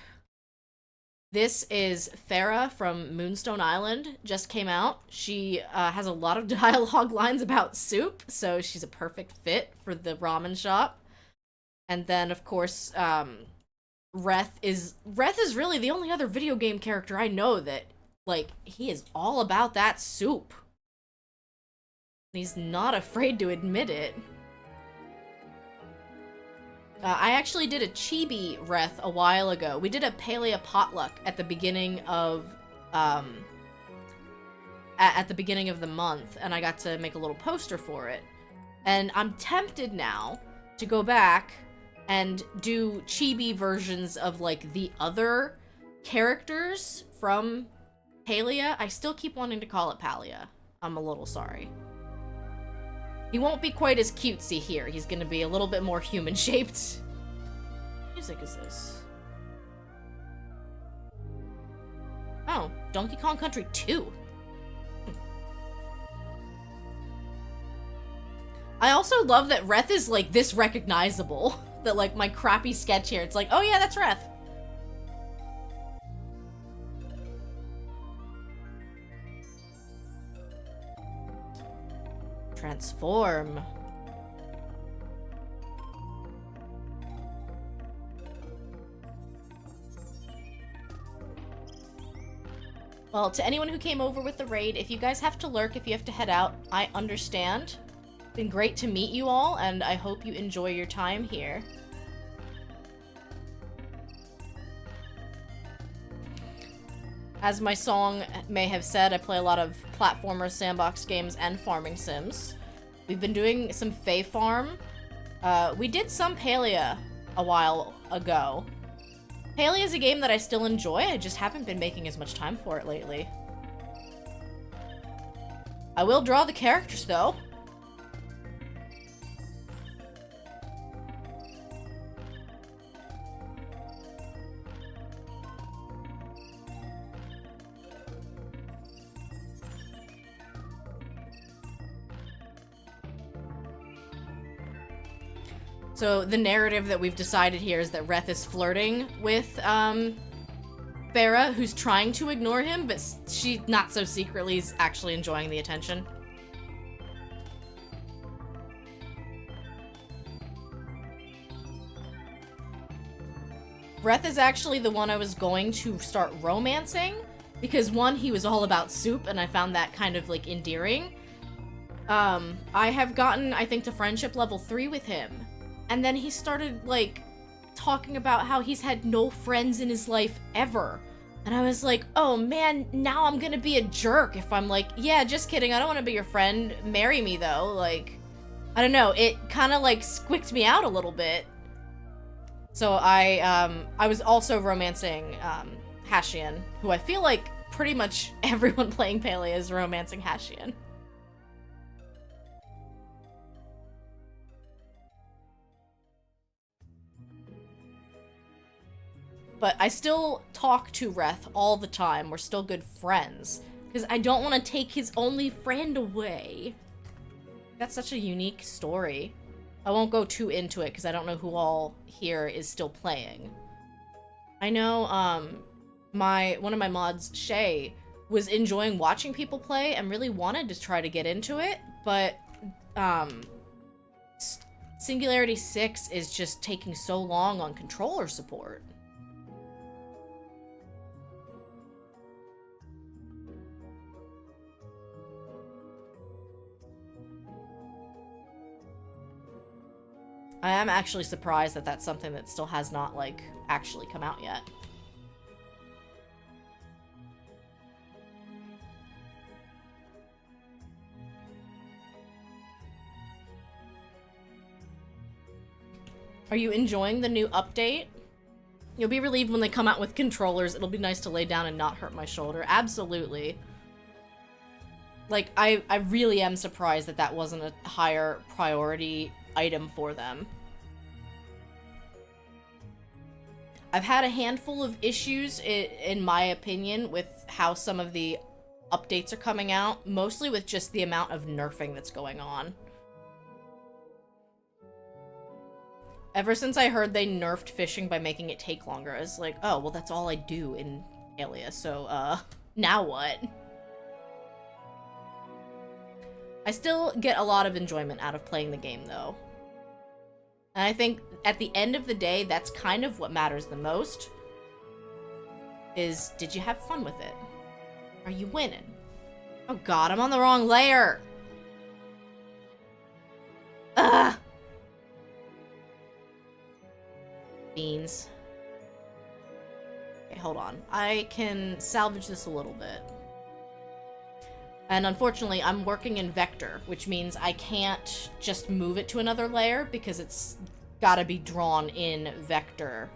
This is Farah from Moonstone Island, just came out. She has a lot of dialogue lines about soup, so she's a perfect fit for the ramen shop. And then, of course, Reth is really the only other video game character I know that, like, he is all about that soup. He's not afraid to admit it. I actually did a chibi Reth a while ago. We did a Palea potluck at the beginning of, at the beginning of the month, and I got to make a little poster for it. And I'm tempted now to go back and do chibi versions of, like, the other characters from Palea. I still keep wanting to call it Palea. I'm a little sorry. He won't be quite as cutesy here. He's gonna be a little bit more human-shaped. What music is this? Oh, Donkey Kong Country 2. I also love that Reth is, like, this recognizable. That, like, my crappy sketch here, it's like, oh yeah, that's Reth. Transform. Well, to anyone who came over with the raid, if you guys have to lurk, if you have to head out, I understand. It's been great to meet you all, and I hope you enjoy your time here. As my song may have said, I play a lot of platformers, sandbox games, and farming sims. We've been doing some Fae Farm. We did some Palea a while ago. Palea is a game that I still enjoy, I just haven't been making as much time for it lately. I will draw the characters, though. So the narrative that we've decided here is that Reth is flirting with, Farah, who's trying to ignore him, but she, not so secretly, is actually enjoying the attention. Reth is actually the one I was going to start romancing, because one, he was all about soup, and I found that kind of, like, endearing. I have gotten, I think, to friendship level 3 with him, and then he started, like, talking about how he's had no friends in his life ever. And I was like, oh man, now I'm gonna be a jerk if I'm like, yeah, just kidding, I don't want to be your friend, marry me though. Like, I don't know, it kind of like squicked me out a little bit. So I was also romancing Hashian, who I feel like pretty much everyone playing Palea is romancing Hashian. But I still talk to Reth all the time. We're still good friends. Because I don't want to take his only friend away. That's such a unique story. I won't go too into it because I don't know who all here is still playing. I know one of my mods, Shay, was enjoying watching people play and really wanted to try to get into it, but Singularity 6 is just taking so long on controller support. I am actually surprised that that's something that still has not, like, actually come out yet. Are you enjoying the new update? You'll be relieved when they come out with controllers. It'll be nice to lay down and not hurt my shoulder. Absolutely. Like, I really am surprised that that wasn't a higher priority item for them. I've had a handful of issues, in my opinion, with how some of the updates are coming out, mostly with just the amount of nerfing that's going on. Ever since I heard they nerfed fishing by making it take longer, I was like, oh, well, that's all I do in Alias, so, now what? I still get a lot of enjoyment out of playing the game, though. And I think, at the end of the day, that's kind of what matters the most. Is, did you have fun with it? Are you winning? Oh god, I'm on the wrong layer! Ugh! Beans. Okay, hold on. I can salvage this a little bit. And unfortunately, I'm working in vector, which means I can't just move it to another layer because it's gotta be drawn in vector.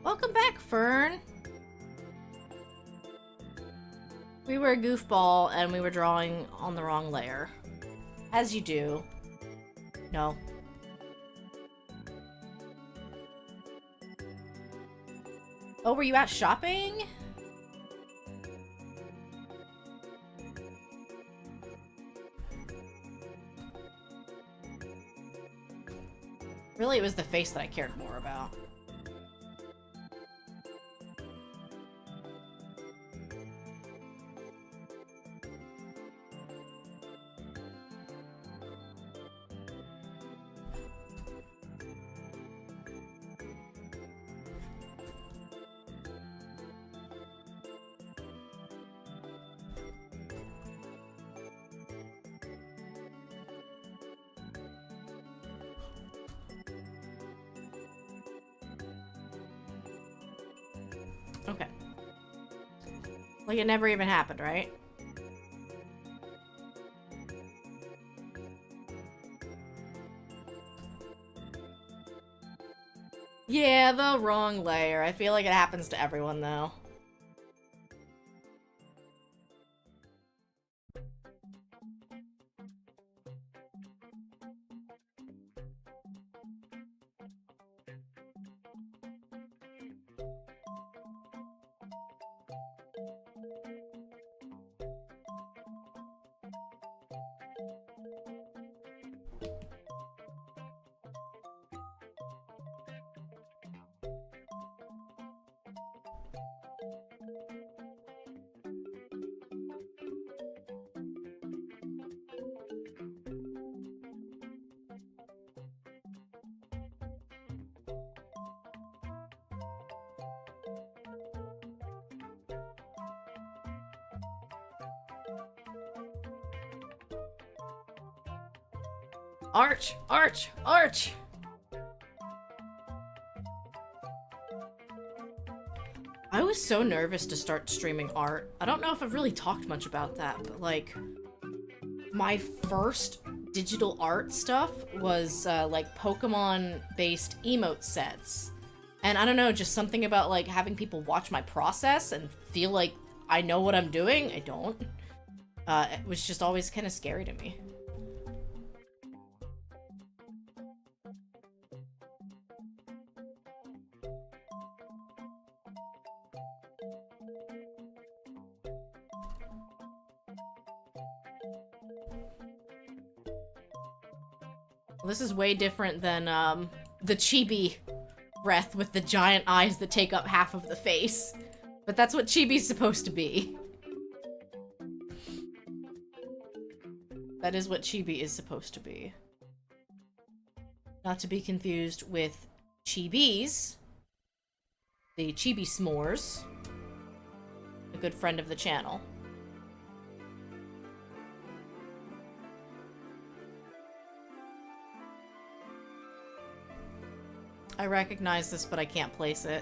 Welcome back, Fern! We were a goofball, and we were drawing on the wrong layer. As you do. No. Oh, were you out shopping? Really, it was the face that I cared more about. Okay. Like it never even happened, right? Yeah, the wrong layer. I feel like it happens to everyone, though. Arch! Arch! Arch! I was so nervous to start streaming art. I don't know if I've really talked much about that, but like, my first digital art stuff was like Pokemon-based emote sets. And I don't know, just something about like having people watch my process and feel like I know what I'm doing. I don't. It was just always kind of scary to me. This is way different than the chibi breath with the giant eyes that take up half of the face. But that's what chibi's supposed to be. That is what chibi is supposed to be. Not to be confused with chibis. The chibi s'mores. A good friend of the channel. I recognize this, but I can't place it.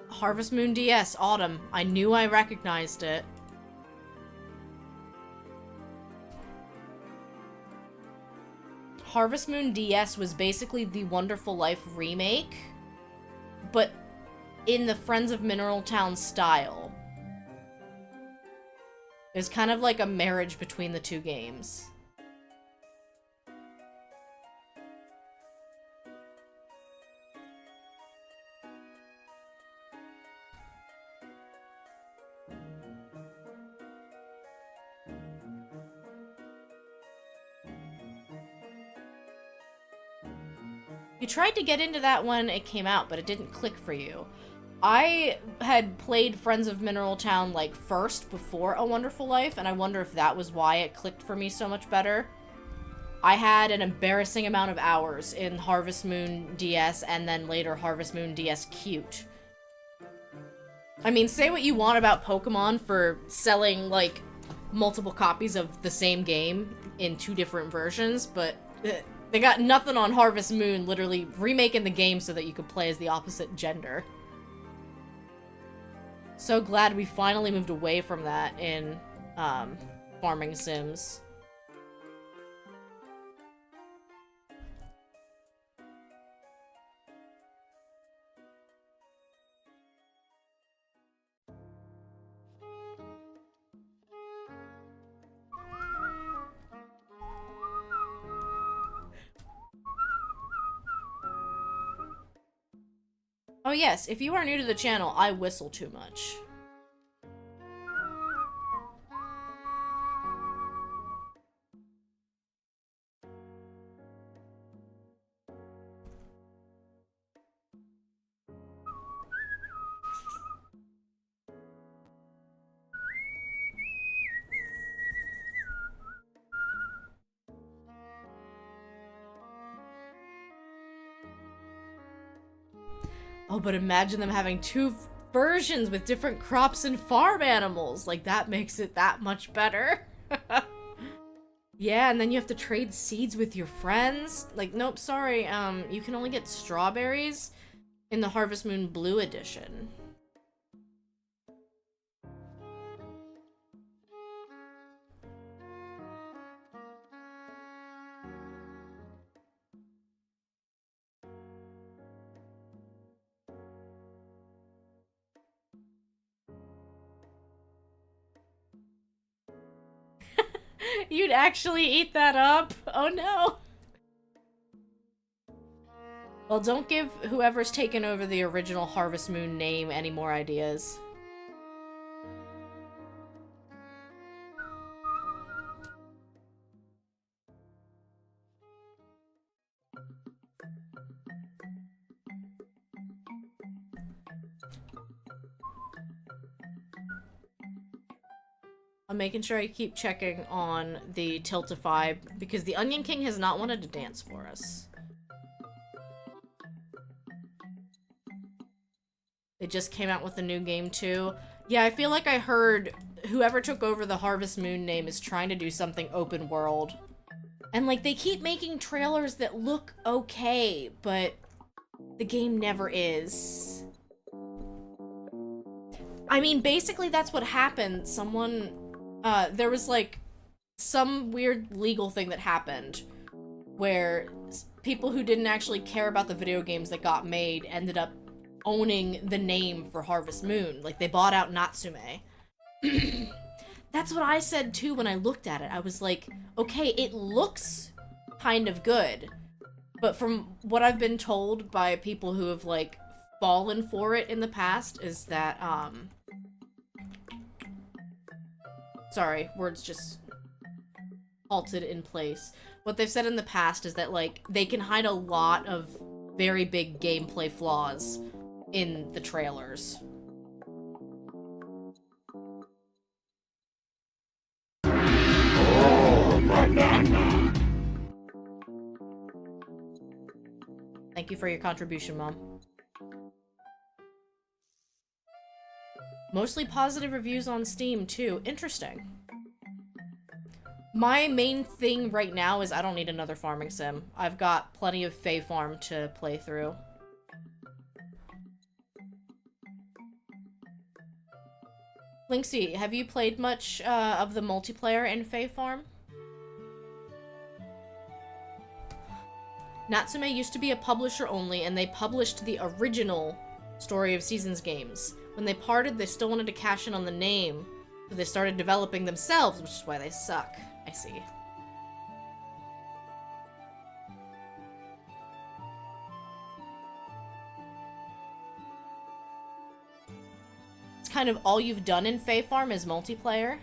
Harvest Moon DS, Autumn. I knew I recognized it. Harvest Moon DS was basically the Wonderful Life remake, but in the Friends of Mineral Town style. It was kind of like a marriage between the two games. You tried to get into that when it came out, but it didn't click for you. I had played Friends of Mineral Town, like, first before A Wonderful Life, and I wonder if that was why it clicked for me so much better. I had an embarrassing amount of hours in Harvest Moon DS and then later Harvest Moon DS Cute. I mean, say what you want about Pokemon for selling, like, multiple copies of the same game in two different versions, but they got nothing on Harvest Moon, literally remaking the game so that you could play as the opposite gender. So glad we finally moved away from that in farming sims. Oh yes, if you are new to the channel, I whistle too much. Oh, but imagine them having two versions with different crops and farm animals. Like, that makes it that much better. Yeah, and then you have to trade seeds with your friends. Like, nope, sorry, you can only get strawberries in the Harvest Moon Blue edition. You'd actually eat that up? Oh no. Well, don't give whoever's taken over the original Harvest Moon name any more ideas. I'm making sure I keep checking on the Tiltify because the Onion King has not wanted to dance for us. They just came out with a new game too. Yeah, I feel like I heard whoever took over the Harvest Moon name is trying to do something open world. And like, they keep making trailers that look okay, but the game never is. I mean, basically that's what happened. Someone, there was like some weird legal thing that happened where people who didn't actually care about the video games that got made ended up owning the name for Harvest Moon. Like, they bought out Natsume. That's what I said too when I looked at it. I was like, okay, it looks kind of good, but from what I've been told by people who have like fallen for it in the past is that sorry, words just halted in place. What they've said in the past is that like they can hide a lot of very big gameplay flaws in the trailers. Thank you for your contribution, Mom. Mostly positive reviews on Steam, too. Interesting. My main thing right now is I don't need another farming sim. I've got plenty of Fae Farm to play through. Linksy, have you played much of the multiplayer in Fae Farm? Natsume used to be a publisher only, and they published the original Story of Seasons games. When they parted, they still wanted to cash in on the name, so they started developing themselves, which is why they suck. I see. It's kind of all you've done in Fae Farm is multiplayer.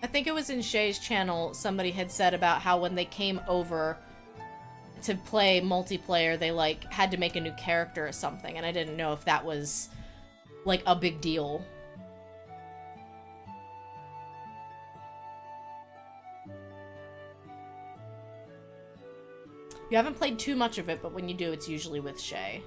I think it was in Shay's channel, somebody had said about how when they came over to play multiplayer, they, like, had to make a new character or something, and I didn't know if that was, like, a big deal. You haven't played too much of it, but when you do, it's usually with Shay.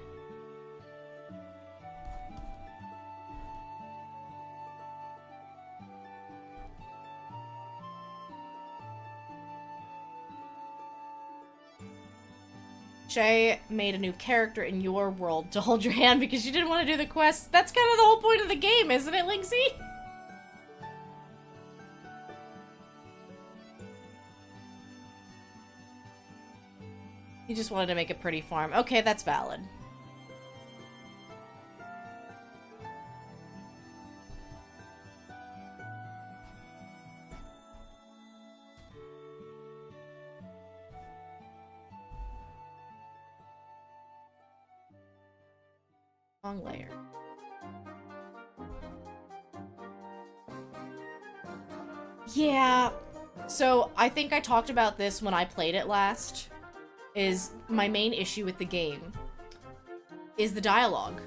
Shay made a new character in your world to hold your hand because you didn't want to do the quest. That's kind of the whole point of the game, isn't it, Linksy? You just wanted to make a pretty farm. Okay, that's valid. Long layer. Yeah, so I think I talked about this when I played it last, is my main issue with the game is the dialogue.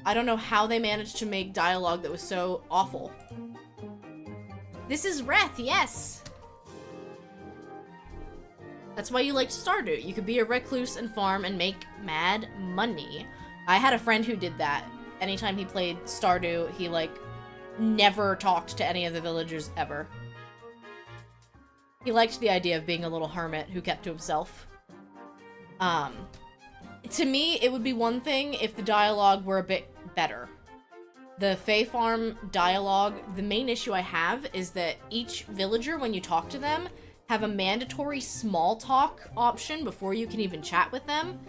I don't know how they managed to make dialogue that was so awful. This is Reth, yes! That's why you liked Stardew. You could be a recluse and farm and make mad money. I had a friend who did that. Anytime he played Stardew, he, like, never talked to any of the villagers ever. He liked the idea of being a little hermit who kept to himself. To me, it would be one thing if the dialogue were a bit better. The Fae Farm dialogue, the main issue I have is that each villager, when you talk to them, have a mandatory small talk option before you can even chat with them.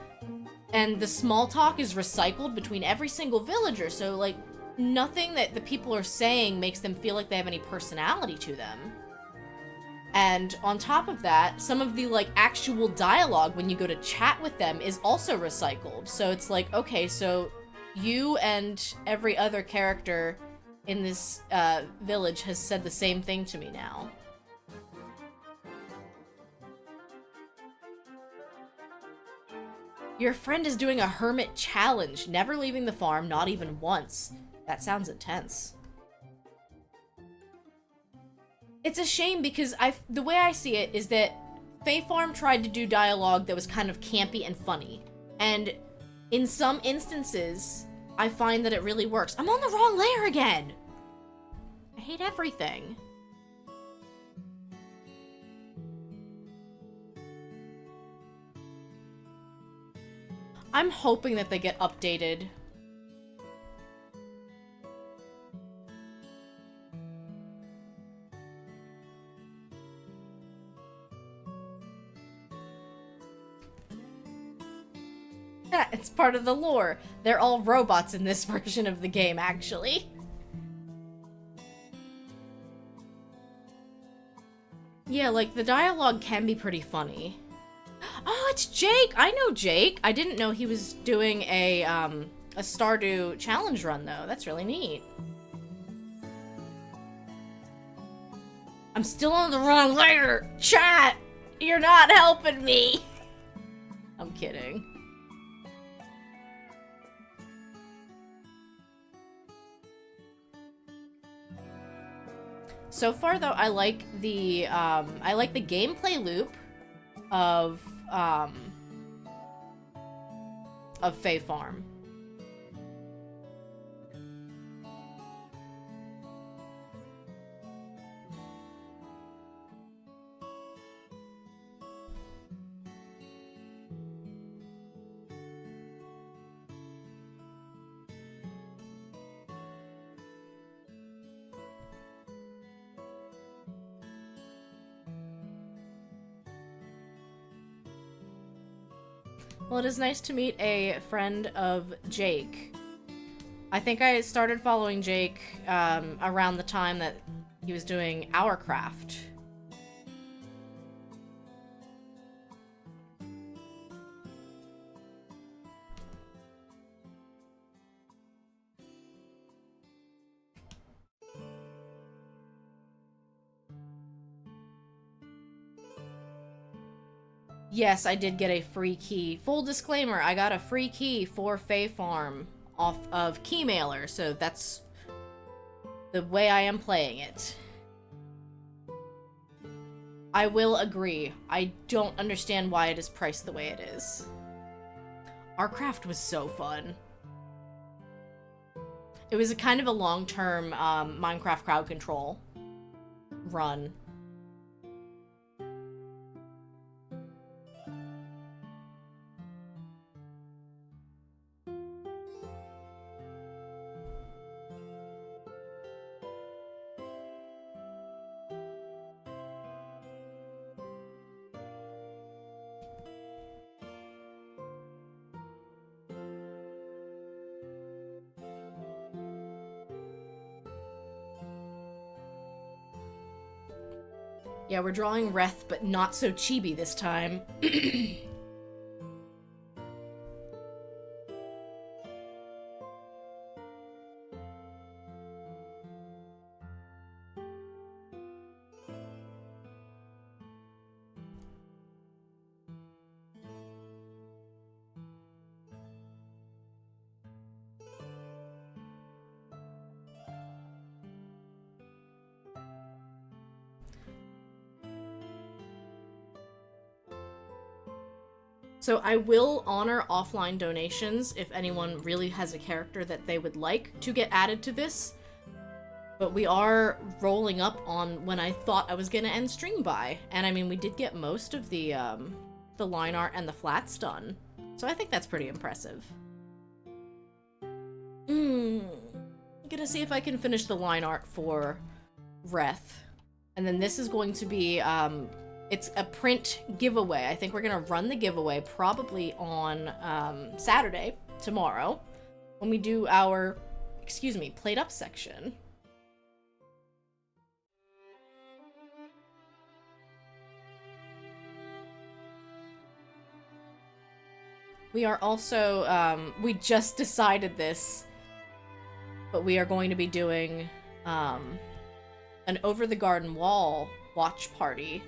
And the small talk is recycled between every single villager, so, like, nothing that the people are saying makes them feel like they have any personality to them. And on top of that, some of the, like, actual dialogue when you go to chat with them is also recycled. So it's like, okay, so you and every other character in this village has said the same thing to me now. Your friend is doing a hermit challenge, never leaving the farm, not even once. That sounds intense. It's a shame because the way I see it is that Fae Farm tried to do dialogue that was kind of campy and funny. And in some instances, I find that it really works. I'm on the wrong layer again! I hate everything. I'm hoping that they get updated. Yeah, it's part of the lore. They're all robots in this version of the game, actually. Yeah, like, the dialogue can be pretty funny. Oh, it's Jake! I know Jake! I didn't know he was doing a Stardew challenge run, though. That's really neat. I'm still on the wrong layer! Chat! You're not helping me! I'm kidding. So far, though, I like the gameplay loop of Fae Farm. Well, it is nice to meet a friend of Jake. I think I started following Jake around the time that he was doing Our Craft. Yes, I did get a free key. Full disclaimer, I got a free key for Fae Farm off of Keymailer, so that's the way I am playing it. I will agree. I don't understand why it is priced the way it is. Our craft was so fun. It was a kind of a long-term Minecraft crowd control run. Yeah, we're drawing Reth, but not so chibi this time. So I will honor offline donations if anyone really has a character that they would like to get added to this. But we are rolling up on when I thought I was gonna end stream by. And I mean, we did get most of the line art and the flats done. So I think that's pretty impressive. I'm gonna see if I can finish the line art for Reth. And then this is going to be, it's a print giveaway. I think we're gonna run the giveaway probably on Saturday, tomorrow, when we do our, plate up section. We are also, we just decided this, but we are going to be doing an Over the Garden Wall watch party,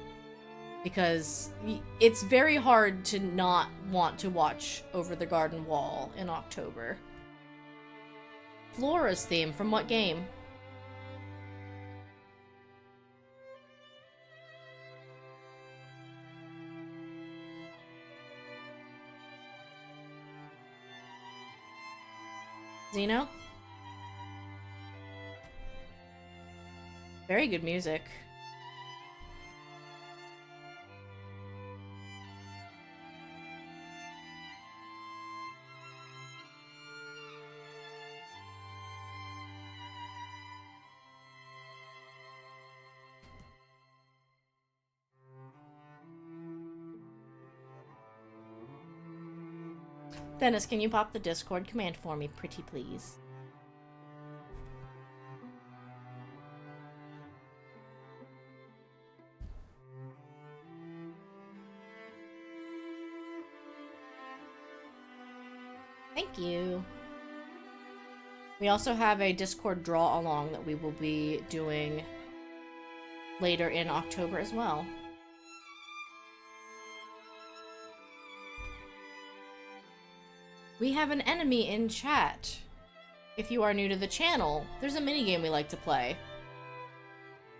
because it's very hard to not want to watch Over the Garden Wall in October. Flora's theme, from what game? Xeno? Very good music. Dennis, can you pop the Discord command for me, pretty please? Thank you. We also have a Discord draw along that we will be doing later in October as well. We have an enemy in chat. If you are new to the channel, there's a minigame we like to play.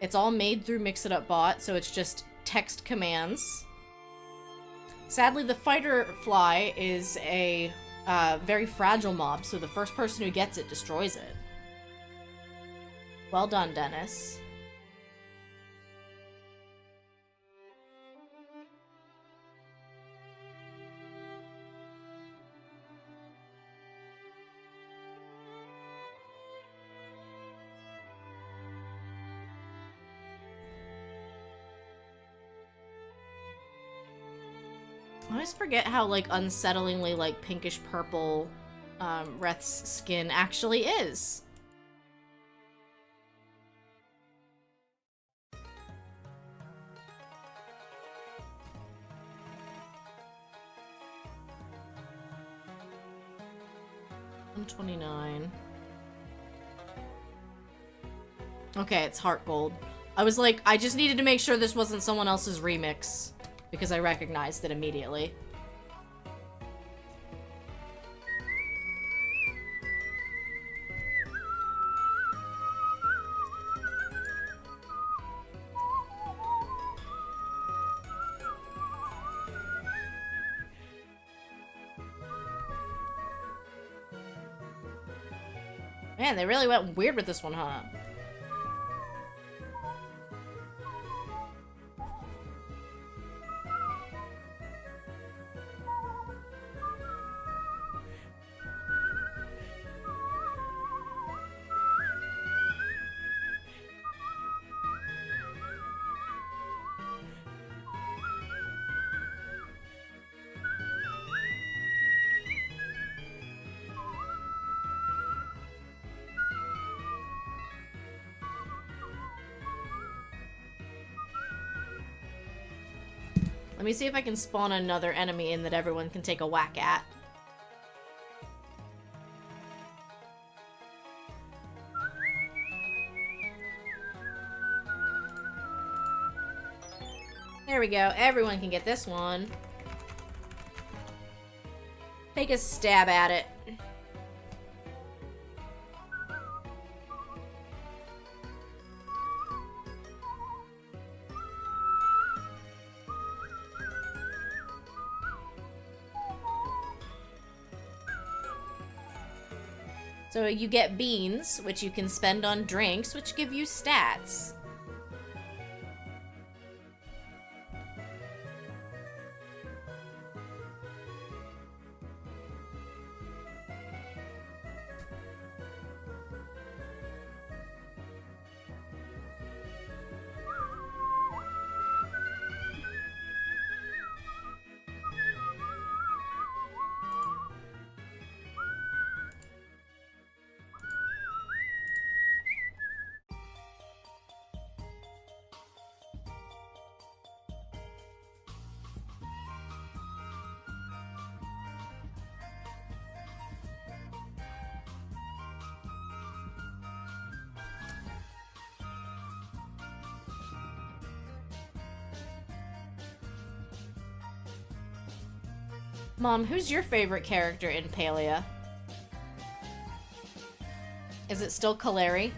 It's all made through Mix-It-Up-Bot, so it's just text commands. Sadly, the fighter fly is a very fragile mob, so the first person who gets it destroys it. Well done, Dennis. I always forget how, like, unsettlingly, like, pinkish purple Reth's skin actually is. $129. Okay, it's heart gold. I was like, I just needed to make sure this wasn't someone else's remix, because I recognized it immediately. Man, they really went weird with this one, huh? Let me see if I can spawn another enemy in that everyone can take a whack at. There we go. Everyone can get this one. Take a stab at it. So you get beans, which you can spend on drinks, which give you stats. Mom, who's your favorite character in Palea? Is it still Kaleri?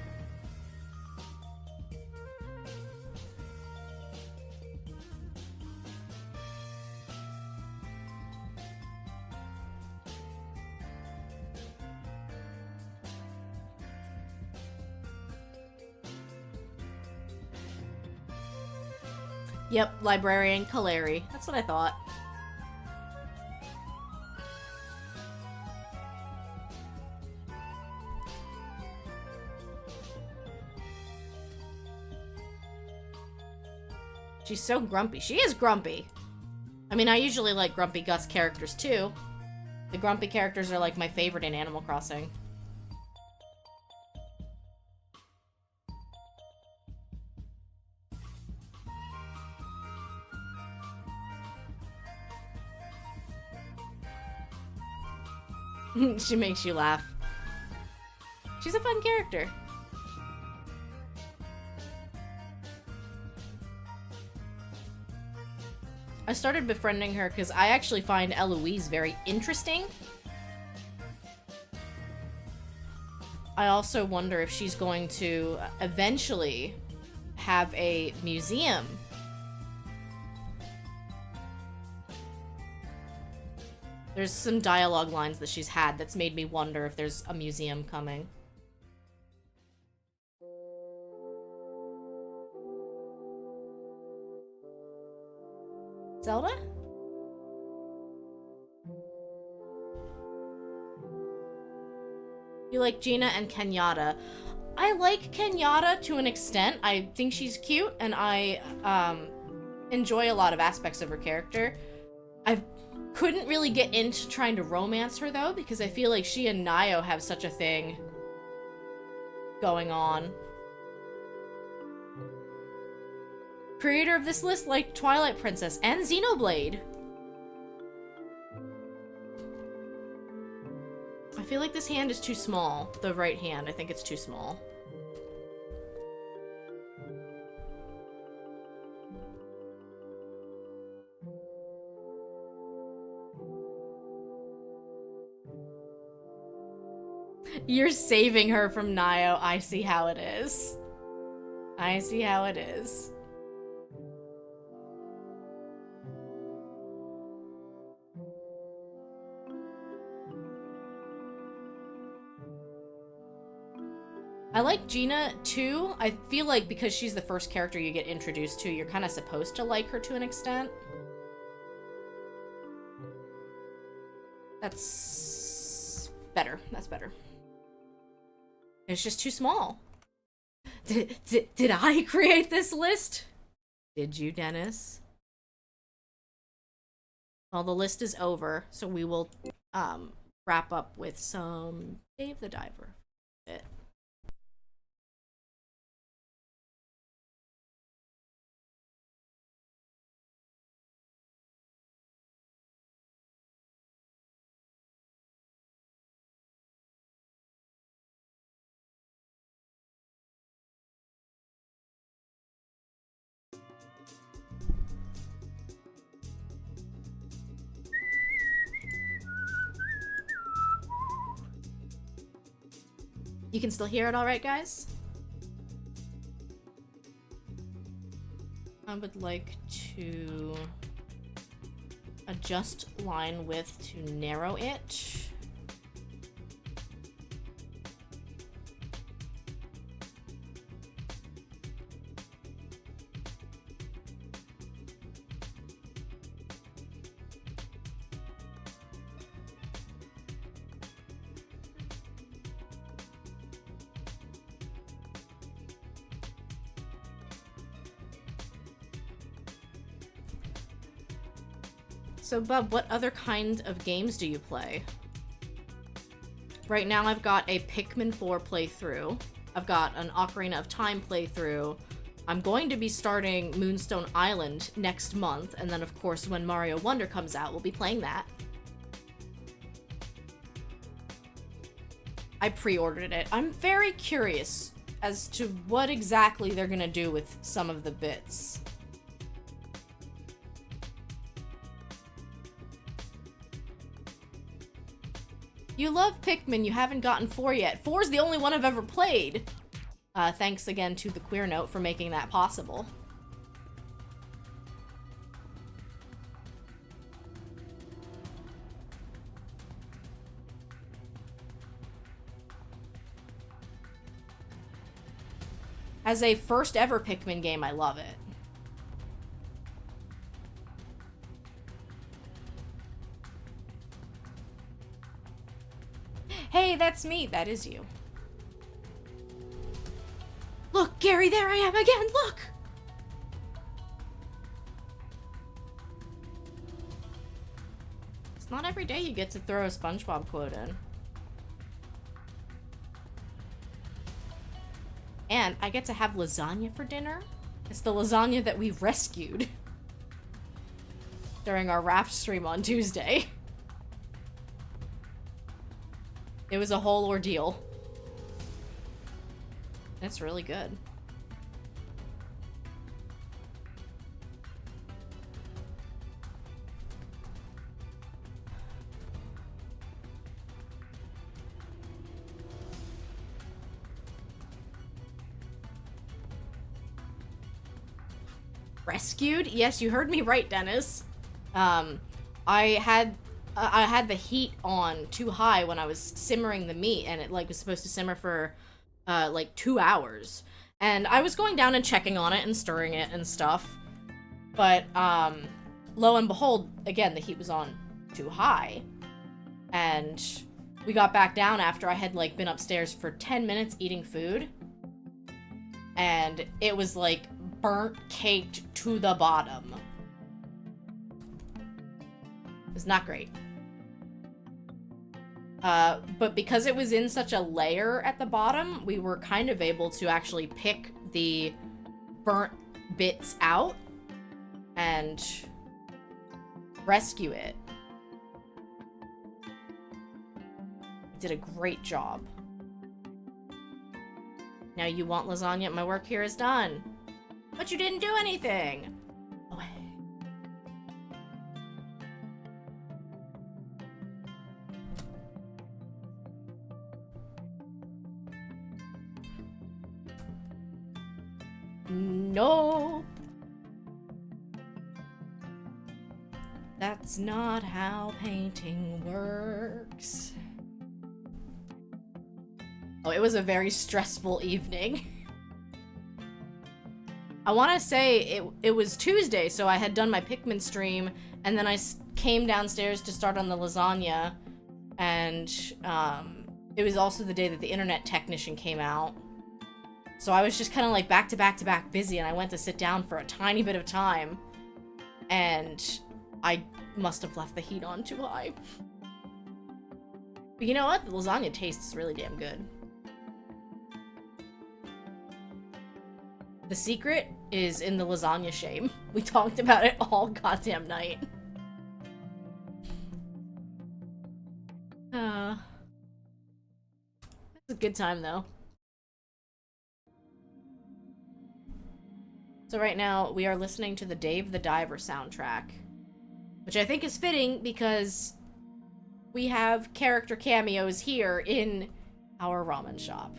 Yep, Librarian Kaleri. That's what I thought. She's so grumpy. She is grumpy. I mean, I usually like Grumpy Gus characters too. The grumpy characters are like my favorite in Animal Crossing. She makes you laugh. She's a fun character. I started befriending her because I actually find Eloise very interesting. I also wonder if she's going to eventually have a museum. There's some dialogue lines that she's had that's made me wonder if there's a museum coming. Zelda? You like Gina and Kenyatta. I like Kenyatta to an extent. I think she's cute, and I enjoy a lot of aspects of her character. I couldn't really get into trying to romance her, though, because I feel like she and Nio have such a thing going on. Creator of this list liked Twilight Princess and Xenoblade. I feel like this hand is too small. The right hand, I think it's too small. You're saving her from Nio. I see how it is. I see how it is. I like Gina too. I feel like because she's the first character you get introduced to, you're kind of supposed to like her to an extent. That's better. That's better. It's just too small. Did I create this list? Did you, Dennis? Well, the list is over, so we will wrap up with some Dave the Diver. You can still hear it all right, guys? I would like to adjust line width to narrow it. So, Bub, what other kind of games do you play? Right now I've got a Pikmin 4 playthrough. I've got an Ocarina of Time playthrough. I'm going to be starting Moonstone Island next month, and then of course when Mario Wonder comes out, we'll be playing that. I pre-ordered it. I'm very curious as to what exactly they're gonna do with some of the bits. You love Pikmin, you haven't gotten 4 yet. 4's the only one I've ever played. Thanks again to the Queer Note for making that possible. As a first ever Pikmin game, I love it. Hey, that's me. That is you. Look, Gary, there I am again. Look. It's not every day you get to throw a SpongeBob quote in. And I get to have lasagna for dinner. It's the lasagna that we rescued during our raft stream on Tuesday. It was a whole ordeal. It's really good. Rescued? Yes, you heard me right, Dennis. I had the heat on too high when I was simmering the meat, and it like was supposed to simmer for like 2 hours. And I was going down and checking on it and stirring it and stuff. But lo and behold, again, the heat was on too high. And we got back down after I had like been upstairs for 10 minutes eating food. And it was like burnt, caked to the bottom. It was not great. But because it was in such a layer at the bottom, we were kind of able to actually pick the burnt bits out and rescue it. Did a great job. Now you want lasagna? My work here is done. But you didn't do anything. Oh, hey. Nope. That's not how painting works. Oh, it was a very stressful evening. I want to say it was Tuesday, so I had done my Pikmin stream, and then I came downstairs to start on the lasagna, and it was also the day that the internet technician came out. So I was just kind of like back to back to back busy, and I went to sit down for a tiny bit of time, and I must have left the heat on too high. But you know what? The lasagna tastes really damn good. The secret is in the lasagna shame. We talked about it all goddamn night. It's a good time though. So right now we are listening to the Dave the Diver soundtrack, which I think is fitting because we have character cameos here in our ramen shop.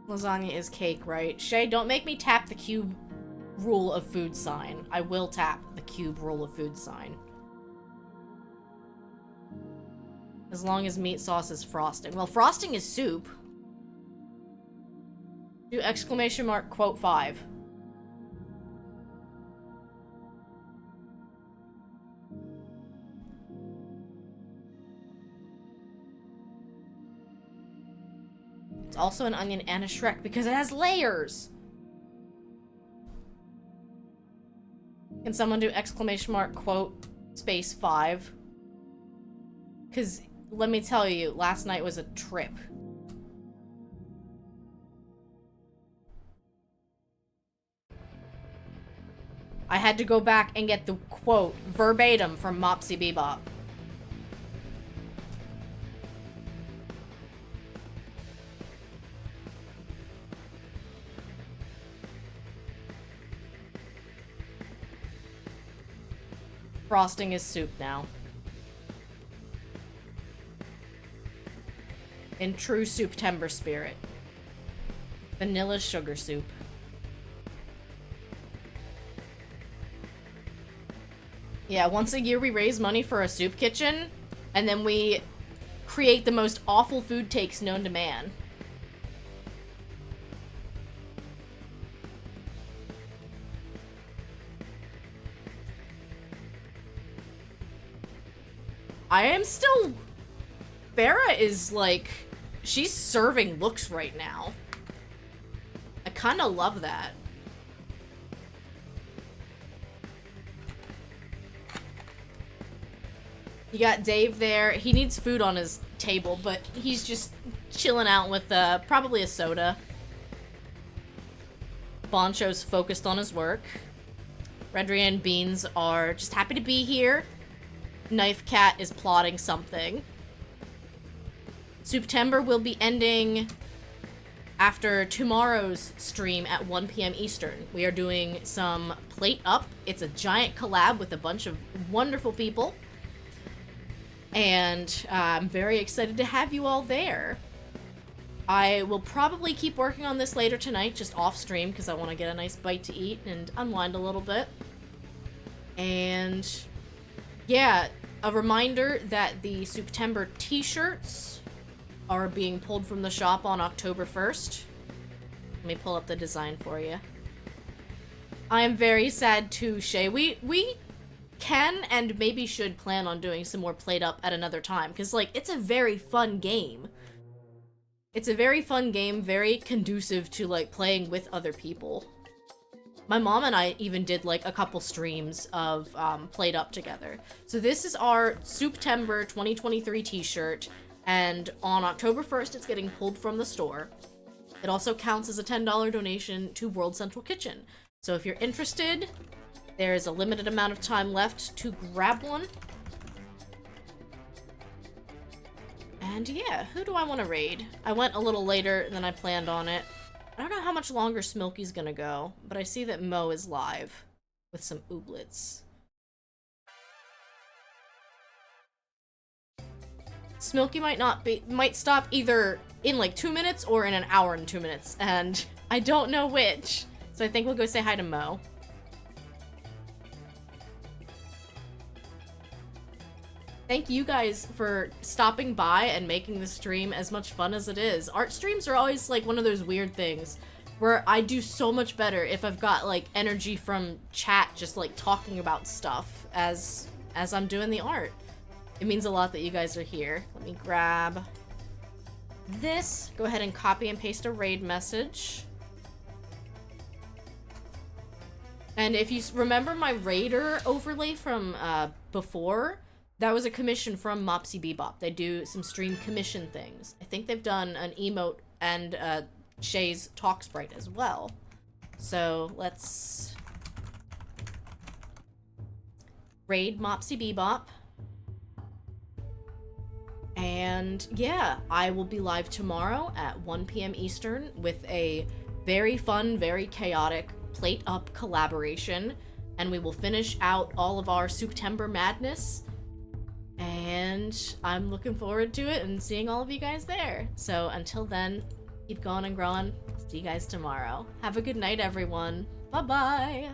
Lasagna is cake, right? Shay, don't make me tap the cube rule of food sign. I will tap the cube rule of food sign. As long as meat sauce is frosting. Well, frosting is soup. Do exclamation mark quote 5. also an onion and a Shrek because it has layers. Can someone do exclamation mark quote space 5? Because let me tell you, last night was a trip. I had to go back and get the quote verbatim from Mopsy Bebop. Frosting is soup now. In true Souptember spirit. Vanilla sugar soup. Yeah, once a year we raise money for a soup kitchen, and then we create the most awful food takes known to man. I am still... Farah is, like... She's serving looks right now. I kinda love that. You got Dave there. He needs food on his table, but he's just chilling out with probably a soda. Boncho's focused on his work. Redria and Beans are just happy to be here. Knife Cat is plotting something. Souptember will be ending after tomorrow's stream at 1 p.m. Eastern. We are doing some Plate Up. It's a giant collab with a bunch of wonderful people. And I'm very excited to have you all there. I will probably keep working on this later tonight, just off stream, because I want to get a nice bite to eat and unwind a little bit. And yeah, a reminder that the Souptember t-shirts are being pulled from the shop on October 1st. Let me pull up the design for you. I am very sad too, Shay. We can and maybe should plan on doing some more Plate Up at another time, because, like, it's a very fun game. It's a very fun game, very conducive to, like, playing with other people. My mom and I even did, like, a couple streams of Plate Up together. So this is our Souptember 2023 t-shirt, and on October 1st, it's getting pulled from the store. It also counts as a $10 donation to World Central Kitchen. So if you're interested, there's a limited amount of time left to grab one. And yeah, who do I want to raid? I went a little later than I planned on it. I don't know how much longer Smilky's gonna go, but I see that Mo is live with some ooblets. Smilky might stop either in like 2 minutes or in an hour and 2 minutes, and I don't know which. So I think we'll go say hi to Mo. Thank you guys for stopping by and making the stream as much fun as it is. Art streams are always like one of those weird things where I do so much better if I've got like energy from chat just like talking about stuff as I'm doing the art. It means a lot that you guys are here. Let me grab this. Go ahead and copy and paste a raid message. And if you remember my raider overlay from before, that was a commission from Mopsy Bebop. They do some stream commission things. I think they've done an emote and Shay's talk sprite as well. So let's raid Mopsy Bebop. And yeah, I will be live tomorrow at 1 p.m. Eastern with a very fun, very chaotic Plate Up collaboration. And we will finish out all of our Souptember madness. And I'm looking forward to it and seeing all of you guys there. So until then, keep going and growing. See you guys tomorrow. Have a good night, everyone. Bye-bye.